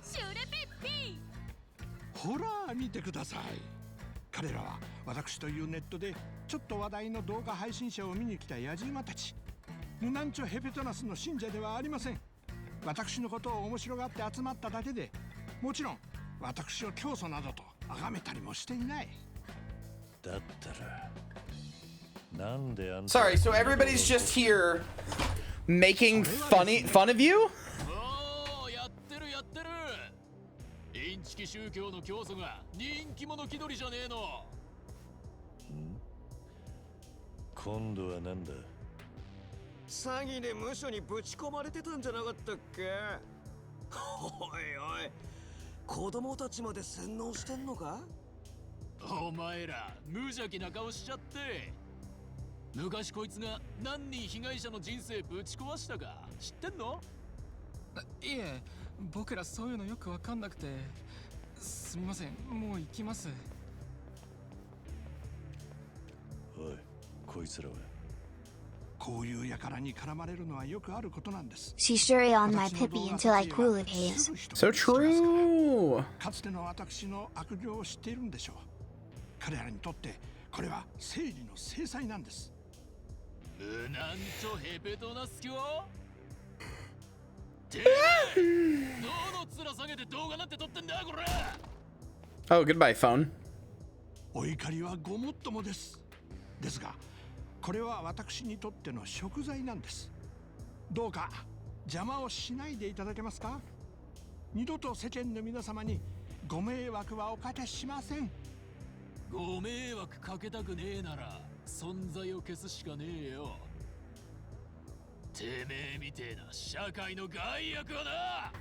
シュレピッピ。ほら見てください。彼らは私というネットでちょっと話題の動画配信者を見に来た野じ馬たち。無難聴ヘペトナスの信者ではありません。私のことを面白がって集まっただけで、もちろん私を教祖などと崇めたりもしていない。だったらなんであんた。 Sorry, so everybody's just here making fun of you? おー、やってるやってる。インチキ宗教の教祖が人気者気取りじゃねえの。今度はなんだ。詐欺で無所にぶち込まれてたんじゃなかったっけ。おいおい、子供たちまで洗脳してんのか。お前ら無邪気な顔しちゃって。昔こいつが何人被害者の人生ぶち壊したか知ってんの？いえ、僕らそういうのよくわかんなくて。すみません、もう行きます。おい、こいつらは。こういう輩に絡まれるのはよくあることなんです。She sure on my pippy until I cool it haze. So true. かつての私の悪行を知っているんでしょう。彼らにとってこれは正義の制裁なんです。なんとヘペトナスキョてどの面下げて動画なんて撮ってんだこれ。 Oh, goodbye, phone. お怒りはごもっともです。ですが、これは私にとっての贖罪なんです。どうか邪魔をしないでいただけますか。二度と世間の皆様にご迷惑はおかけしません。ご迷惑かけたくねえなら存在を消すしかねえよ。てめえみてえな社会の害悪はな。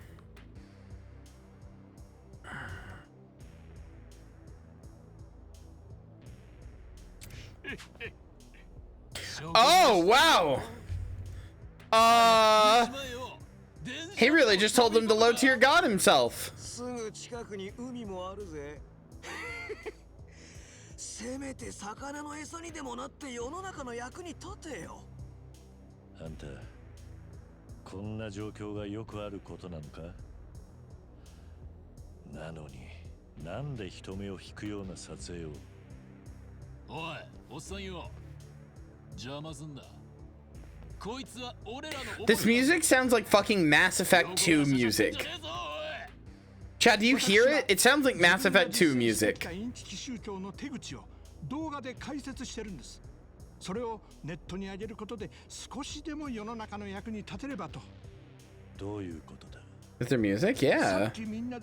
Oh, wow. He really just told them to low tier God himself. すぐ近くに海もあるぜ。せめて魚の餌にでもなって世の中の役に立てよ。あんた、こんな状況がよくあることなのか。なのに、なんで人目を引くような撮影を。おい、おっさんよ。邪魔すんな。こいつは俺らの。 This music sounds like fucking Mass Effect 2 music. Chad, do you hear it? It sounds like Mass Effect 2 music. インチキ宗教の手口を動画で解説してるんです。それをネットに上げることで少しでも世の中の役に立てればと。どういうことだ。 Is there music? Yeah. Do you not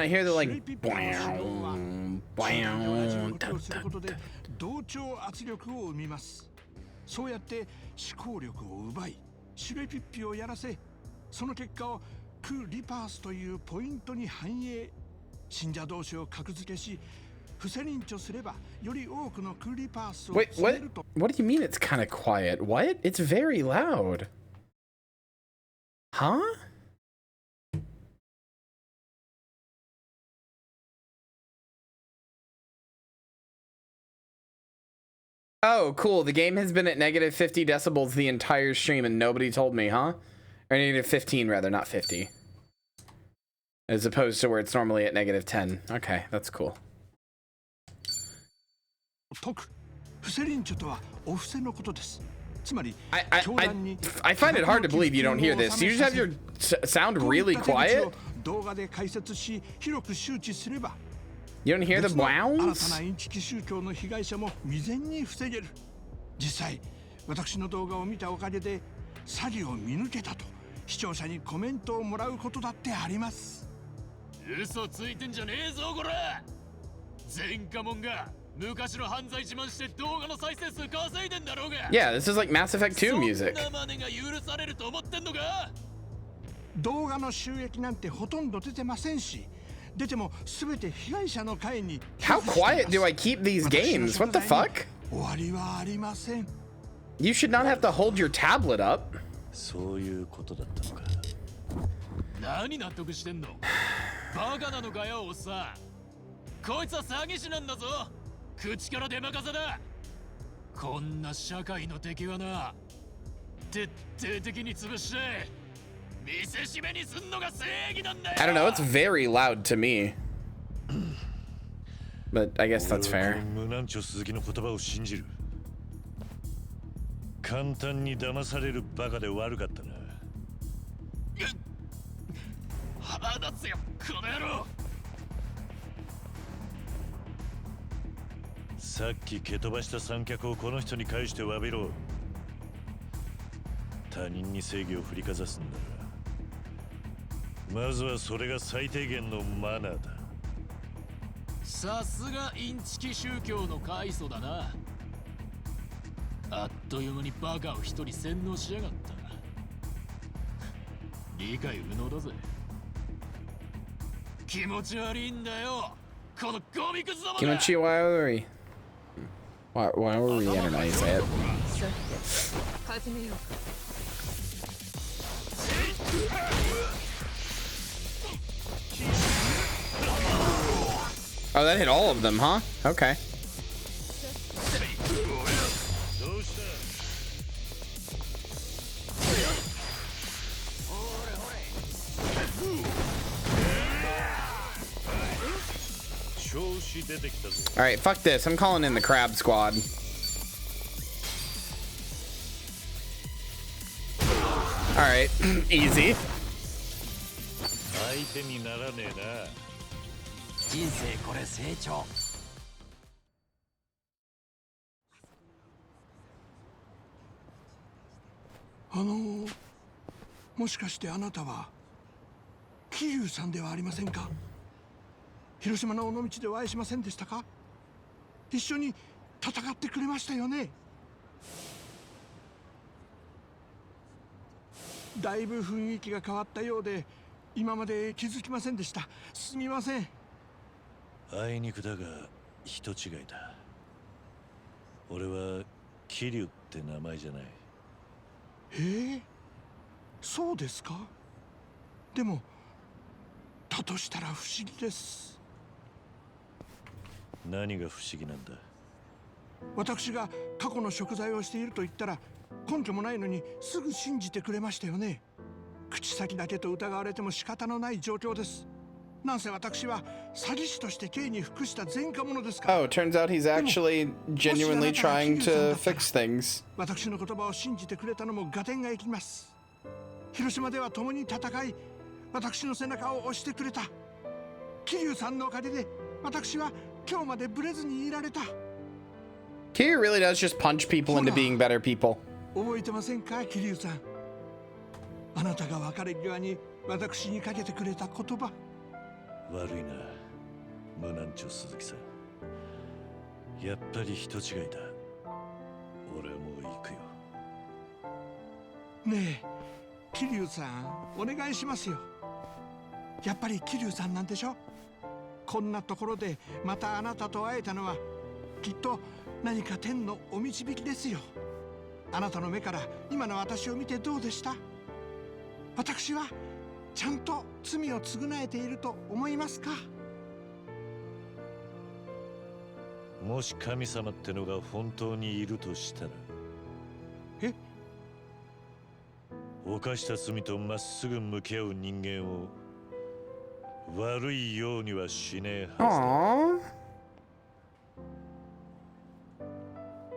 hear the like bam, bam, 同調圧力を生みます。そうやって思考力を奪い、シュレピッピをやらせ、その結果をク・リパースというポイントに反映。信者同士を格付けし、不正認知すればより多くのク・リパースを。Wait, what do you mean it's kind of quiet? What? It's very loud. Huh? Oh, cool. The game has been at negative 50 decibels the entire stream and nobody told me, huh? Or negative 15, rather, not 50. As opposed to where it's normally at negative 10. Okay, that's cool. I find it hard to believe you don't hear this. Do you just have your sound really quiet? You don't hear the bounds? 実際、私の動画を見たおかげで詐欺を見抜けたと視聴者にコメントをもらうことだってあります。嘘ついてんじゃねえぞこら。前科者が昔の犯罪自慢して動画の再生数稼いでんだろうが。Yeah, this is like Mass Effect 2 music. そんな真似が許されると思ってんのか。動画の収益なんてほとんど出てませんし。How quiet do I keep these games? What the fuck? You should not have to hold your tablet up. そういうことだったのか。何納得してんの。バカなのかよおっさん。こいつは詐欺師なんだぞ。口から出まかせだ。こんな社会の敵はな、徹底的に潰して。I don't know, it's very loud to me. But I guess that's fair. 簡単に騙されるバカで悪かったな。腹立つよ、この野郎。さっき蹴飛ばした三脚をこの人に返して詫びろ。他人に正義を振りかざすんだ。まずはそれが最低限のマナーだ。さすがインチキ宗教の開祖だな。あっという間にバカを一人洗脳しやがった。理解不能だぜ。気持ち悪いんだよ、このゴミくずどもが。気持ち悪い。Why were we internet? Say it. Oh, that hit all of them, huh? Okay. Alright, fuck this. I'm calling in the crab squad. Alright, easy. "もしかしてあなたは桐生さんではありませんか?広島の尾道でお会いしませんでしたか?一緒に戦ってくれましたよね?だいぶ雰囲気が変わったようで今まで気づきませんでした。すみません。あいにくだが人違いだ。俺は桐生って名前じゃない。そうですか?でもだとしたら不思議です。何が不思議なんだ?私が過去の贖罪をしていると言ったら根拠もないのにすぐ信じてくれましたよね。口先だけと疑われても仕方のない状況です。なんせ私は詐欺師として刑に服した前科者ですから。Oh, turns out he's actually genuinely trying to fix things. 私の言葉を信じてくれたのも合点がいきます。広島では共に戦い、私の背中を押してくれた桐生さんのおかげで私は今日までブレずにいられた。Kyria really does just punch people into being better people. 覚えてませんか、桐生さん。あなたが別れ際に私にかけてくれた言葉。悪いな、無難長鈴木さん。やっぱり人違いだ。俺はもう行くよ。ねえ、桐生さん、お願いしますよ。やっぱり桐生さんなんでしょ?こんなところでまたあなたと会えたのはきっと何か天のお導きですよ。あなたの目から今の私を見てどうでした?私はちゃんと罪を償えていると思いますか?もし神様ってのが本当にいるとしたら、犯した罪とまっすぐ向き合う人間を悪いようにはしねえはず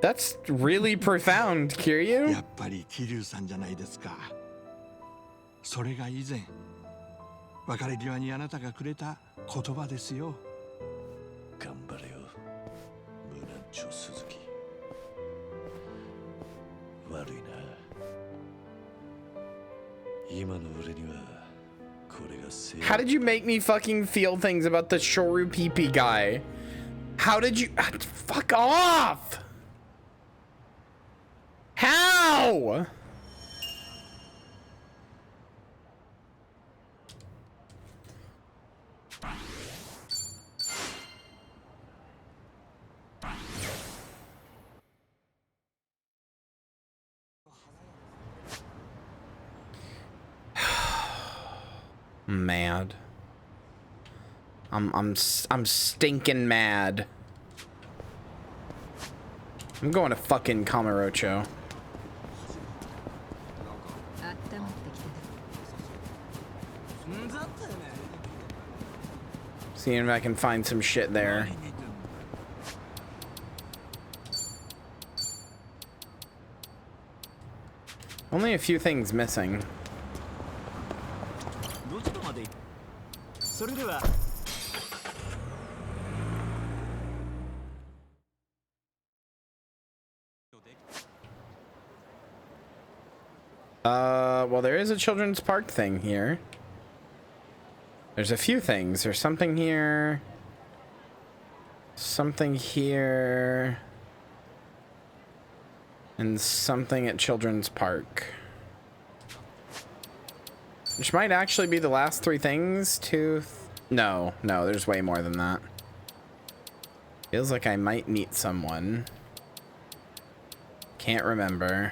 だ。That's really profound, Kyria. やっぱり桐生さんじゃないですか。それが以前別れ際にあなたがくれた言葉ですよ。頑張れよ、無難長鈴木。悪いな。今の俺にはこれが正。 How did you make me fucking feel things about the Shoru PP guy? How did you... Fuck off! How? Mad. I'm stinking mad. I'm going to fucking Kamurocho. Seeing if I can find some shit there. Only a few things missing. Well, there is a children's park thing here. There's a few things. There's something here. Something here. And something at Children's Park. Which might actually be the last 3 things to... No, there's way more than that. Feels like I might meet someone. Can't remember.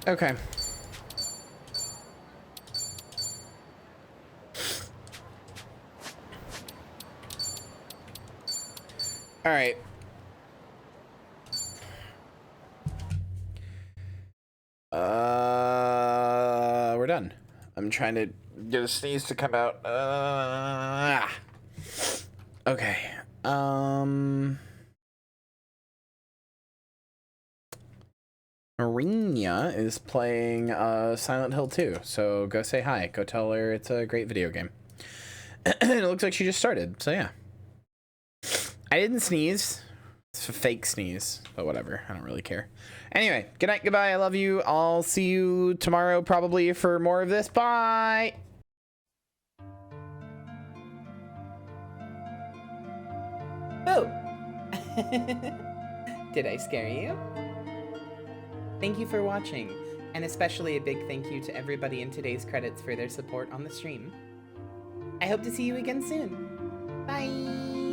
Okay. All right. We're done. I'm trying to get a sneeze to come out. Okay. Marina is playing Silent Hill 2, so go say hi. Go tell her it's a great video game. It looks like she just started, so yeah. I didn't sneeze. It's a fake sneeze, but whatever. I don't really care. Anyway, good night, goodbye. I love you. I'll see you tomorrow probably for more of this. Bye! Boo! Did I scare you? Thank you for watching, and especially a big thank you to everybody in today's credits for their support on the stream. I hope to see you again soon. Bye!